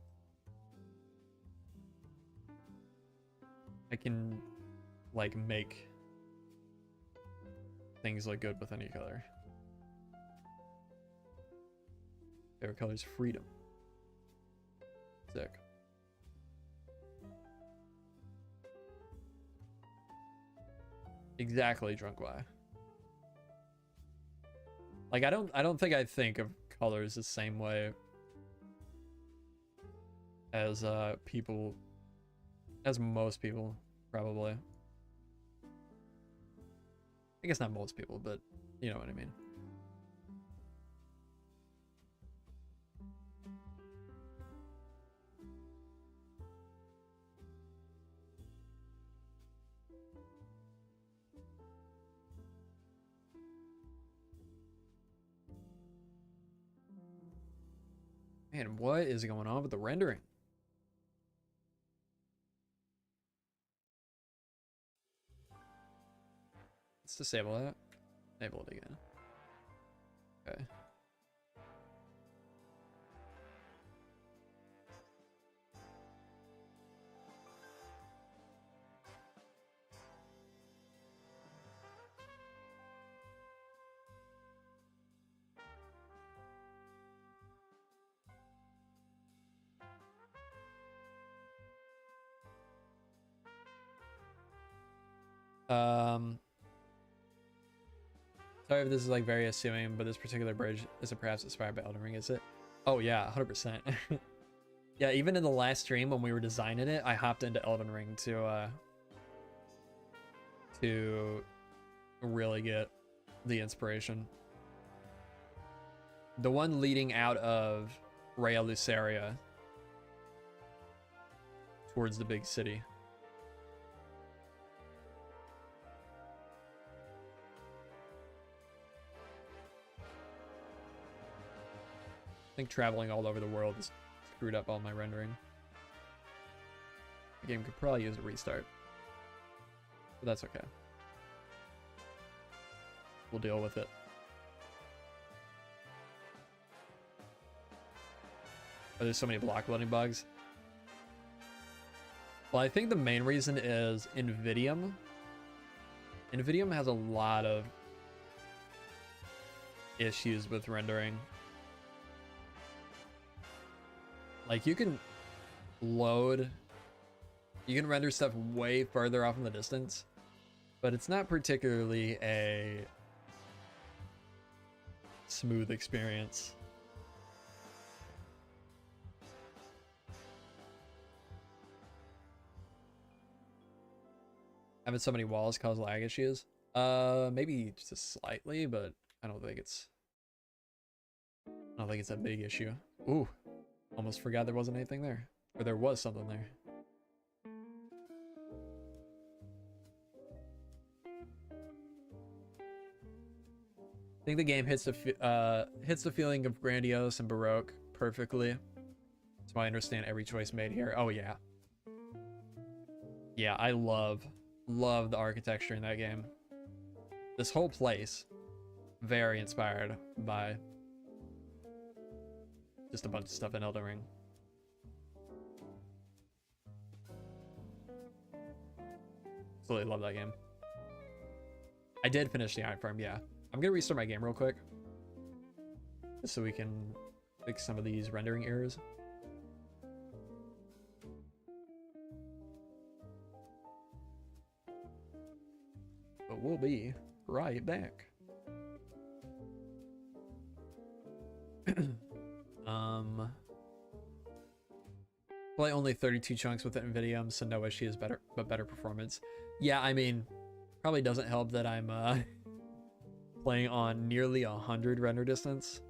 like make things look good with any color. Favorite color is freedom. Sick. Exactly, Drunk Y. Like I don't think I think of colors the same way as people, as most people probably. I guess not most people, but you know what I mean. Man, what is going on with the rendering? Let's disable that. Enable it again. Okay. Sorry if this is like very assuming, but this particular bridge is perhaps inspired by Elden Ring, is it? Oh yeah, 100%. Yeah, even in the last stream when we were designing it, I hopped into Elden Ring to really get the inspiration. The one leading out of Raya Lucaria towards the big city. I think traveling all over the world has screwed up all my rendering. The game could probably use a restart, but that's okay. We'll deal with it. Oh, there's so many block loading bugs. Well, I think the main reason is Invidium. Invidium has a lot of issues with rendering. Like you can render stuff way further off in the distance, but it's not particularly a smooth experience. Having so many walls cause lag issues? Maybe just slightly, but I don't think it's a big issue. Ooh. Almost forgot there wasn't anything there. Or there was something there. I think the game hits the feeling of grandiose and baroque perfectly. So I understand every choice made here. Oh yeah. Yeah, I love the architecture in that game. This whole place, very inspired by just a bunch of stuff in Elden Ring. Absolutely love that game. I did finish the Iron Farm, yeah. I'm gonna restart my game real quick, just so we can fix some of these rendering errors. But we'll be right back. Play only 32 chunks with Nvidia, so no issues, but better performance. Yeah, I mean, probably doesn't help that I'm playing on nearly 100 render distance.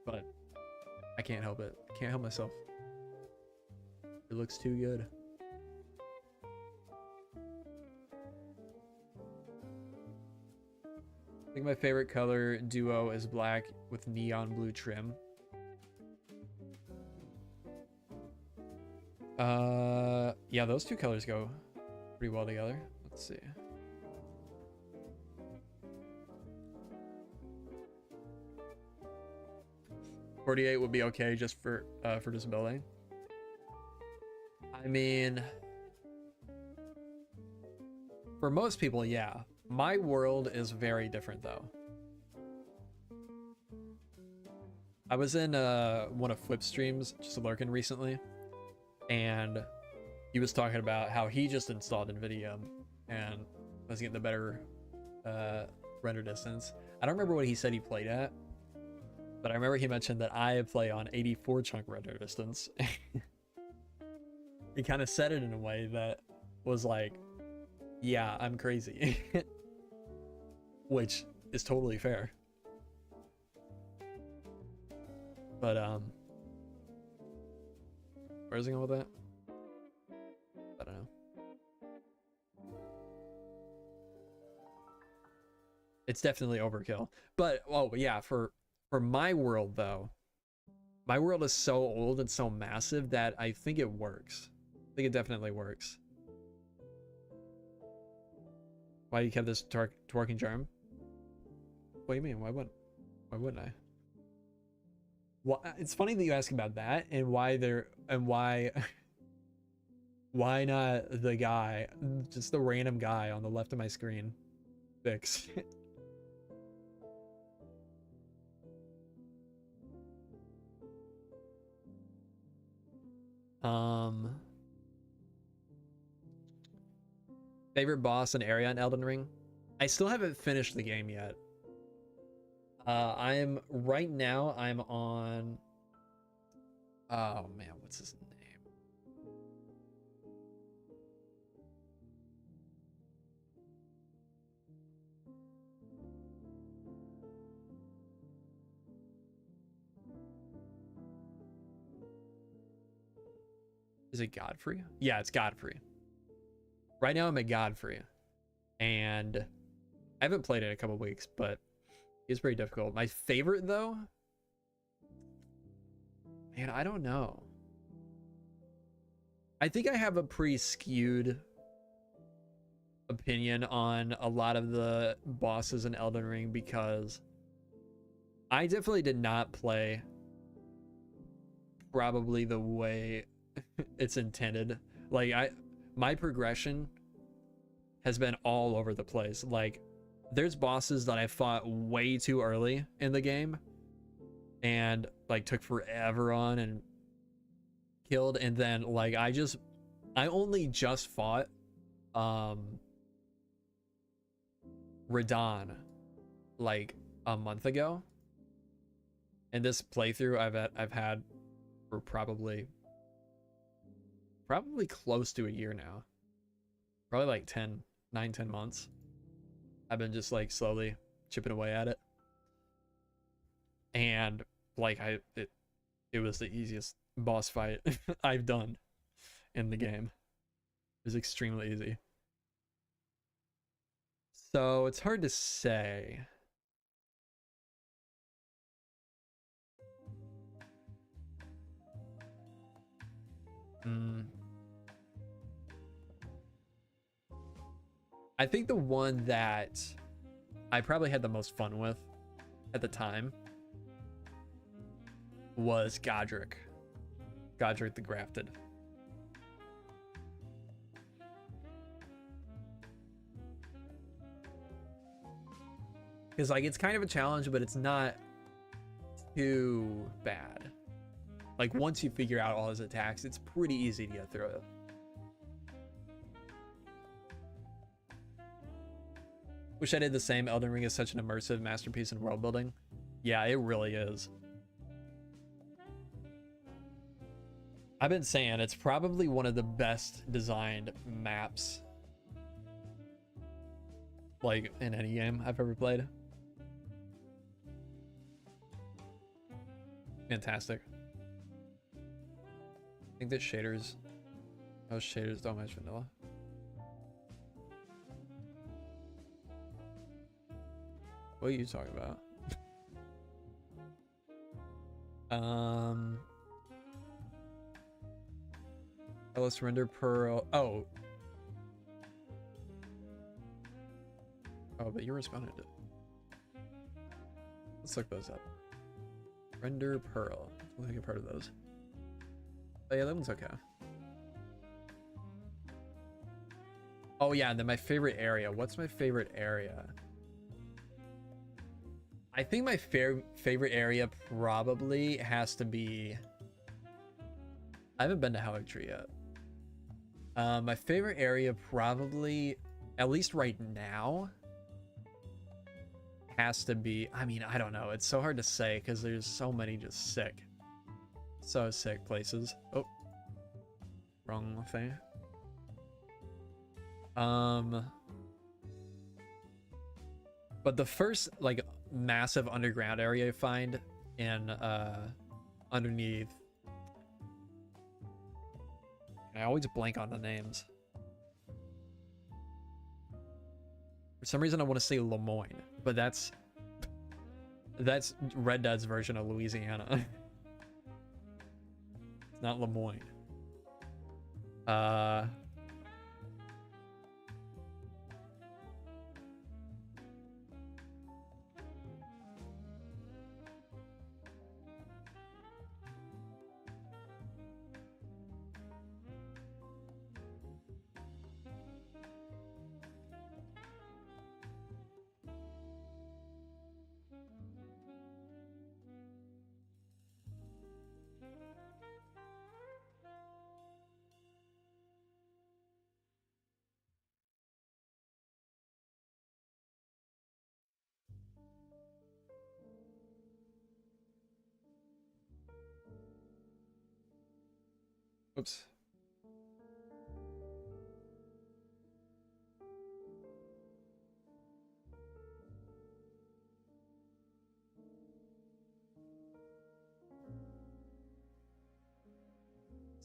but I can't help it. Can't help myself. It looks too good. I think my favorite color duo is black with neon blue trim. Yeah, those two colors go pretty well together. Let's see. $48 would be okay just for this building. I mean, for most people, yeah. My world is very different though. I was in one of Flip's streams, just lurking recently, and he was talking about how he just installed NVIDIA and was getting the better render distance. I don't remember what he said he played at, but I remember he mentioned that I play on 84 chunk render distance. He kind of said it in a way that was like, yeah, I'm crazy. Which is totally fair. But where's he going with that? I don't know. It's definitely overkill. But oh yeah, for my world though, my world is so old and so massive that I think it works. I think it definitely works. Why you kept this twerking Jerm? What do you mean? Why wouldn't I? Well, it's funny that you ask about that and why why not the guy, just the random guy on the left of my screen, Fix. Favorite boss and area in Elden Ring? I still haven't finished the game yet. I'm on, oh man, what's his name? Is it Godfrey? Yeah, it's Godfrey. Right now I'm at Godfrey, and I haven't played it in a couple weeks, but it's pretty difficult. My favorite though, man, I don't know. I think I have a pretty skewed opinion on a lot of the bosses in Elden Ring because I definitely did not play probably the way it's intended. Like my progression has been all over the place. Like there's bosses that I fought way too early in the game and like took forever on and killed, and then like I only just fought Radon like a month ago, and this playthrough I've had for probably close to a year now, probably like 9-10 months. I've been just like slowly chipping away at it, and like it was the easiest boss fight I've done in the game. It was extremely easy, so it's hard to say. I think the one that I probably had the most fun with at the time was Godric the Grafted. Because like it's kind of a challenge, but it's not too bad. Like once you figure out all his attacks, it's pretty easy to get through it. Wish I did the same. Elden Ring is such an immersive masterpiece in world building. Yeah, it really is. I've been saying it's probably one of the best designed maps like in any game I've ever played. Fantastic. I think that shaders, most shaders don't match vanilla. What are you talking about? Let's render Pearl. Oh, but you responded to. Let's look those up. Render Pearl. I think I've heard of those. Oh yeah, that one's okay. Oh yeah, and then my favorite area. What's my favorite area? I think my favorite area probably has to be... I haven't been to Haligtree yet. My favorite area probably, at least right now, has to be... I mean, I don't know. It's so hard to say because there's so many just sick. So sick places. Oh. Wrong thing. But the first, like, massive underground area I find in underneath, I always blank on the names for some reason. I want to say Lemoyne, but that's Red Dead's version of Louisiana. It's not Lemoyne. Oops.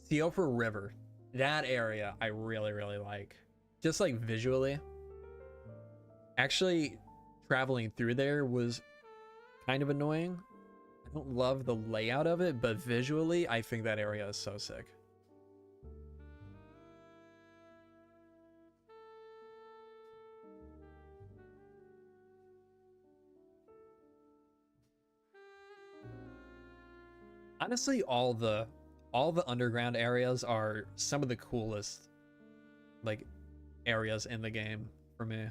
Seofer River. That area I really, really like. Just like visually. Actually, traveling through there was kind of annoying. I don't love the layout of it, but visually, I think that area is so sick. Honestly, all the underground areas are some of the coolest, like, areas in the game for me.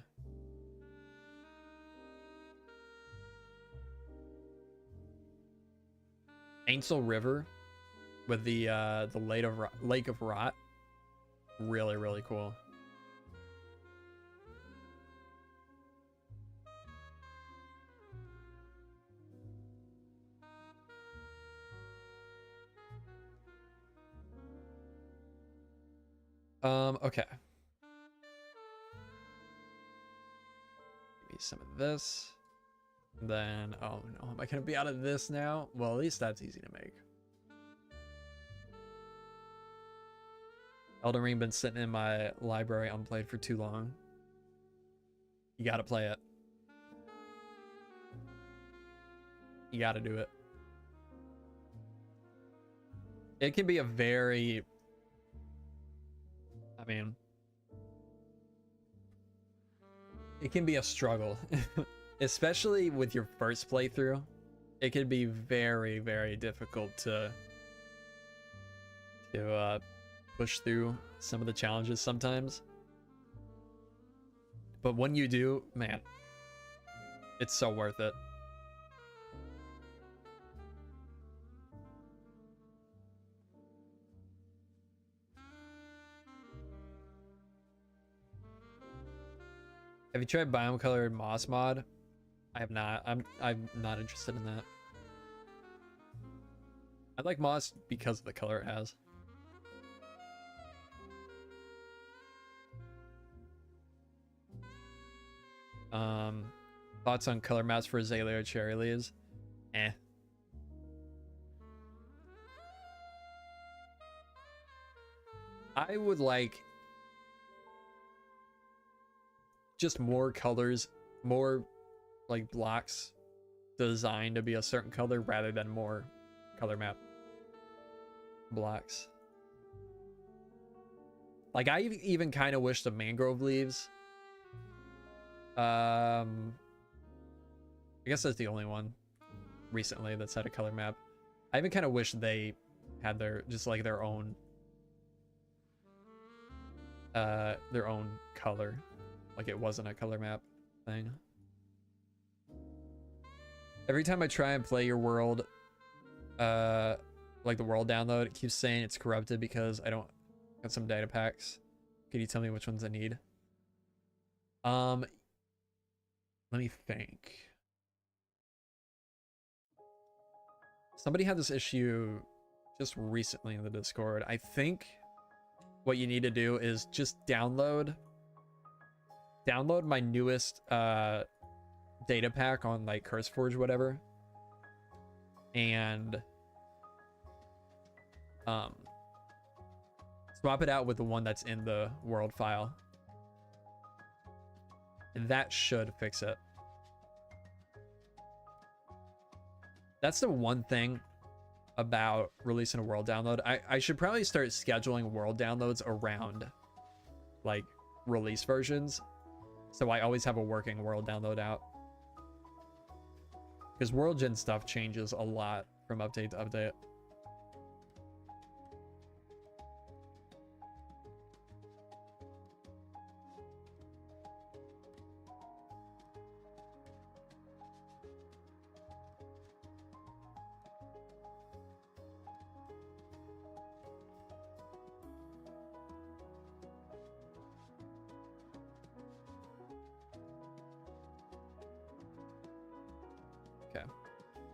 Ainsel River with the Lake of Rot, really, really cool. Okay. Give me some of this. Then, oh no, am I gonna be out of this now? Well, at least that's easy to make. Elden Ring been sitting in my library unplayed for too long. You gotta play it. You gotta do it. It can be a very... I mean... It can be a struggle. Especially with your first playthrough. It can be very, very difficult to push through some of the challenges sometimes. But when you do, man, it's so worth it. Have you tried biome colored moss mod? I have not. I'm not interested in that. I like moss because of the color it has. Thoughts on color maps for Azalea Cherry Leaves? Eh. I would like just more colors, more like blocks designed to be a certain color rather than more color map blocks. Like I even kind of wish the mangrove leaves. I guess that's the only one recently that's had a color map. I even kind of wish they had their just like their own color, like it wasn't a color map thing. Every time I try and play your world, like the world download, it keeps saying it's corrupted because I don't got some data packs. Can you tell me which ones I need? Let me think. Somebody had this issue just recently in the Discord. I think what you need to do is just download my newest data pack on like CurseForge or whatever, and swap it out with the one that's in the world file, and that should fix it. That's the one thing about releasing a world download. I should probably start scheduling world downloads around like release versions, so I always have a working world download out, because world gen stuff changes a lot from update to update.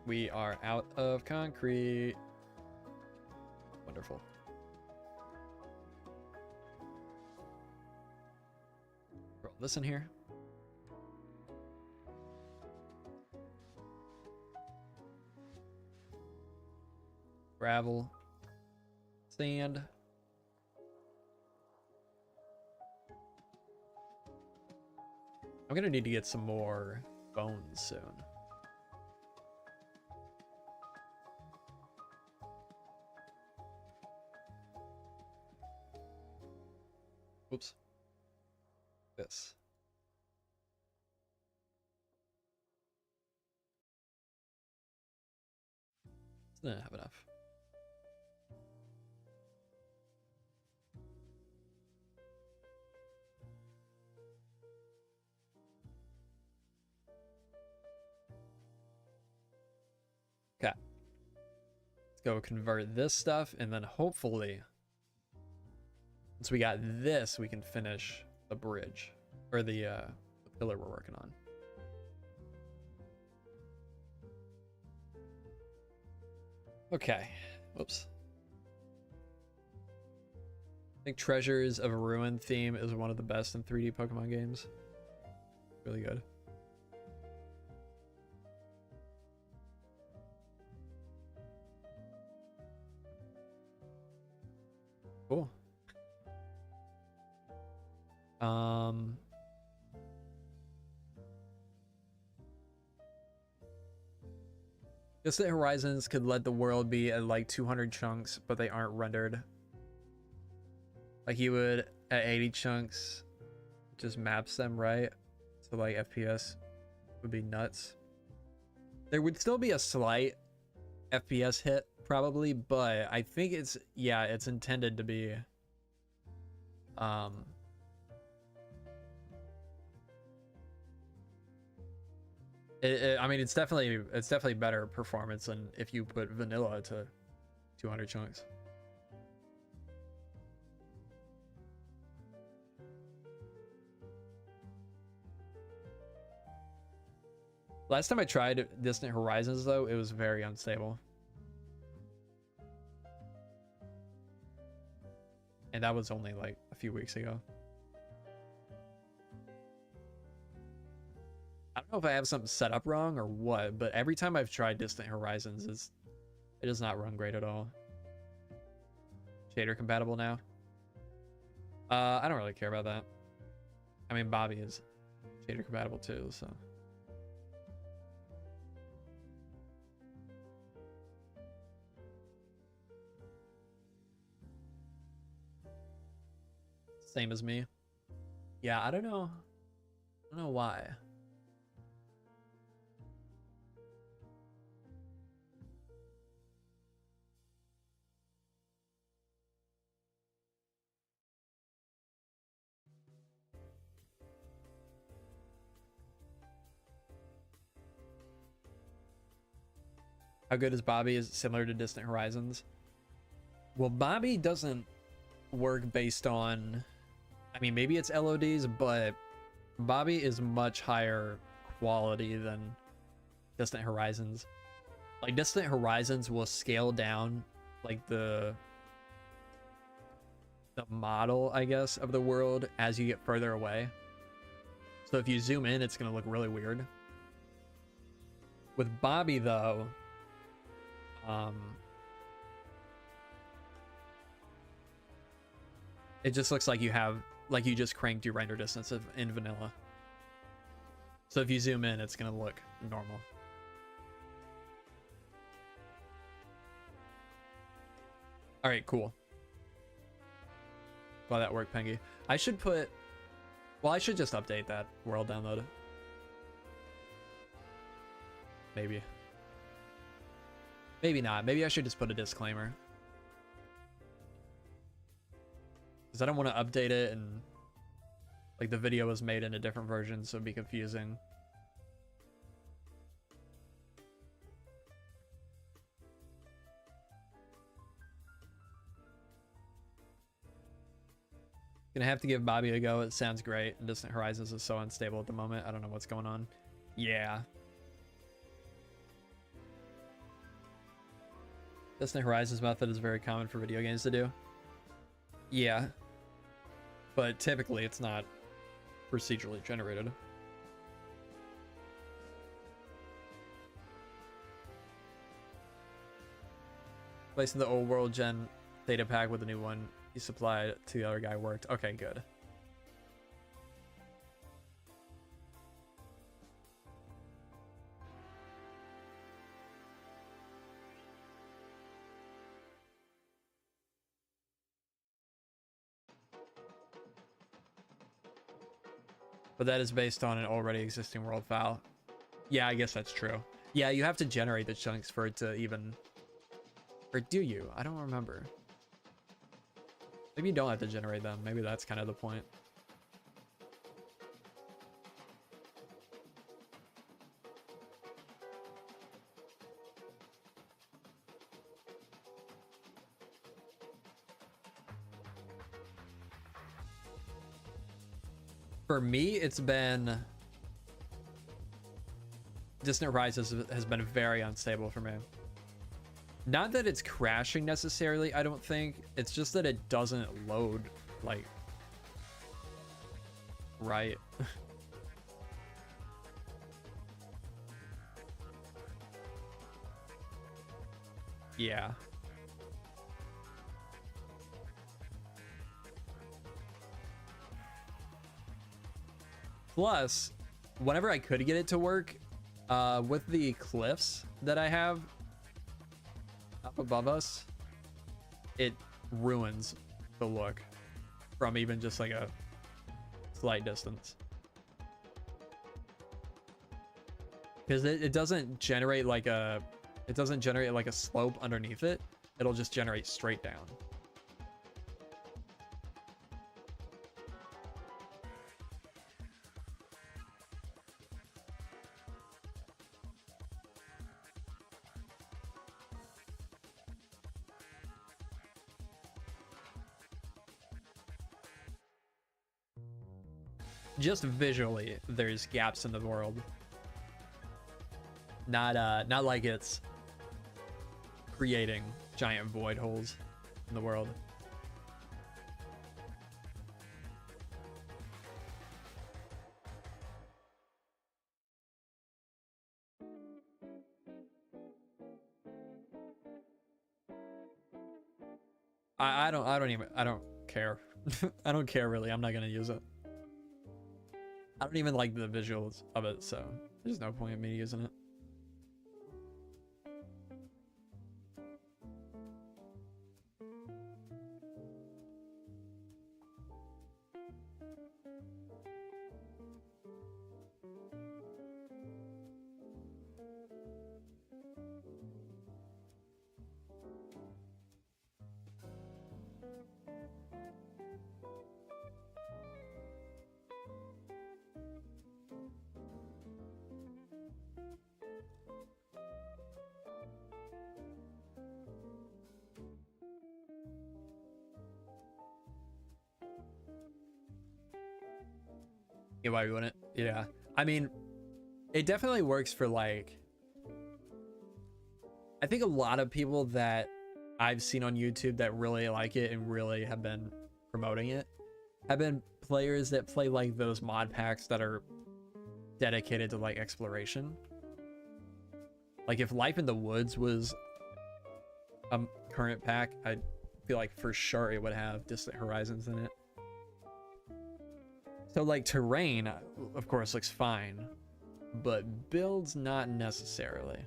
We are out of concrete. Wonderful. Roll this in here. Gravel. Sand. I'm gonna need to get some more bones soon. Oops. This. Didn't have enough. Okay. Let's go convert this stuff, and then hopefully once we got this, we can finish the bridge, or the pillar we're working on. Okay. Whoops. I think Treasures of Ruin theme is one of the best in 3D Pokemon games. Really good. Cool. Distant Horizons could let the world be at like 200 chunks, but they aren't rendered. Like you would at 80 chunks, just maps them right. So like FPS would be nuts. There would still be a slight FPS hit probably, but I think it's, yeah, it's intended to be I mean, it's definitely better performance than if you put vanilla to 200 chunks. Last time I tried Distant Horizons, though, it was very unstable. And that was only like a few weeks ago. I don't know if I have something set up wrong or what, but every time I've tried Distant Horizons, it does not run great at all. Shader compatible now. I don't really care about that. I mean, Bobby is shader compatible too, so. Same as me. Yeah, I don't know. I don't know why. How good is Bobby? Is it similar to Distant Horizons? Well, Bobby doesn't work based on, I mean, maybe it's LODs, but Bobby is much higher quality than Distant Horizons. Like, Distant Horizons will scale down, like, the model, I guess, of the world as you get further away. So if you zoom in, it's going to look really weird. With Bobby, though, it just looks like you have, like you just cranked your render distance in vanilla. So if you zoom in, it's going to look normal. All right, cool. Glad that worked, Pengy. I should put, well, I should just update that world download. Maybe. Maybe not. Maybe I should just put a disclaimer. Because I don't want to update it and like the video was made in a different version, so it'd be confusing. Gonna have to give Bobby a go. It sounds great. And Distant Horizons is so unstable at the moment. I don't know what's going on. Yeah. Distant Horizons method is very common for video games to do. Yeah. But typically it's not procedurally generated. Placing the old world gen data pack with the new one you supplied to the other guy worked. Okay, good. But that is based on an already existing world file. Yeah, I guess that's true. Yeah, you have to generate the chunks for it to even... Or do you? I don't remember. Maybe you don't have to generate them. Maybe that's kind of the point. For me, it's been... Distant Horizons has been very unstable for me. Not that it's crashing necessarily, I don't think. It's just that it doesn't load, like, right. Yeah. Plus, whenever I could get it to work, with the cliffs that I have up above us, it ruins the look from even just like a slight distance. Because it doesn't generate like a slope underneath it. It'll just generate straight down. Just visually, there's gaps in the world. Not like it's creating giant void holes in the world. I don't care. I don't care really. I'm not gonna use it. I don't even like the visuals of it, so there's no point in me using it. Yeah, why wouldn't it? Yeah. I mean, it definitely works for like, I think a lot of people that I've seen on YouTube that really like it and really have been promoting it have been players that play like those mod packs that are dedicated to like exploration. Like if Life in the Woods was a current pack, I feel like for sure it would have Distant Horizons in it. So like terrain, of course, looks fine, but builds not necessarily.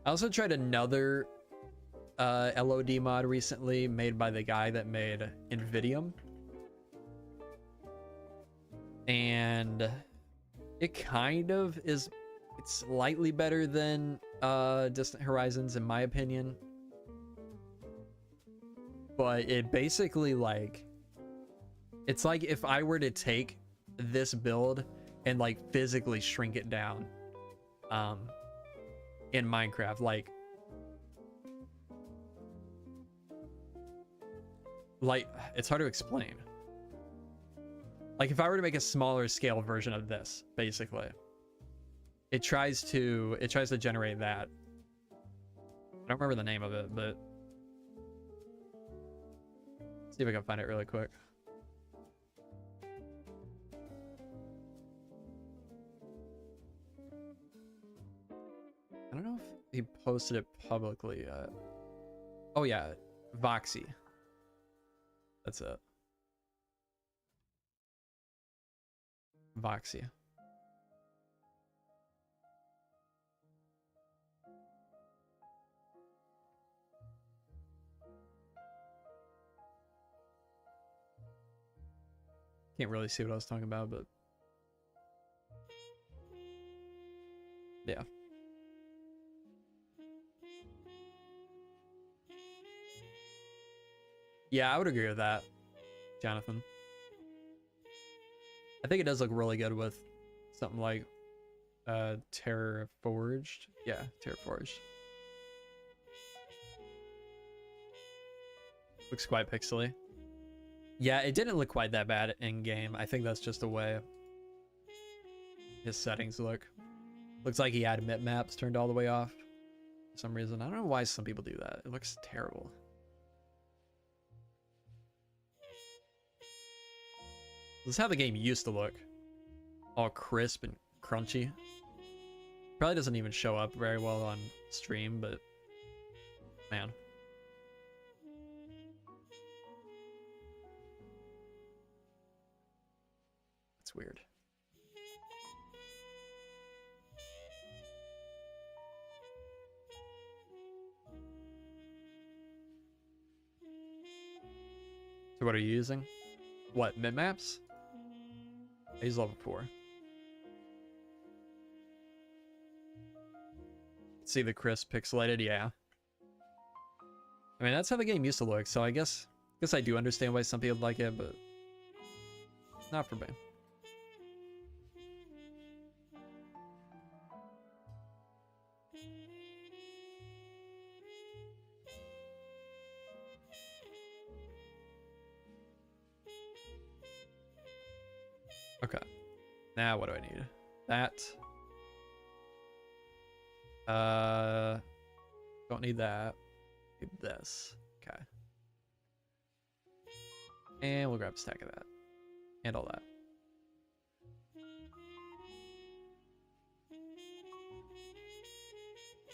I also tried another LOD mod recently made by the guy that made Invidium. And it kind of is, it's slightly better than Distant Horizons in my opinion. But it basically like, it's like if I were to take this build and like physically shrink it down in Minecraft, like it's hard to explain. Like if I were to make a smaller scale version of this, basically, it tries to generate that. I don't remember the name of it, but see if I can find it really quick. I don't know if he posted it publicly yet. Oh yeah, Voxy. That's it. Voxy. Can't really see what I was talking about, but yeah. Yeah, I would agree with that, Jonathan. I think it does look really good with something like Terraforged. Yeah, Terraforged. Looks quite pixely. Yeah, it didn't look quite that bad in game. I think that's just the way his settings look. Looks like he had bitmaps turned all the way off for some reason. I don't know why some people do that. It looks terrible. This is how the game used to look. All crisp and crunchy. Probably doesn't even show up very well on stream, but man. It's weird. So what are you using? What, mid-maps? He's level 4. See the crisp pixelated? Yeah. I mean, that's how the game used to look, so I guess I do understand why some people like it, but not for me. Okay. Now what do I need? That. Don't need that. Need this. Okay. And we'll grab a stack of that. And all that.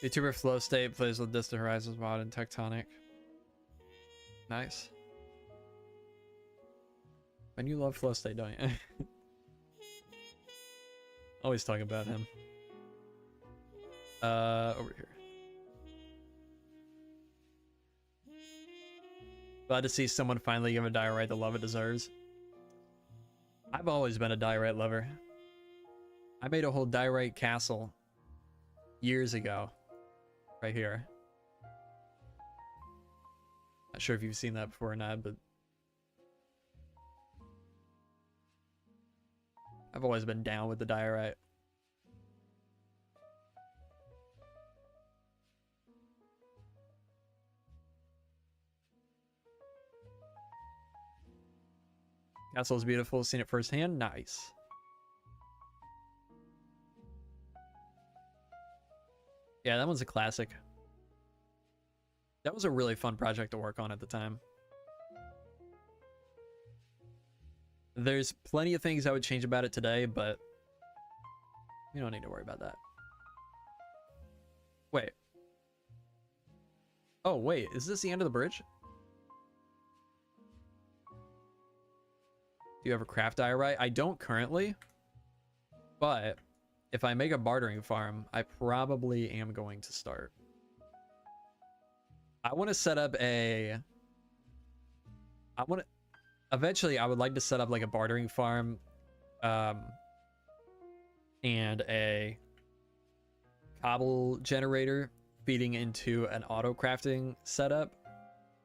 YouTuber Flow State plays with Distant Horizons mod and Tectonic. Nice. And you love Flow State, don't you? Always talking about him. Over here. Glad to see someone finally give a diorite the love it deserves. I've always been a diorite lover. I made a whole diorite castle years ago. Right here. Not sure if you've seen that before or not, but I've always been down with the diorite. Castle is beautiful. Seen it firsthand. Nice. Yeah, that one's a classic. That was a really fun project to work on at the time. There's plenty of things I would change about it today, but we don't need to worry about that. Wait. Oh, wait. Is this the end of the bridge? Do you have a craft diorite? I don't currently, but if I make a bartering farm, I probably am going to start. I want to set up a... Eventually, I would like to set up like a bartering farm and a cobble generator feeding into an auto crafting setup.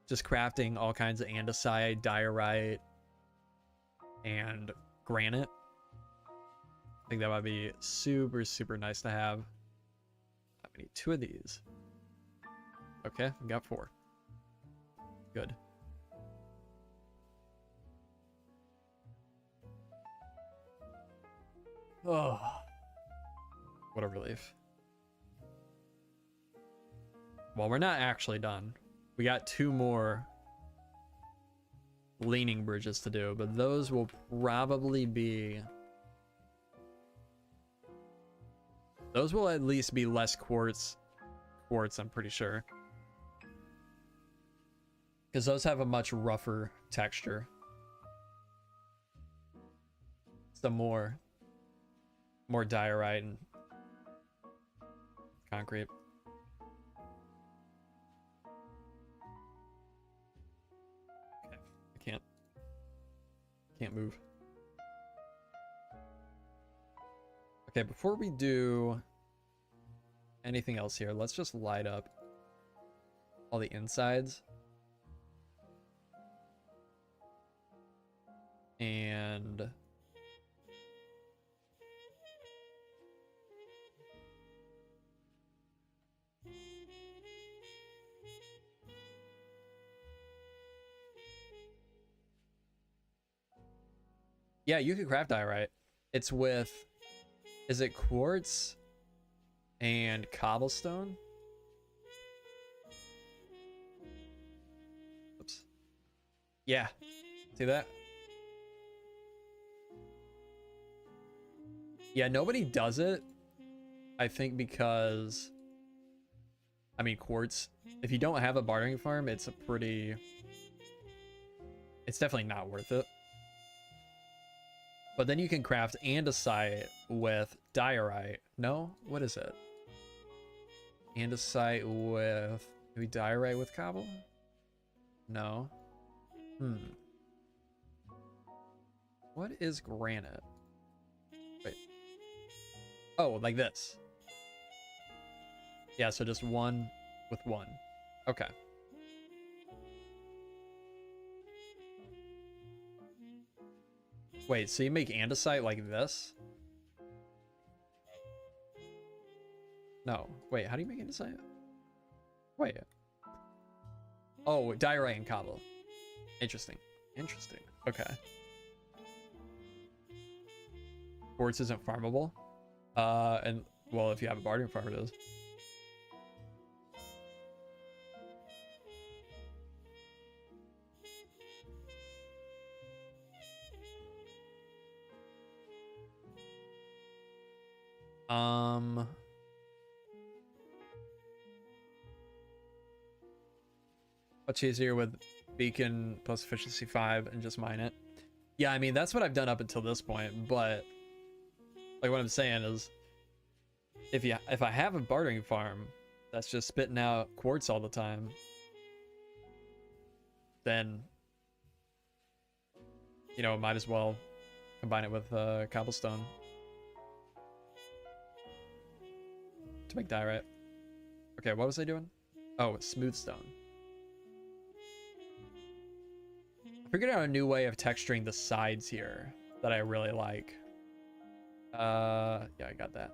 Just crafting all kinds of andesite, diorite, and granite. I think that might be super, super nice to have. I need 2 of these. Okay, we got 4. Good. Oh, what a relief. Well, we're not actually done. We got 2 more leaning bridges to do, but those will probably be... Those will at least be less quartz, I'm pretty sure. Because those have a much rougher texture. Some more diorite and concrete. Okay, I can't move. Okay, before we do anything else here, let's just light up all the insides. And yeah, you can craft diorite. It's with, is it quartz and cobblestone? Oops. Yeah. See that? Yeah, nobody does it. I think because, I mean, quartz, if you don't have a bartering farm, it's definitely not worth it. But then you can craft andesite with diorite. No? What is it? Andesite with, maybe diorite with cobble? No. What is granite? Wait. Oh, like this. Yeah, so just 1 with 1. Okay. Wait, so you make andesite like this? No. Wait, how do you make andesite? Wait. Oh, diorite and cobble. Interesting. Interesting. Okay. Quartz isn't farmable. And, well, if you have a bartering farm, it is. Much easier with beacon plus efficiency 5 and just mine it. Yeah, I mean, that's what I've done up until this point, but like what I'm saying is if I have a bartering farm that's just spitting out quartz all the time, then you know, might as well combine it with cobblestone to make diorite. Okay, what was I doing? Oh, smooth stone. I figured out a new way of texturing the sides here that I really like. Yeah, I got that.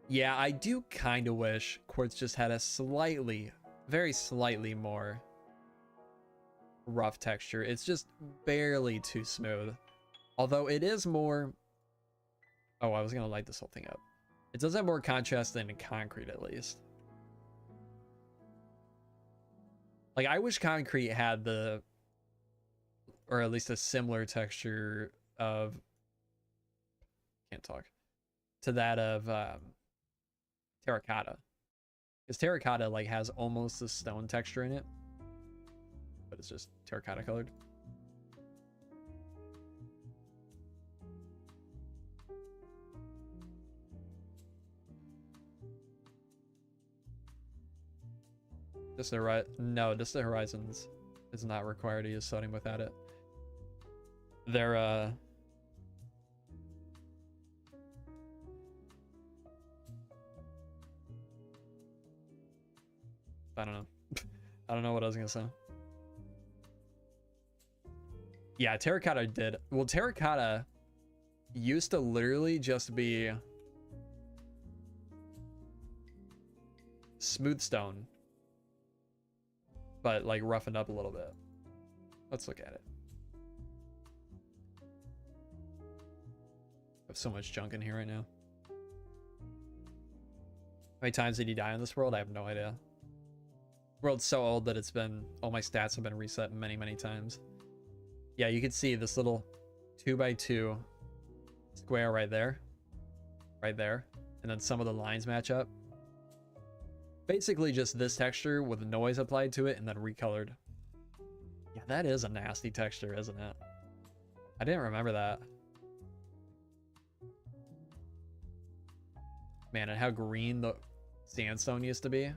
Yeah, I do kind of wish quartz just had a slightly, very slightly more rough texture. It's just barely too smooth. Although it is more... Oh, I was gonna light this whole thing up. It does have more contrast than in concrete, at least. Like, I wish concrete had the... Or at least a similar texture of... Can't talk. To that of terracotta. Because terracotta, like, has almost a stone texture in it. But it's just terracotta colored. No, Distant Horizons is not required to use sodium without it. They're I don't know. I don't know what I was gonna say. Yeah, terracotta did. Well, terracotta used to literally just be smooth stone, but like roughened up a little bit. Let's look at it. I have so much junk in here right now. How many times did you die in this world? I have no idea. World's so old that it's been, all my stats have been reset many times. Yeah, you can see this little 2x2 square right there, and then some of the lines match up. Basically just this texture with noise applied to it and then recolored. Yeah, that is a nasty texture, isn't it? I didn't remember that. Man, and how green the sandstone used to be.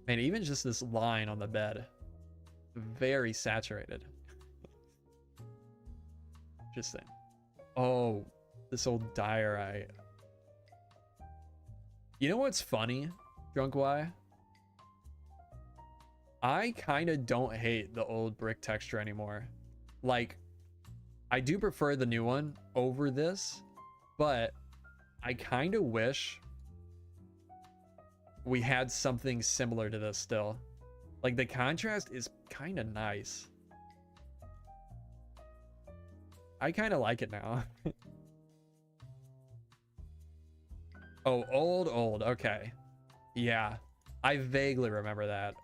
Man, even just this line on the bed, very saturated. Interesting. Oh, this old diorite. You know what's funny, Drunk Y? I kind of don't hate the old brick texture anymore. Like, I do prefer the new one over this, but I kind of wish we had something similar to this still. Like, the contrast is kind of nice. I kind of like it now. Oh, old. Okay. Yeah. I vaguely remember that.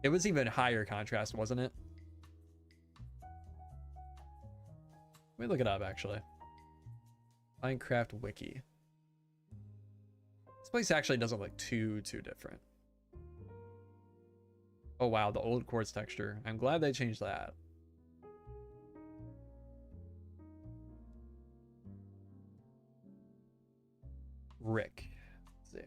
It was even higher contrast, wasn't it? Let me look it up, actually. Minecraft Wiki. This place actually doesn't look too different. Oh, wow. The old quartz texture. I'm glad they changed that. Rick. Let's see.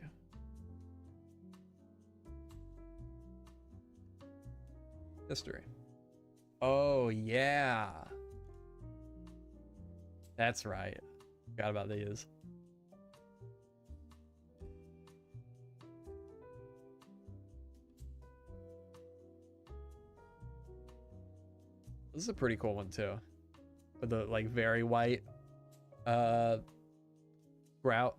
History. Oh, yeah. That's right. Forgot about these. This is a pretty cool one too. With the like very white grout.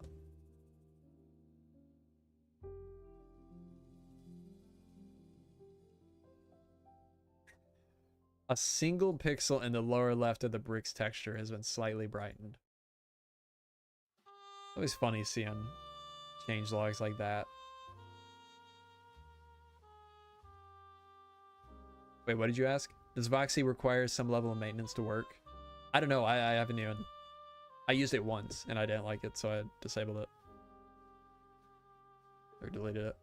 A single pixel in the lower left of the brick's texture has been slightly brightened. Always funny seeing changelogs like that. Wait, what did you ask? Does Voxy require some level of maintenance to work? I don't know. I haven't even... I used it once and I didn't like it, so I disabled it. Or deleted it.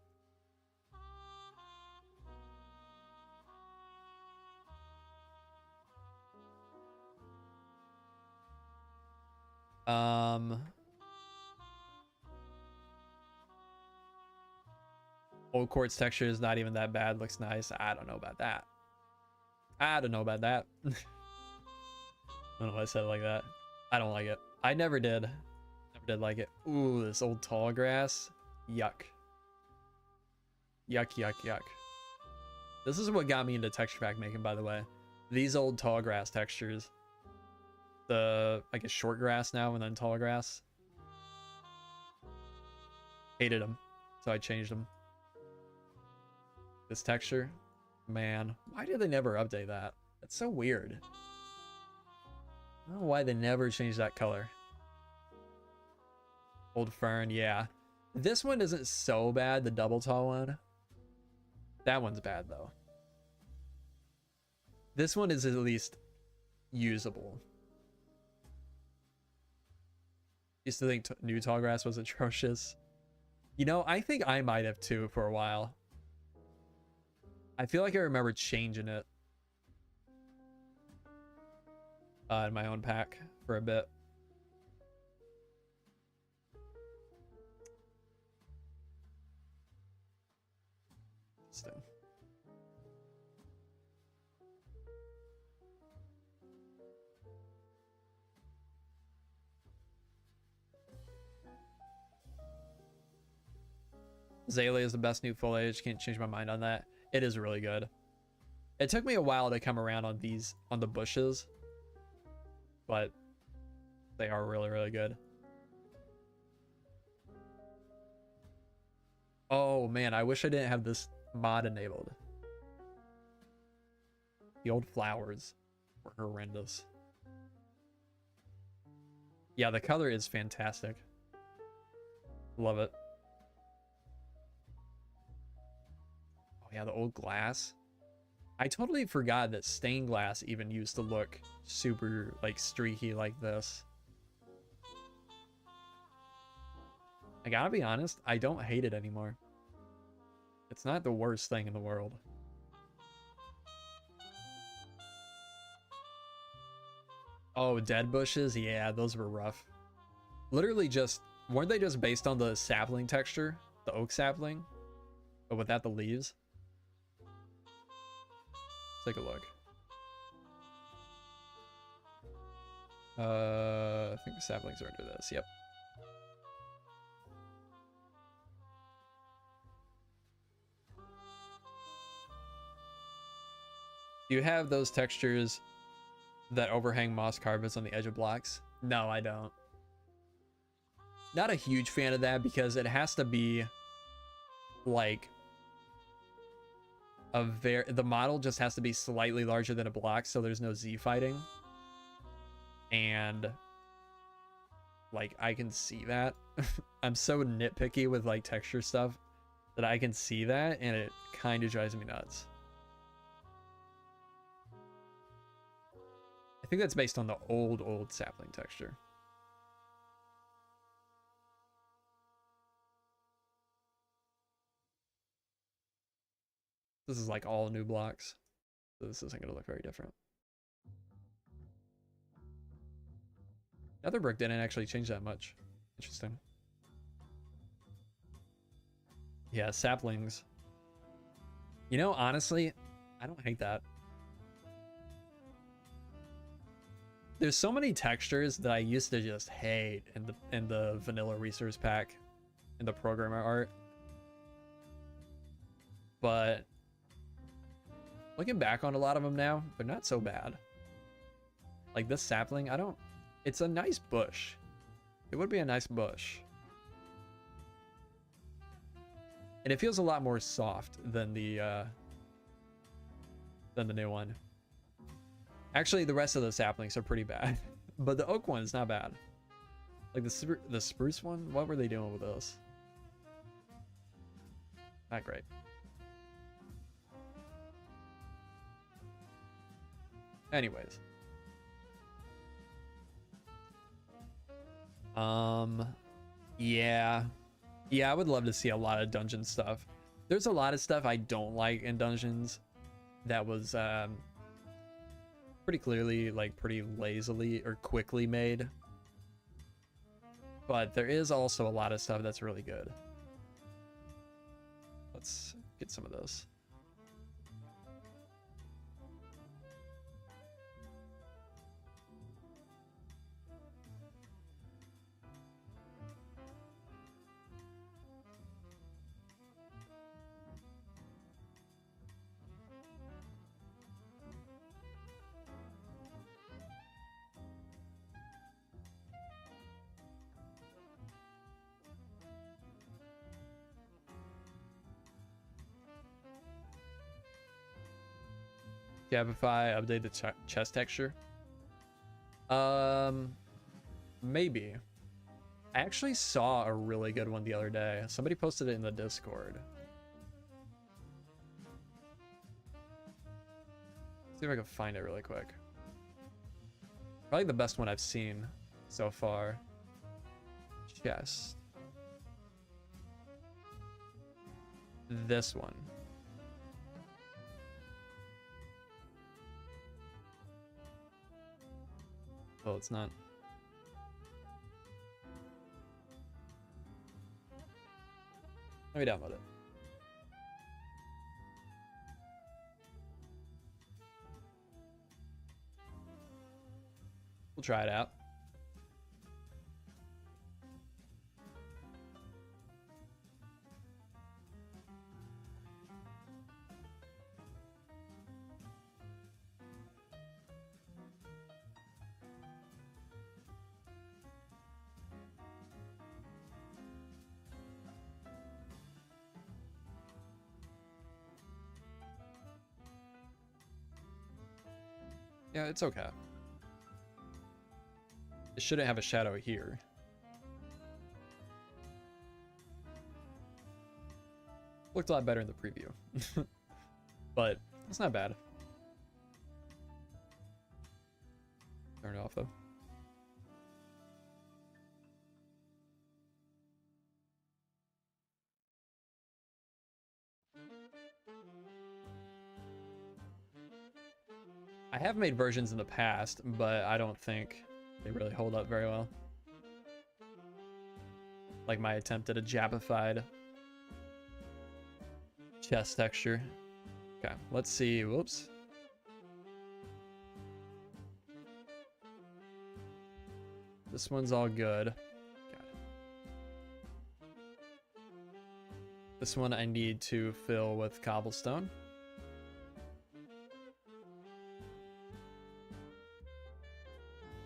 Old quartz texture is not even that bad. Looks nice. I don't know about that. I don't know about that. I don't know why I said it like that. I don't like it. I never did. Never did like it. Ooh, this old tall grass. Yuck. Yuck, yuck, yuck. This is what got me into texture pack making, by the way. These old tall grass textures. The, I guess, short grass now and then tall grass. Hated them. So I changed them. This texture. Man, why did they never update that? That's so weird. I don't know why they never changed that color. Old fern, yeah. This one isn't so bad, the double tall one. That one's bad, though. This one is at least usable. Used to think new tall grass was atrocious. You know, I think I might have too for a while. I feel like I remember changing it in my own pack for a bit. Interesting. Azalea is the best new foliage. Can't change my mind on that. It is really good. It took me a while to come around on these, on the bushes, but they are really, really good. Oh man, I wish I didn't have this mod enabled. The old flowers were horrendous. Yeah, the color is fantastic. Love it. Oh yeah, the old glass. I totally forgot that stained glass even used to look super like streaky like this. I gotta be honest, I don't hate it anymore. It's not the worst thing in the world. Oh, dead bushes? Yeah, those were rough. Literally just, weren't they just based on the sapling texture? The oak sapling? But without the leaves? Let's take a look. I think the saplings are under this, yep. Do you have those textures that overhang moss carpets on the edge of blocks? No, I don't. Not a huge fan of that because it has to be like the model just has to be slightly larger than a block so there's no Z fighting. And like I can see that. I'm so nitpicky with like texture stuff that I can see that and it kind of drives me nuts. I think that's based on the old sapling texture. This is like all new blocks. So this isn't going to look very different. Netherbrick didn't actually change that much. Interesting. Yeah, saplings. You know, honestly, I don't hate that. There's so many textures that I used to just hate in the vanilla resource pack, in the programmer art. But looking back on a lot of them now, they're not so bad. Like this sapling, it's a nice bush. It would be a nice bush. And it feels a lot more soft than the new one. Actually, the rest of the saplings are pretty bad, but the oak one is not bad. Like the spruce one, what were they doing with those? Not great. Anyways. Yeah. Yeah, I would love to see a lot of dungeon stuff. There's a lot of stuff I don't like in dungeons that was pretty clearly, like, pretty lazily or quickly made. But there is also a lot of stuff that's really good. Let's get some of those. Gabify, update the chest texture. Maybe. I actually saw a really good one the other day. Somebody posted it in the Discord. See if I can find it really quick. Probably the best one I've seen so far. Chest. This one. Oh, it's not. Let me download it. We'll try it out. Yeah, it's okay. It shouldn't have a shadow here. Looked a lot better in the preview. But it's not bad. Turn it off though. I have made versions in the past, but I don't think they really hold up very well. Like my attempt at a Jabified chest texture. Okay, let's see. Whoops. This one's all good. Got it. This one I need to fill with cobblestone.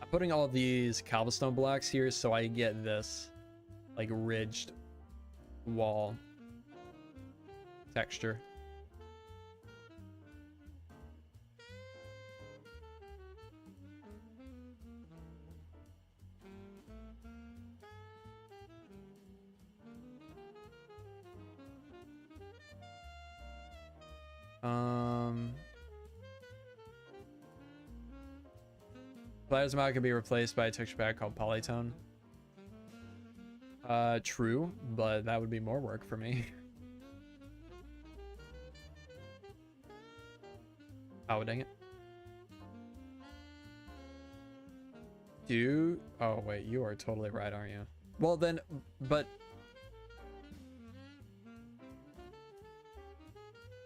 I'm putting all these cobblestone blocks here so I get this like ridged wall texture. Plasma can be replaced by a texture pack called Polytone. True, but that would be more work for me. Oh, dang it. Oh, wait, you are totally right, aren't you? Well, then, but...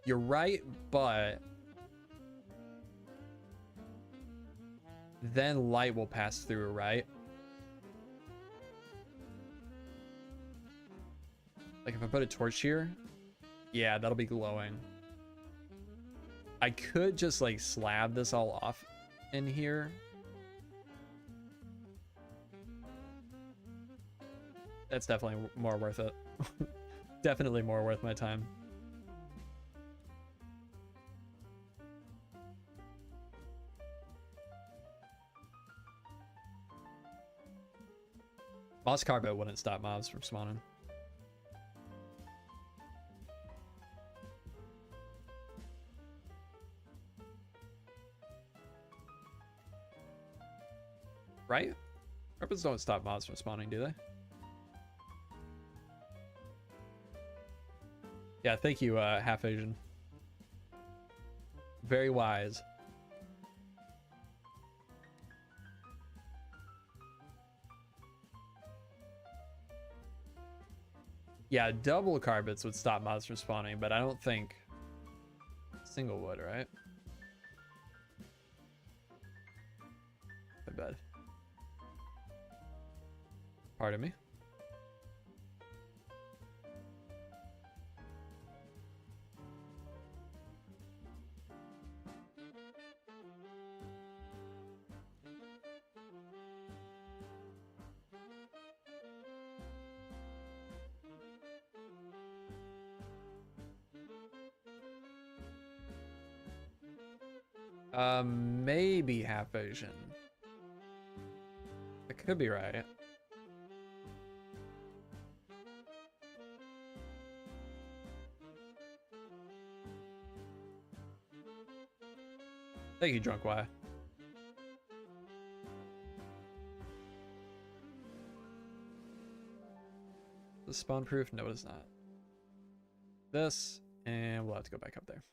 You're right, but... Then light will pass through, right? Like if I put a torch here, yeah, that'll be glowing. I could just like slab this all off in here. That's definitely more worth it. Definitely more worth my time. Moss carpet wouldn't stop mobs from spawning. Right? Weapons don't stop mobs from spawning, do they? Yeah, thank you, Half Asian. Very wise. Yeah, double carpets would stop mobs from spawning, but I don't think single would, right? My bad. Pardon me. Maybe half Asian. That could be right. Thank you, Drunk Y. Is this spawn proof? No, it is not. This, and we'll have to go back up there.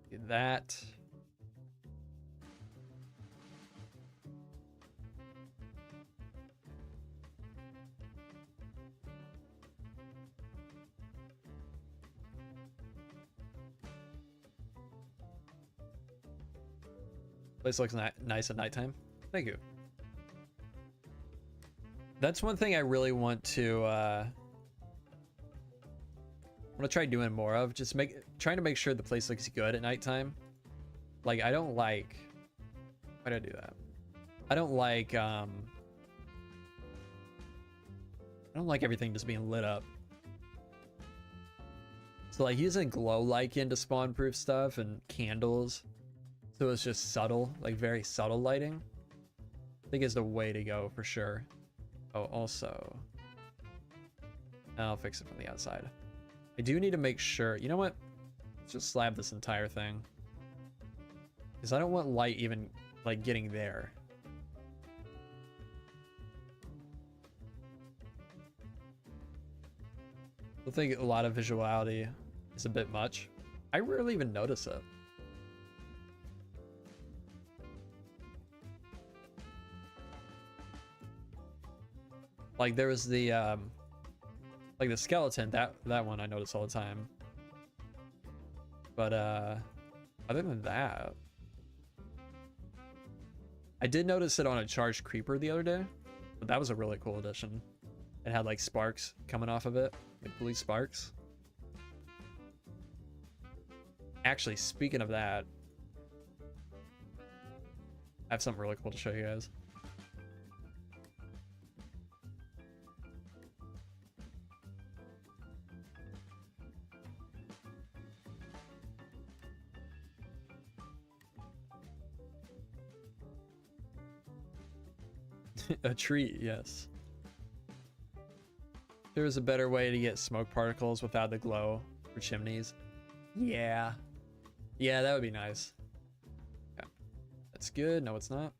Do that. Place looks nice at nighttime. Thank you. That's one thing I really want to try doing more of. Just trying to make sure the place looks good at nighttime. Like, I don't like, why did I do that? I don't like everything just being lit up. So like using glow lichen to spawn proof stuff and candles, so it's just subtle, like very subtle lighting, I think is the way to go for sure. Oh, also, I'll fix it from the outside. I do need to make sure, you know what? Let's just slab this entire thing, because I don't want light even like getting there. I think a lot of visuality is a bit much. I rarely even notice it. Like there was the like the skeleton, that one I notice all the time. But other than that, I did notice it on a charged creeper the other day, but that was a really cool addition. It had like sparks coming off of it, like blue sparks. Actually, speaking of that, I have something really cool to show you guys. A treat, yes. There was a better way to get smoke particles without the glow for chimneys. Yeah. Yeah, that would be nice. Yeah. That's good. No, it's not.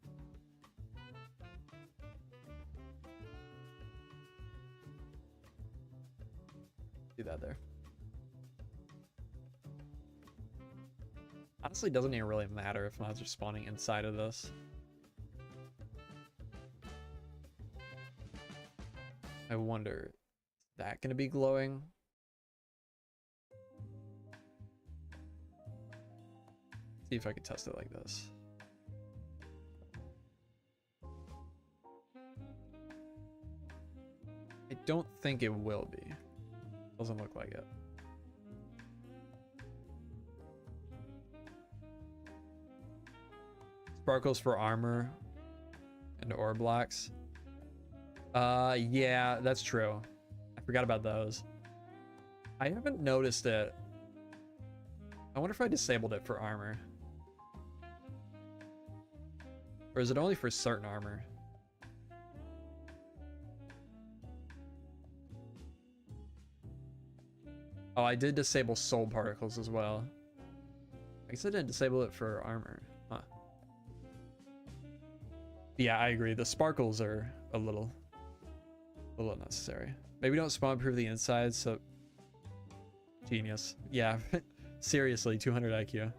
Do that there. Honestly, doesn't even really matter if mods are spawning inside of this. I wonder, is that going to be glowing? See if I can test it like this. I don't think it will be. Doesn't look like it. Sparkles for armor and ore blocks. Yeah, that's true. I forgot about those. I haven't noticed it. I wonder if I disabled it for armor. Or is it only for certain armor? Oh, I did disable soul particles as well. guess I didn't disable it for armor. Huh. Yeah, I agree. The sparkles are a little unnecessary. Maybe don't spawn proof the inside, so... Genius. Yeah, seriously, 200 IQ.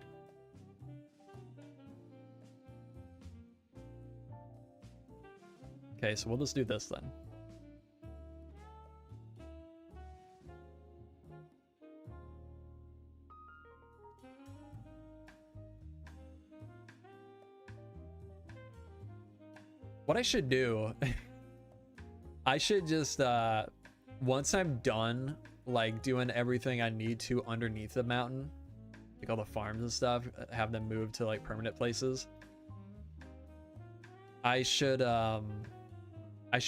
Okay, so we'll just do this then. What I should do, I should just, once I'm done, like, doing everything I need to underneath the mountain, like all the farms and stuff, have them move to, like, permanent places. I should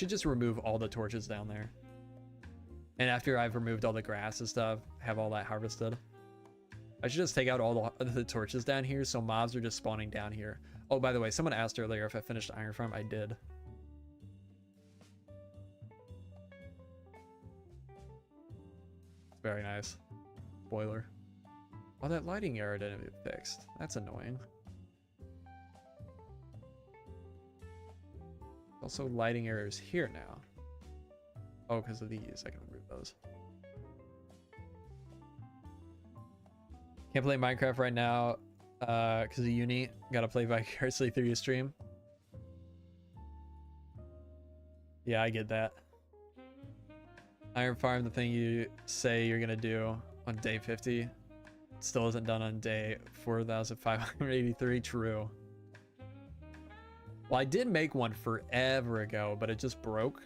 just remove all the torches down there. And after I've removed all the grass and stuff, have all that harvested. I should just take out all the torches down here, so mobs are just spawning down here. Oh, by the way, someone asked earlier if I finished Iron Farm. I did. Very nice. Spoiler. Oh, that lighting error didn't get fixed. That's annoying. Also, lighting errors here now. Oh, because of these. I can remove those. Can't play Minecraft right now because of uni. Gotta play vicariously through your stream. Yeah, I get that. Iron Farm, the thing you say you're gonna do on day 50, still isn't done on day 4,583. True. Well, I did make one forever ago, but it just broke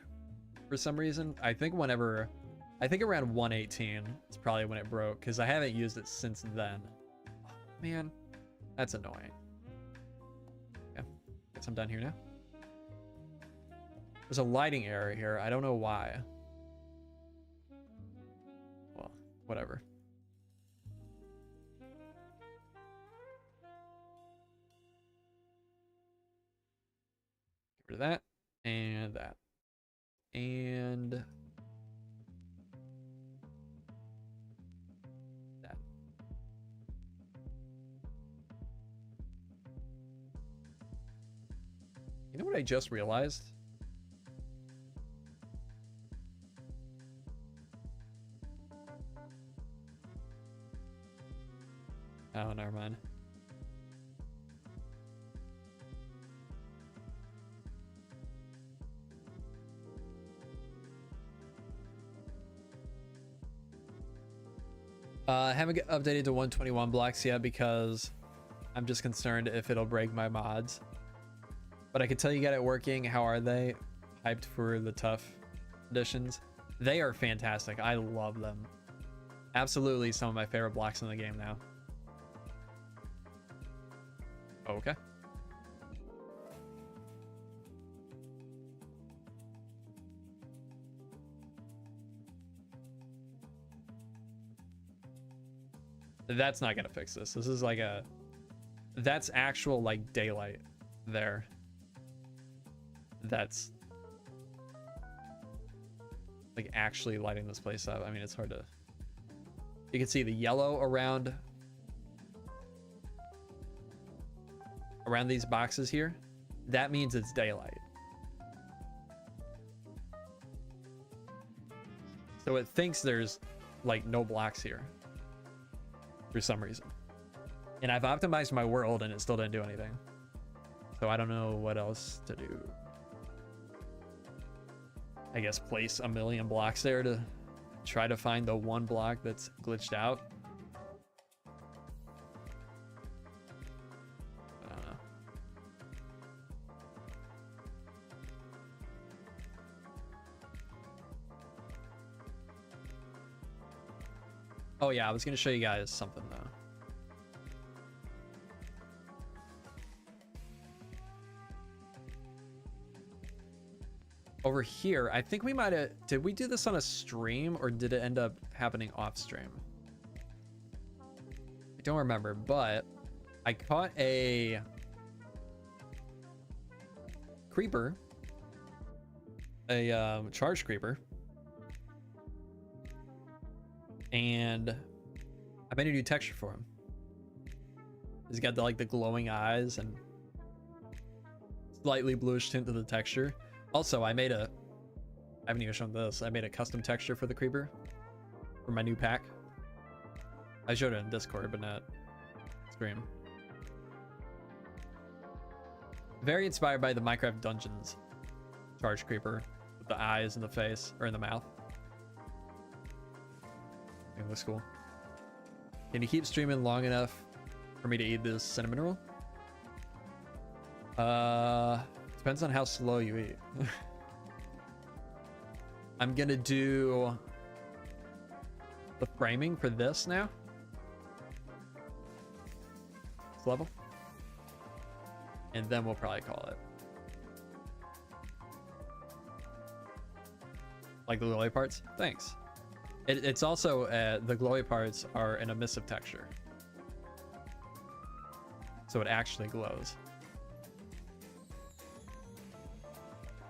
for some reason. I think around 118 is probably when it broke, because I haven't used it since then. Oh, man, that's annoying. Yeah, guess I'm done here now. There's a lighting error here. I don't know why. Well, whatever. Get rid of that and that and that. You know what I just realized? Oh, never mind. I haven't updated to 121 blocks yet because I'm just concerned if it'll break my mods. But I can tell you got it working. How are they? Hyped for the tough editions. They are fantastic. I love them. Absolutely some of my favorite blocks in the game now. Okay. That's not gonna fix this. This is like that's actual like daylight there. That's like actually lighting this place up. I mean, it's hard to, you can see the yellow around these boxes here. That means it's daylight. So it thinks there's like no blocks here for some reason. And I've optimized my world and it still didn't do anything. So I don't know what else to do. I guess place a million blocks there to try to find the one block that's glitched out. I don't know. Oh yeah, I was gonna show you guys something though. Over here, I think we might have, did we do this on a stream or did it end up happening off stream? I don't remember, but I caught a creeper, a charged creeper, and I made a new texture for him. He's got the, like the glowing eyes and slightly bluish tint to the texture. Also, I haven't even shown this. I made a custom texture for the creeper for my new pack. I showed it in Discord, but not stream. Very inspired by the Minecraft Dungeons charge creeper with the eyes in the face or in the mouth. It looks cool. Can you keep streaming long enough for me to eat this cinnamon roll? Depends on how slow you eat. I'm gonna do the framing for this now. This level. And then we'll probably call it. Like the glowy parts? Thanks. It's also, the glowy parts are an emissive texture. So it actually glows.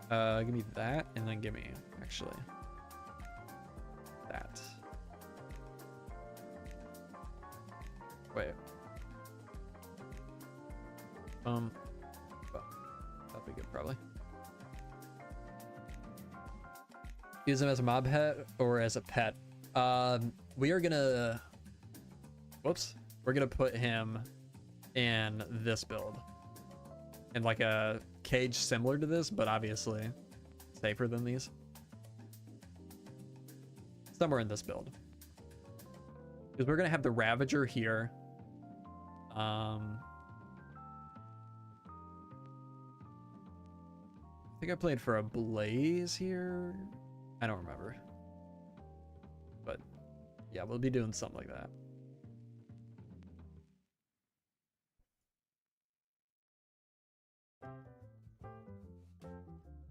Give me that, and then give me, actually, that. Wait. Well, that'll be good, probably. Use him as a mob pet or as a pet. We are gonna, whoops, we're gonna put him in this build, in like a cage similar to this, but obviously safer than these. Somewhere in this build, because we're gonna have the Ravager here. I think I played for a Blaze here. I don't remember, but yeah, we'll be doing something like that.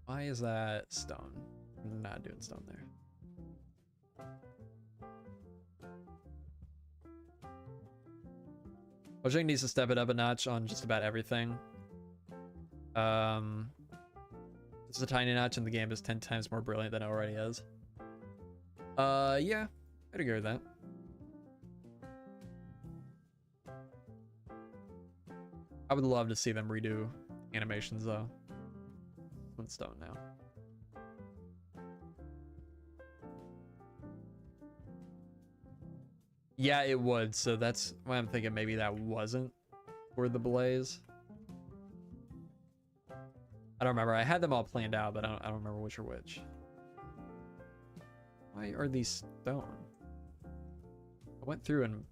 Why is that stone? I'm not doing stone there. Ojang needs to step it up a notch on just about everything. It's a tiny notch and the game is 10 times more brilliant than it already is. Yeah, I'd agree with that. I would love to see them redo animations though. With stone now. Yeah, it would. So that's why I'm thinking maybe that wasn't for the Blaze. I don't remember. I had them all planned out, but I don't remember which are which. Why are these stone? I went through and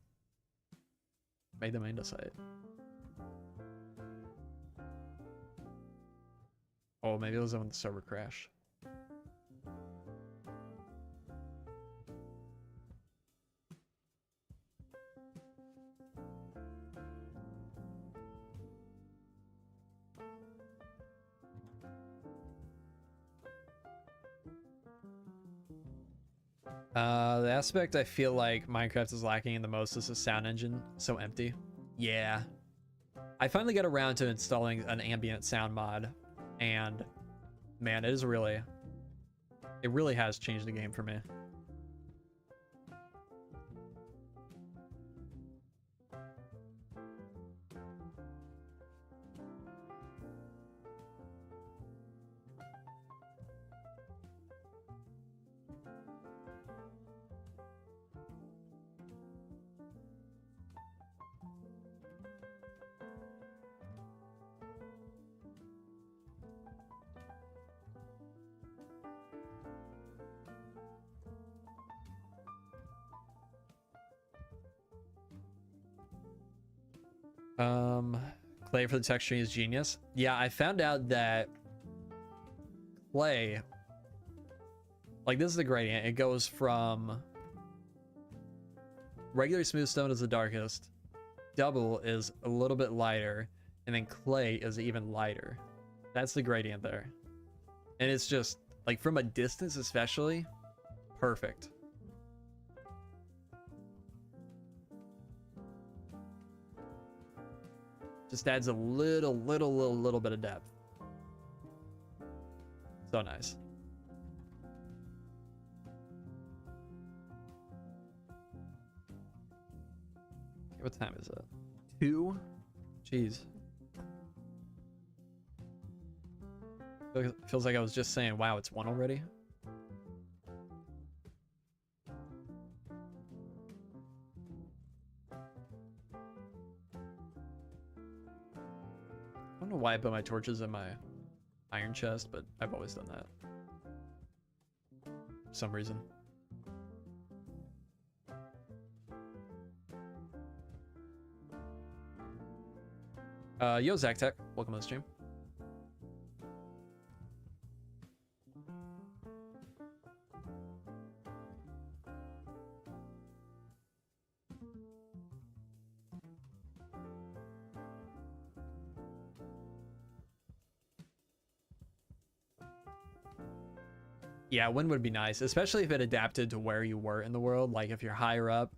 made them andesite. Oh, maybe it was when the server crashed. The aspect I feel like Minecraft is lacking in the most is the sound engine. So empty. Yeah. I finally got around to installing an ambient sound mod, and man, it really has changed the game for me. Clay for the texturing is genius. Yeah, I found out that clay, like this is the gradient. It goes from regular smooth stone is the darkest, double is a little bit lighter, and then clay is even lighter. That's the gradient there. And it's just like from a distance especially, perfect. Just adds a little bit of depth. So nice. Okay, what time is it? 2? Jeez. Feels like I was just saying, wow, it's 1 already. I don't know why I put my torches in my iron chest, but I've always done that. For some reason. Yo, Zactech, welcome to the stream. Yeah, wind would be nice, especially if it adapted to where you were in the world. Like if you're higher up,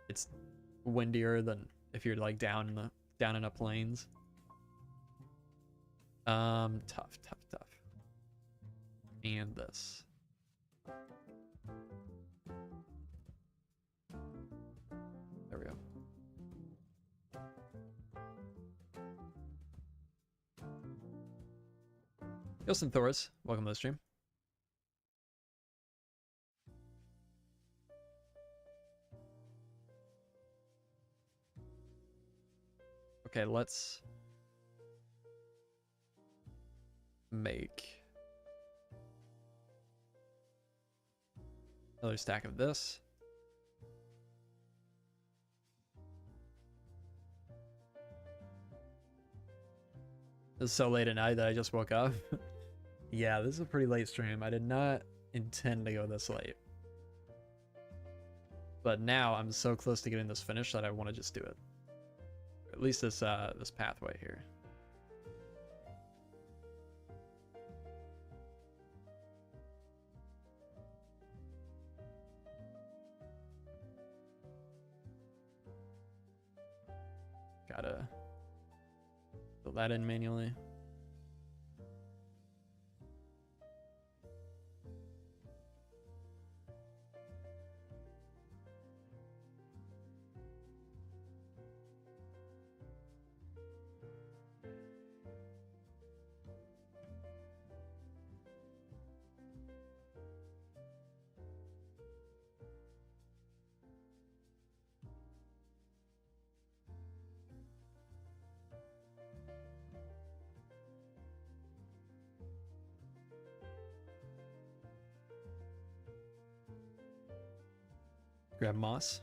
it's windier than if you're like down in the plains. Tough. And this. There we go. Yosin Thoris, welcome to the stream. Okay, let's make another stack of this. It's so late at night that I just woke up. Yeah, this is a pretty late stream. I did not intend to go this late. But now I'm so close to getting this finished that I want to just do it. At least this this pathway here. Gotta fill that in manually. Grab moss.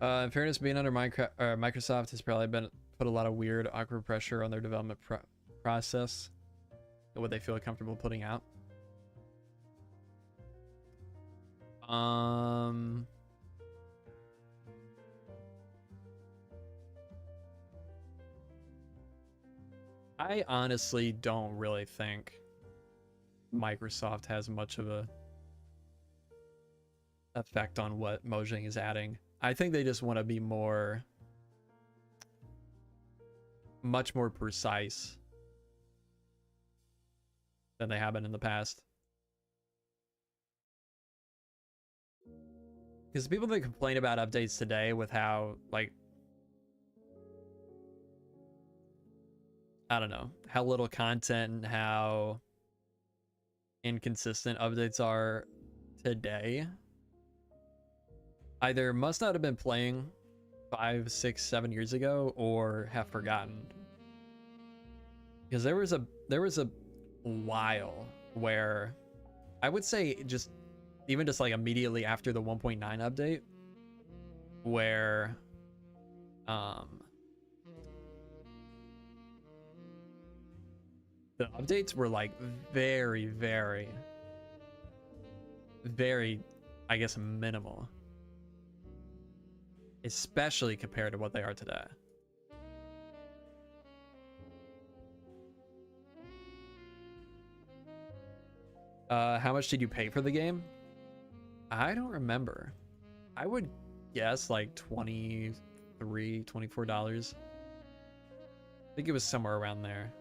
In fairness, being under Microsoft has probably put a lot of weird, awkward pressure on their development process. What they feel comfortable putting out. I honestly don't really think Microsoft has much of a effect on what Mojang is adding. I think they just want to be much more precise than they have been in the past. Because people that complain about updates today with how, like, I don't know, how little content and how inconsistent updates are today, either must not have been playing 5, 6, 7 years ago or have forgotten. Because there was a while where I would say even just like immediately after the 1.9 update where the updates were like very, I guess, minimal, especially compared to what they are today. How much did you pay for the game? I don't remember. I would guess like $23, $24. I think it was somewhere around there.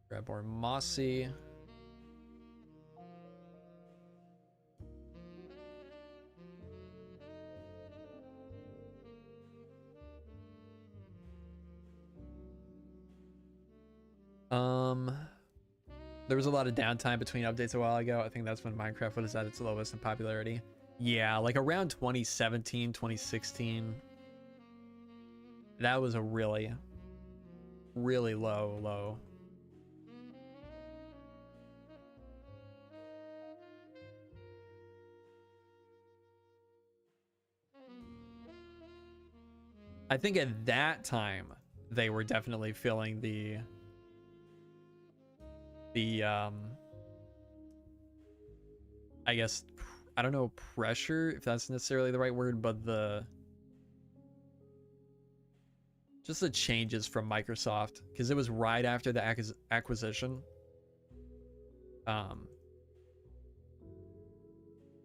Grab more mossy. There was a lot of downtime between updates a while ago. I think that's when Minecraft was at its lowest in popularity. Yeah, like around 2017, 2016. That was a really, really low. I think at that time they were definitely feeling the I guess, I don't know, pressure, if that's necessarily the right word, but just the changes from Microsoft, because it was right after the acquisition.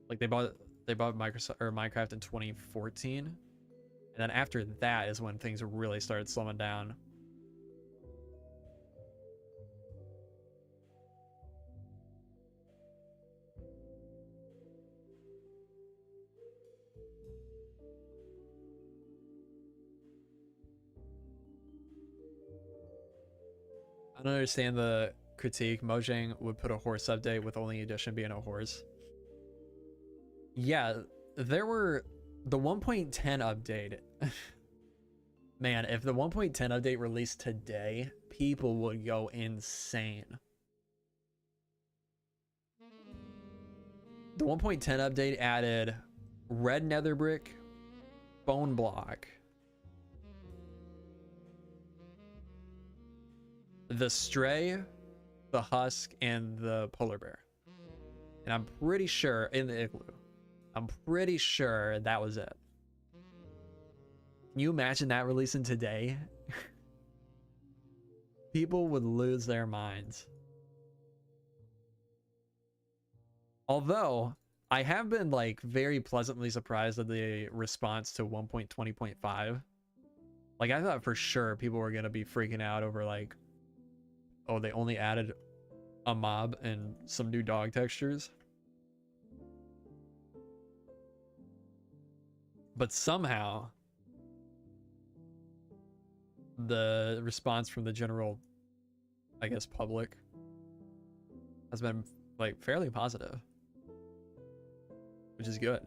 Like they bought Microsoft or Minecraft in 2014, and then after that is when things really started slowing down. I don't understand the critique. Mojang would put a horse update with only edition being a horse. Yeah, there were the 1.10 update. Man, if the 1.10 update released today, people would go insane. The 1.10 update added red nether brick, bone block, the stray, the husk, and the polar bear. And I'm pretty sure, in the igloo, I'm pretty sure that was it. Can you imagine that releasing today? People would lose their minds. Although, I have been like very pleasantly surprised at the response to 1.20.5. Like, I thought for sure people were gonna be freaking out over like, oh, they only added a mob and some new dog textures. But somehow, the response from the general, I guess, public has been like fairly positive, which is good.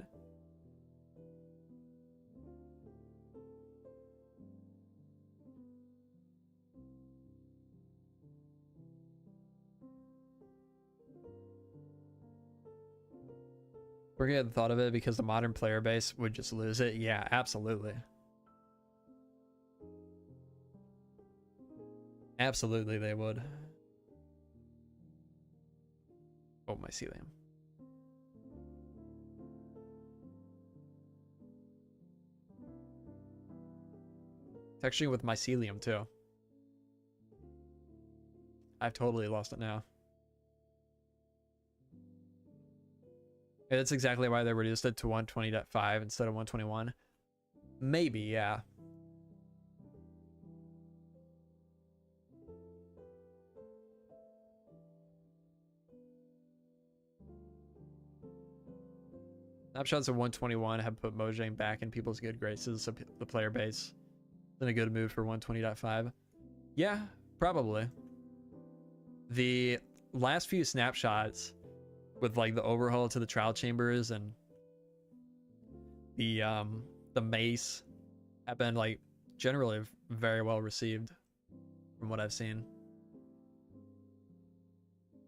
Forget the thought of it because the modern player base would just lose it. Yeah, absolutely. Absolutely, they would. Oh, mycelium. Texturing with mycelium too. I've totally lost it now. Yeah, that's exactly why they reduced it to 120.5 instead of 121. Maybe, yeah. Snapshots of 121 have put Mojang back in people's good graces, so the player base is in a good mood for 120.5. Yeah, probably. The last few snapshots with like the overhaul to the trial chambers and the mace have been like generally very well received from what I've seen.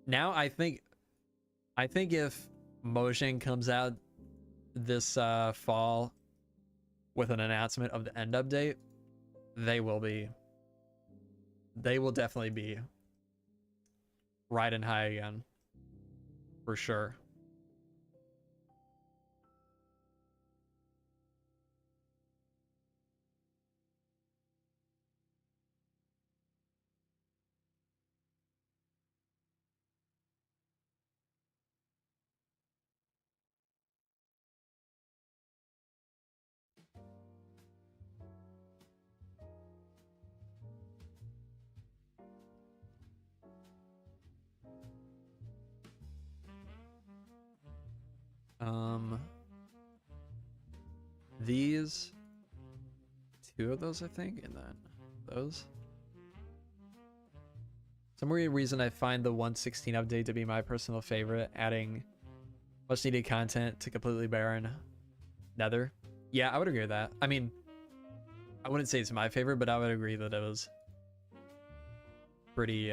Now I think I think if Mojang comes out this fall with an announcement of the end update, they will definitely be riding high again, for sure. These two of those, I think, and then those. Some weird reason I find the 1.16 update to be my personal favorite, adding much needed content to completely barren Nether. Yeah, I would agree with that. I mean, I wouldn't say it's my favorite, but I would agree that it was pretty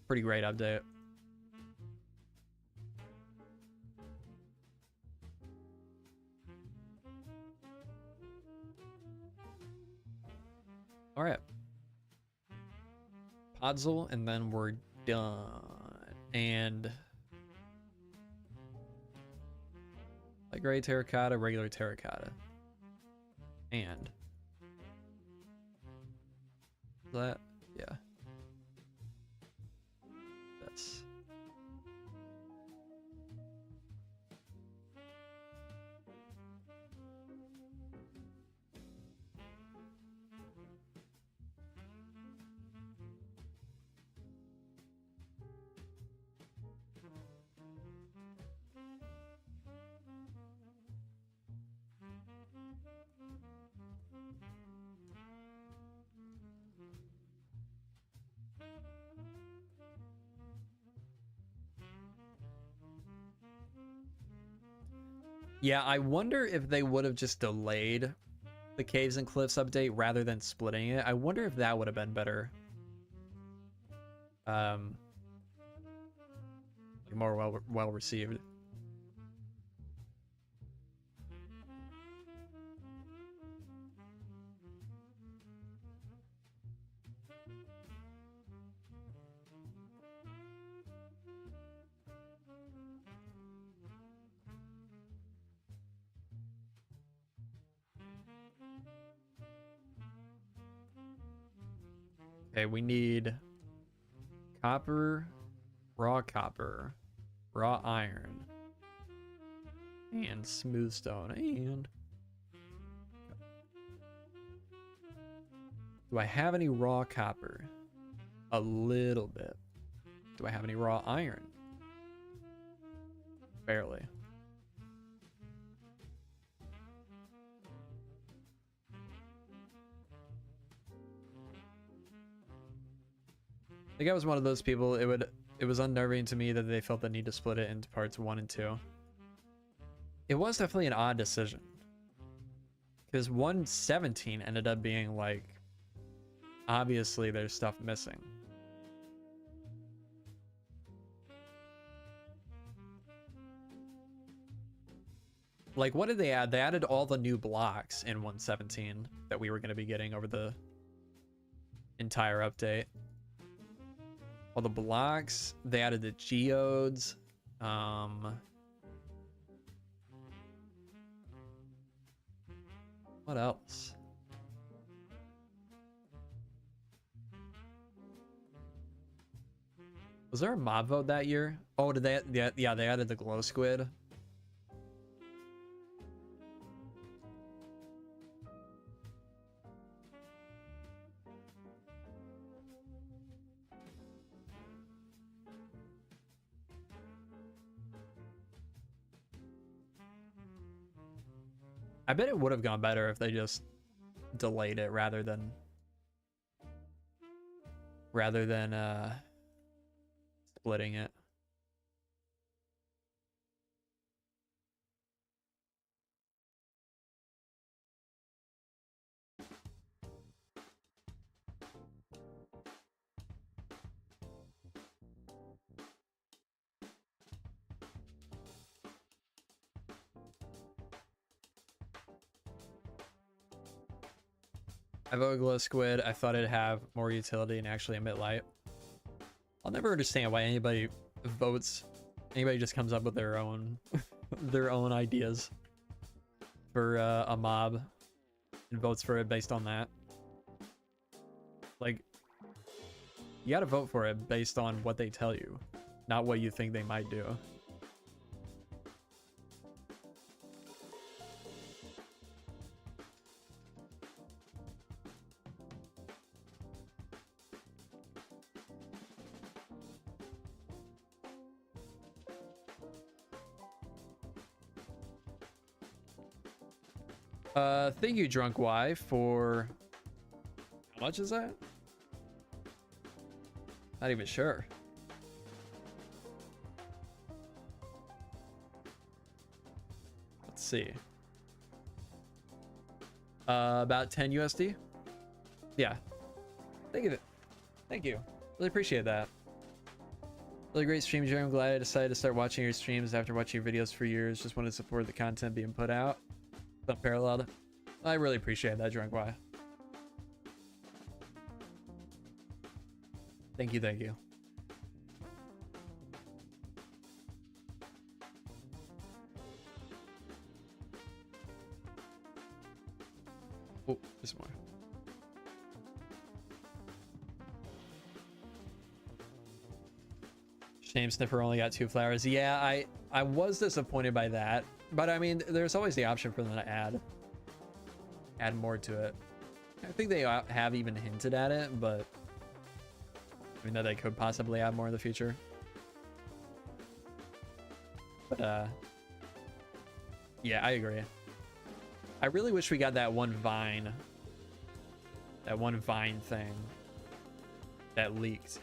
great update. All right. Podzol, and then we're done. And like gray terracotta, regular terracotta. And that, yeah. That's yeah, I wonder if they would have just delayed the Caves and Cliffs update rather than splitting it. I wonder if that would have been better. Like more well received. Okay, we need copper, raw iron, and smooth stone. And do I have any raw copper? A little bit. Do I have any raw iron? Barely. I think I was one of those people. It was unnerving to me that they felt the need to split it into parts 1 and 2. It was definitely an odd decision, because 1.17 ended up being like, obviously there's stuff missing. Like, what did they add? They added all the new blocks in 1.17 that we were going to be getting over the entire update. All the blocks, they added the geodes. What else? Was there a mob vote that year? Oh, did they? Yeah, they added the glow squid. I bet it would have gone better if they just delayed it rather than splitting it. I vote glow squid. I thought it'd have more utility and actually emit light. I'll never understand why anybody votes. Anybody just comes up with their own their own ideas for a mob and votes for it based on that. Like, you gotta vote for it based on what they tell you, not what you think they might do. Thank you, Drunk Y, for... How much is that? Not even sure. Let's see. About 10 USD? Yeah. Thank you. Thank you. Really appreciate that. Really great stream, Jerry. I'm glad I decided to start watching your streams after watching your videos for years. Just wanted to support the content being put out. It's unparalleled. I really appreciate that, Drunk Y. Thank you, thank you. Oh, there's more. Shame Sniffer only got 2 flowers. Yeah, I was disappointed by that, but I mean, there's always the option for them to add more to it. I think they have even hinted at it, but I mean that they could possibly add more in the future. But yeah, I agree. I really wish we got that one vine thing that leaked.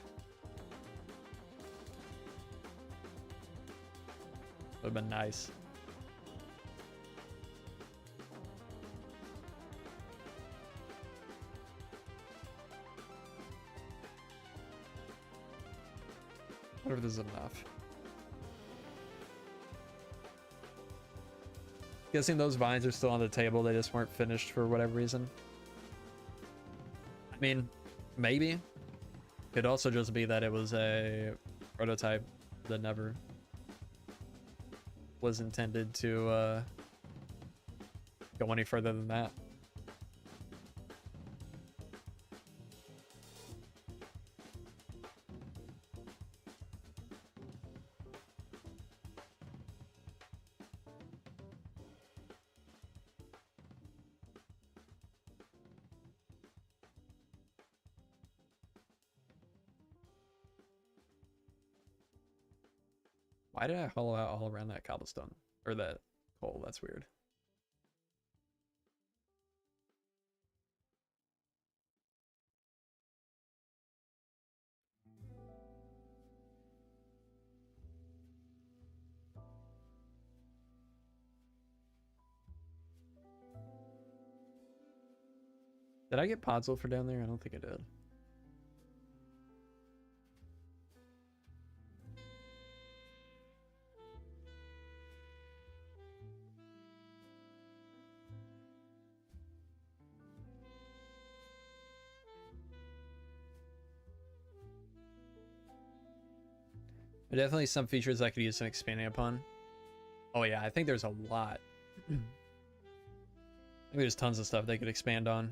Would have been nice. I wonder if this is enough. Guessing those vines are still on the table. They just weren't finished for whatever reason. I mean, maybe. Could also just be that it was a prototype that never was intended to go any further than that. Why did I hollow out all around that cobblestone? Or that coal? That's weird. Did I get Podzol for down there? I don't think I did. There are definitely some features I could use some expanding upon. Oh yeah, I think there's a lot. I think there's tons of stuff they could expand on.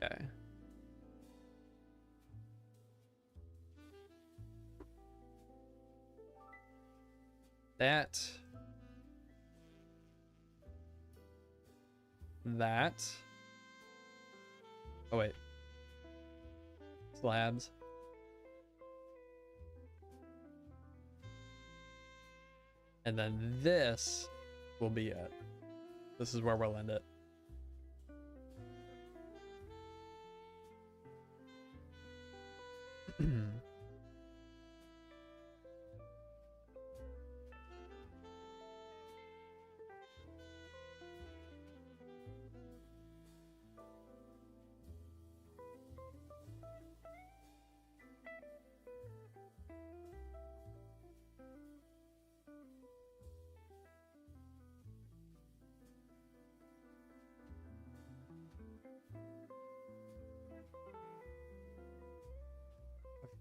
Okay. That. Oh wait. Slabs. And then this will be it. This is where we'll end it.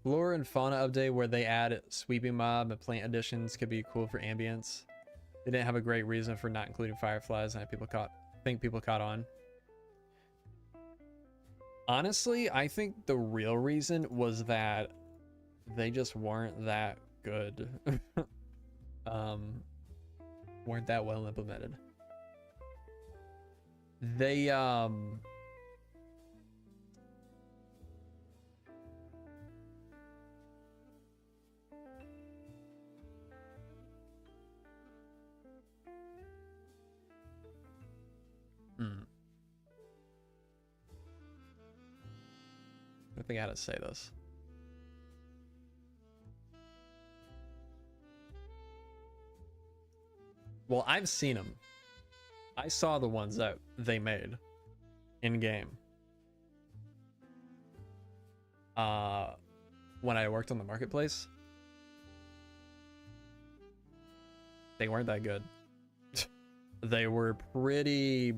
Flora and fauna update where they add sweeping mob and plant additions could be cool for ambience. They didn't have a great reason for not including fireflies, and think people caught on. Honestly, I think the real reason was that they just weren't that good. Weren't that well implemented. They I think I had to say this. Well, I've seen them. I saw the ones that they made in game. When I worked on the marketplace, they weren't that good. They were pretty.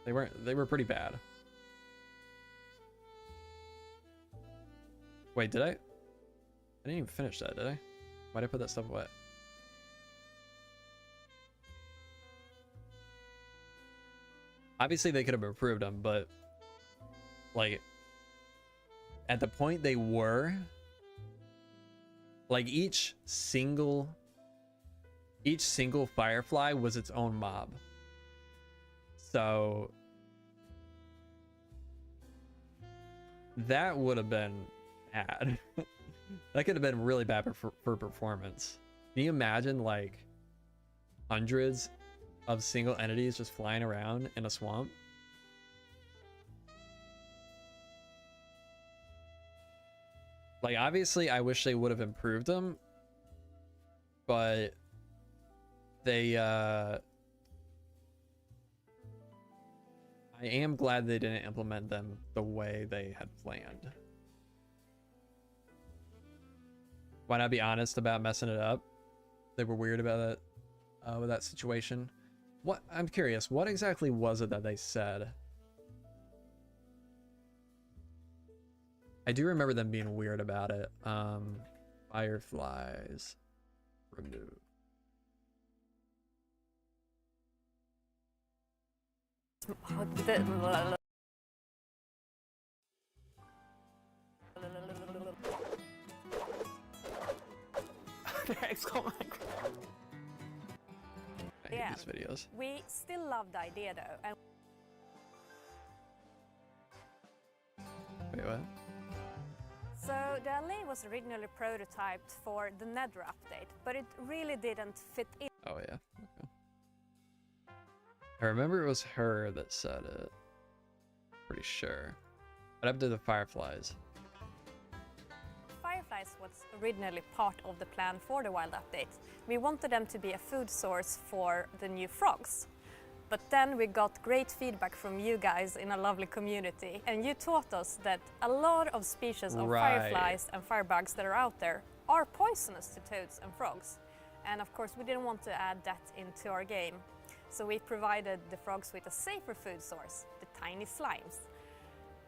They were pretty bad. Wait, did I didn't even finish that, did I? Why'd I put that stuff away? Obviously, they could have improved them, but like at the point they were, like each single firefly was its own mob. So that would have been bad. That could have been really bad for performance. Can you imagine like hundreds of single entities just flying around in a swamp? Like, obviously, I wish they would have improved them, but they, I am glad they didn't implement them the way they had planned. Why not be honest about messing it up? They were weird about that, with that situation. What, I'm curious, what exactly was it that they said? I do remember them being weird about it. Fireflies remove. I hate these videos. We still love the idea though. And wait, what? so the LA was originally prototyped for the Nether update, but it really didn't fit in. Oh yeah. Okay. I remember it was her that said it. Pretty sure. What happened to the fireflies? Fireflies was originally part of the plan for the wild update. We wanted them to be a food source for the new frogs. But then we got great feedback from you guys in a lovely community, and you taught us that a lot of species of fireflies and firebugs that are out there are poisonous to toads and frogs. And of course we didn't want to add that into our game. So we provided the frogs with a safer food source, the tiny slimes.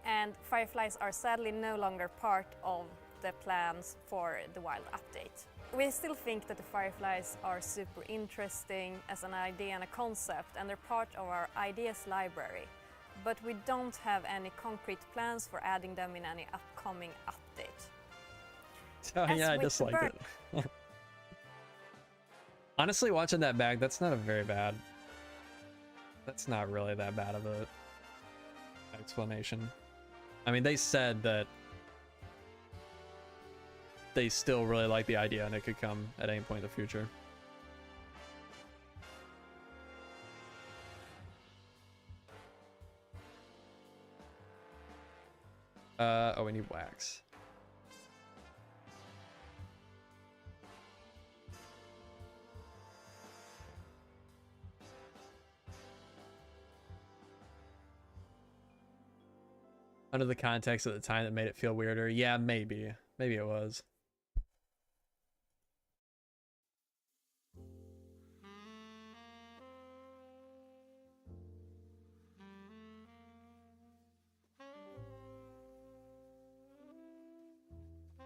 And fireflies are sadly no longer part of the plans for the wild update. We still think that the fireflies are super interesting as an idea and a concept, and they're part of our ideas library. But we don't have any concrete plans for adding them in any upcoming update. Oh yeah, I disliked it. Honestly, watching that back, that's not really that bad of a explanation. I mean, they said that they still really like the idea and it could come at any point in the future. Oh, we need wax. Under the context at the time that made it feel weirder. Yeah, maybe. Maybe it was.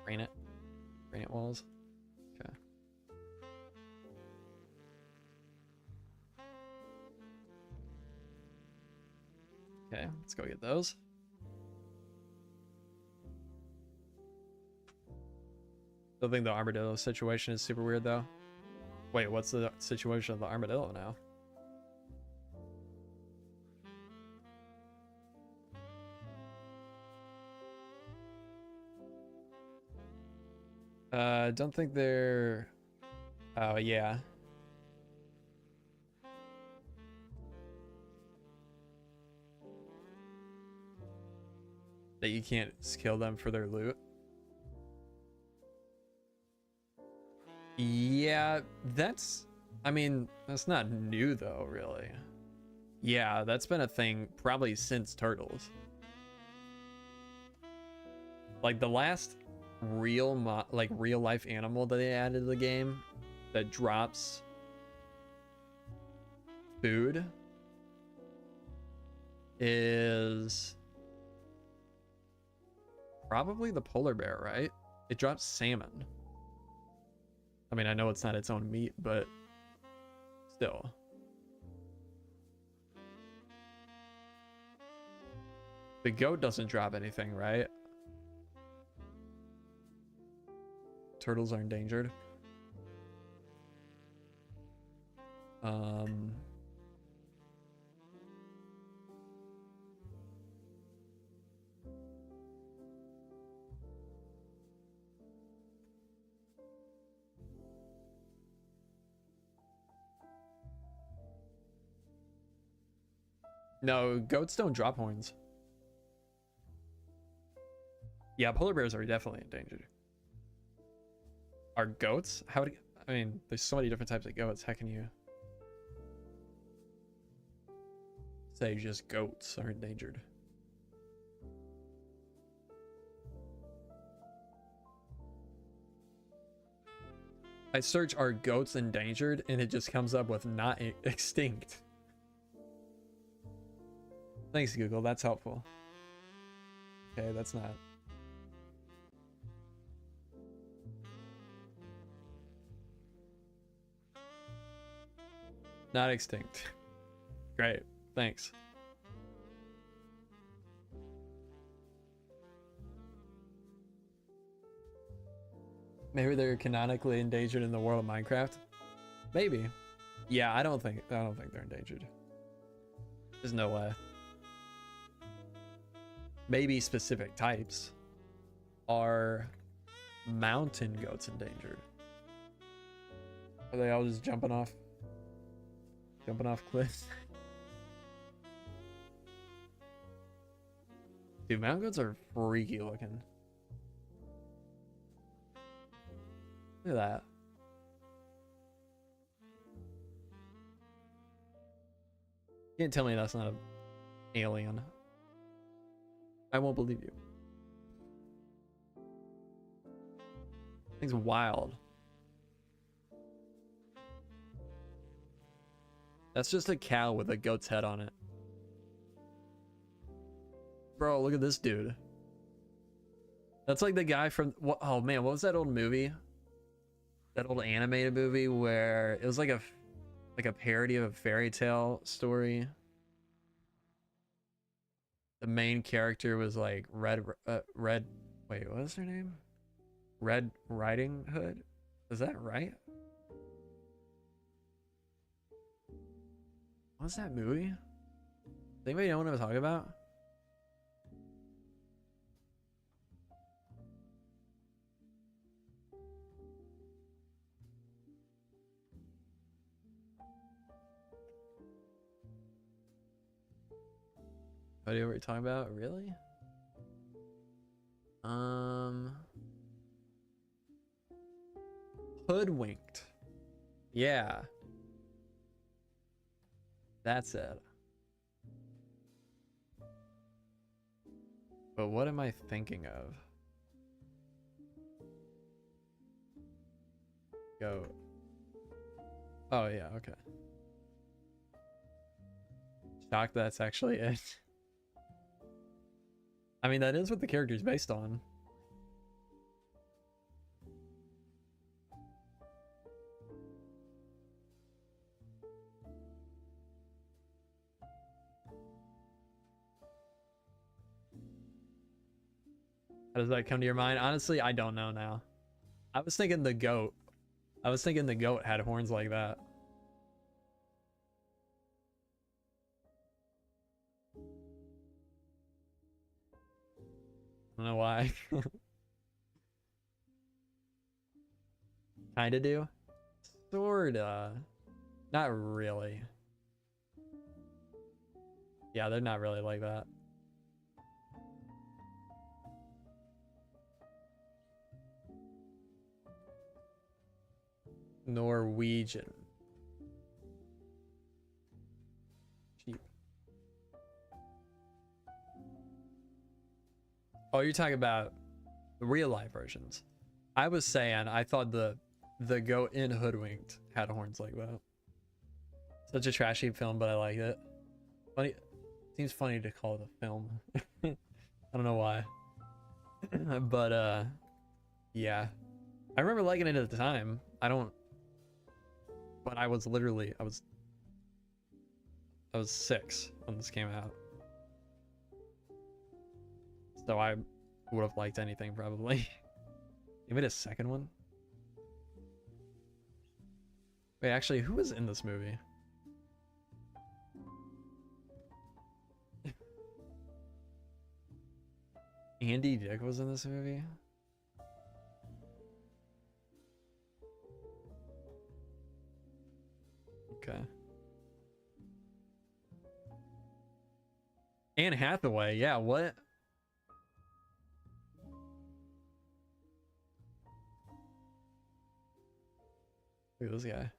Granite walls. Okay. Okay, let's go get those. Still think the armadillo situation is super weird though. Wait, what's the situation of the armadillo now? Don't think they're... Oh, yeah. That you can't kill them for their loot. Yeah, that's... I mean, that's not new though, really. Yeah, that's been a thing probably since Turtles. Like the last real life animal that they added to the game that drops food is probably the polar bear, right? It drops salmon. I mean, I know it's not its own meat, but still. The goat doesn't drop anything, right? Turtles are endangered. No, goats don't drop horns. Yeah, polar bears are definitely endangered. Are goats? I mean, there's so many different types of goats. How can you say just goats are endangered? I search are goats endangered and it just comes up with not extinct. Thanks, Google. That's helpful. Okay, that's not. Not extinct. Great. Thanks. Maybe they're canonically endangered in the world of Minecraft. Maybe. Yeah, I don't think they're endangered. There's no way. Maybe specific types. Are mountain goats endangered? Are they all just jumping off cliffs? Dude, mountain goats are freaky looking. Look at that. You can't tell me that's not an alien. I won't believe you. Thing's wild. That's just a cow with a goat's head on it. Bro, look at this dude. That's like the guy from what? Oh man, what was that old movie? That old animated movie where it was like a parody of a fairy tale story. The main character was like Red. Wait, what was her name? Red Riding Hood. Is that right? What's that movie? Does anybody know what I'm talking about? What are you talking about? Really? Hoodwinked. Yeah. That's it. But what am I thinking of? Goat. Oh yeah, okay. Shocked that's actually it. I mean, that is what the character's based on. How does that come to your mind? Honestly, I don't know now. I was thinking the goat. I was thinking the goat had horns like that. I don't know why. Kinda do. Sorta. Not really. Yeah, they're not really like that. Norwegian. Cheap. Oh, you're talking about the real life versions. I was saying I thought the goat in Hoodwinked had horns like that. Such a trashy film, but I like it. Funny, seems funny to call it a film. I don't know why. But yeah. I remember liking it at the time. But I was 6 when this came out. So I would have liked anything probably. You made a second one? Wait, actually, who was in this movie? Andy Dick was in this movie? Okay. Anne Hathaway, yeah, what? Look at this guy.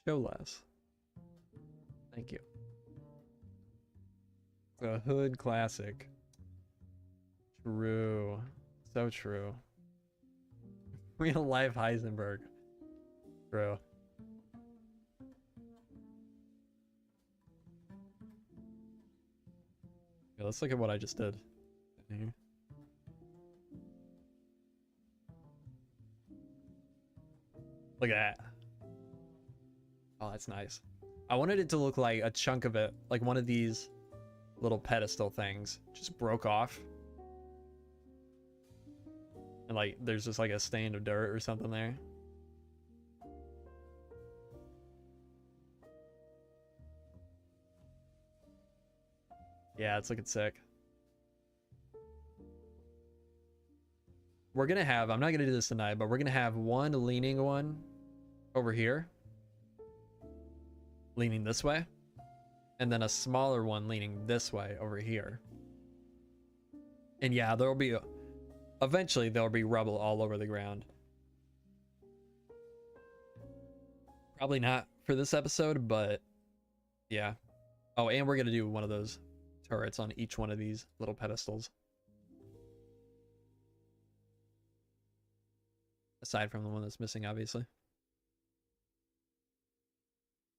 Show less. Thank you. The Hood classic. True. So true. Real life Heisenberg. True. Yeah, let's look at what I just did. Look at that. Oh, that's nice. I wanted it to look like a chunk of it, like one of these little pedestal things, just broke off. And like, there's just like a stain of dirt or something there. Yeah, it's looking sick. We're gonna have, I'm not gonna do this tonight, but we're gonna have one leaning one over here. Leaning this way. And then a smaller one leaning this way over here. And yeah, there'll be, eventually there'll be rubble all over the ground. Probably not for this episode, but yeah. Oh, and we're gonna do one of those turrets on each one of these little pedestals. Aside from the one that's missing, obviously.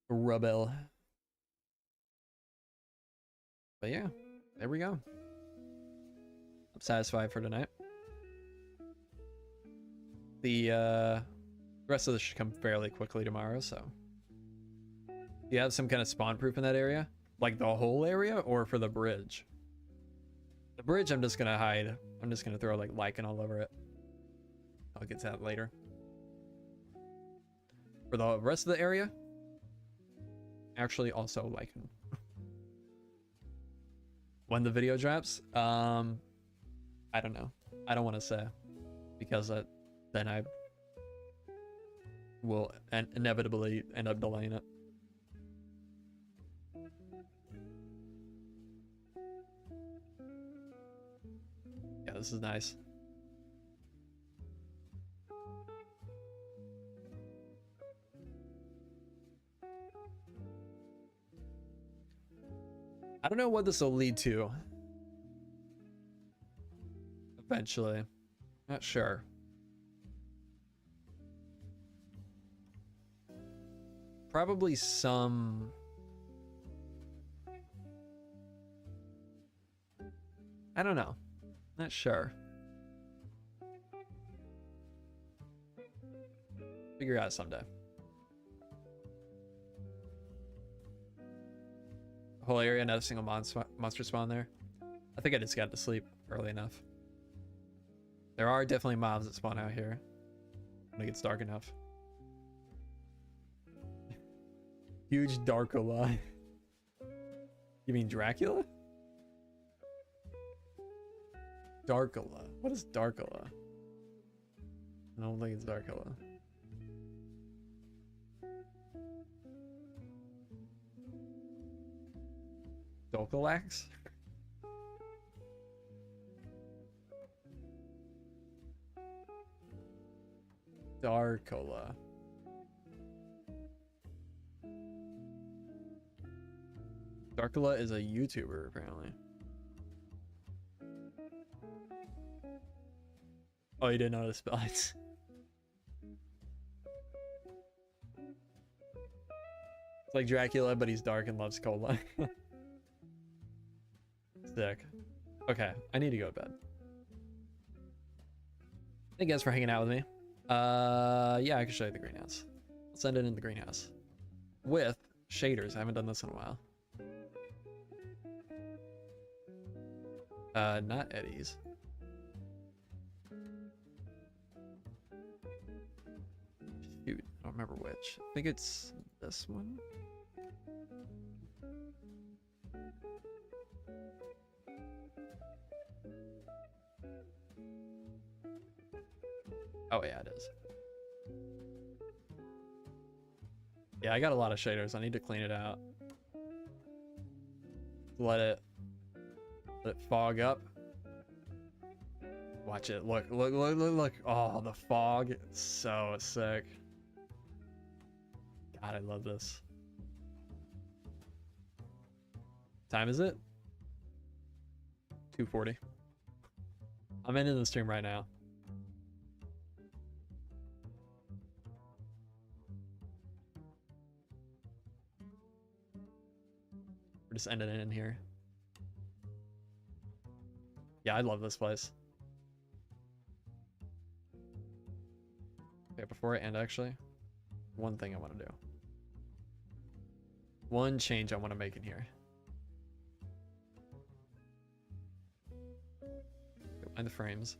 Rubble. But yeah, there we go. I'm satisfied for tonight. The rest of this should come fairly quickly tomorrow, so. You have some kind of spawn proof in that area? Like the whole area, or for the bridge? The bridge I'm just gonna hide. I'm just gonna throw like lichen all over it. I'll get to that later. For the rest of the area, actually also lichen. When the video drops, I don't know. I don't want to say, because then I will inevitably end up delaying it. Yeah, this is nice. I don't know what this will lead to. Eventually. Not sure. Probably some... I don't know. Not sure. Figure it out someday. whole area, not a single monster spawn there. I think I just got to sleep early enough. There are definitely mobs that spawn out here when it gets dark enough. Huge Darkola. You mean Dracula? Darkola. What is Darkola? I don't think it's Darkola. Dolkalax? Darkola. Darkola is a YouTuber, apparently. Oh, you didn't know the spell. It's like Dracula, but he's dark and loves cola. Sick. Okay, I need to go to bed. Thank you guys for hanging out with me. Yeah, I can show you the greenhouse. Let's send it in the greenhouse with shaders. I haven't done this in a while. Not Eddie's. Shoot, I don't remember which. I think it's this one. Oh yeah, it is. Yeah, I got a lot of shaders. I need to clean it out. Let it fog up. Watch it. Look. Oh, the fog. It's so sick. God, I love this. Time is it? 2:40. I'm ending the stream right now. We're just ending it in here. Yeah, I love this place. Okay, before I end, actually, one thing I want to do. One change I want to make in here. Find the frames.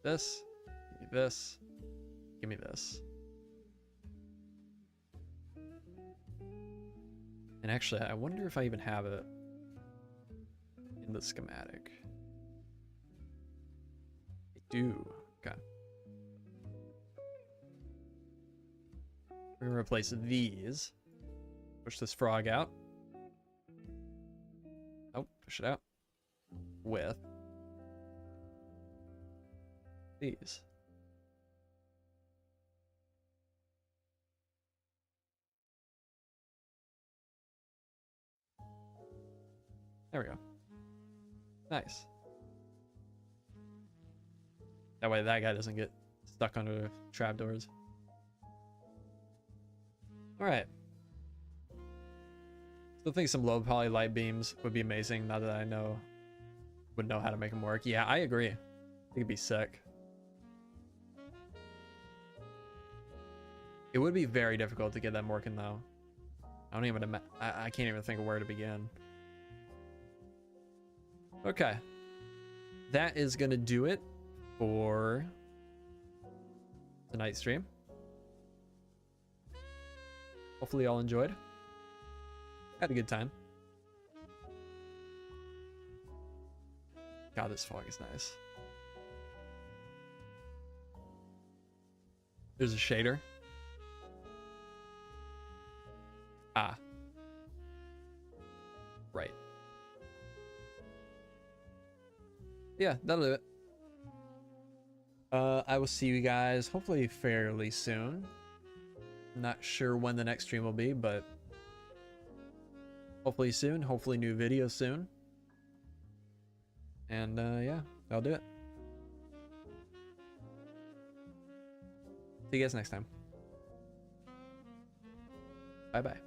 This, give me this, give me this. And actually, I wonder if I even have it in the schematic. I do. Okay. We're gonna replace these. Push this frog out. Oh, push it out. With these. There we go. Nice. That way that guy doesn't get stuck under trapdoors. Alright. Still think some low poly light beams would be amazing now that I would know how to make them work. Yeah, I agree. I think it'd be sick. It would be very difficult to get them working though. I can't even think of where to begin. Okay. That is gonna do it for tonight's stream. Hopefully y'all enjoyed. Had a good time. God, this fog is nice. There's a shader. Ah. Right. Yeah, that'll do it. I will see you guys hopefully fairly soon. Not sure when the next stream will be, but hopefully soon. Hopefully new video soon. And yeah, that'll do it. See you guys next time. Bye bye.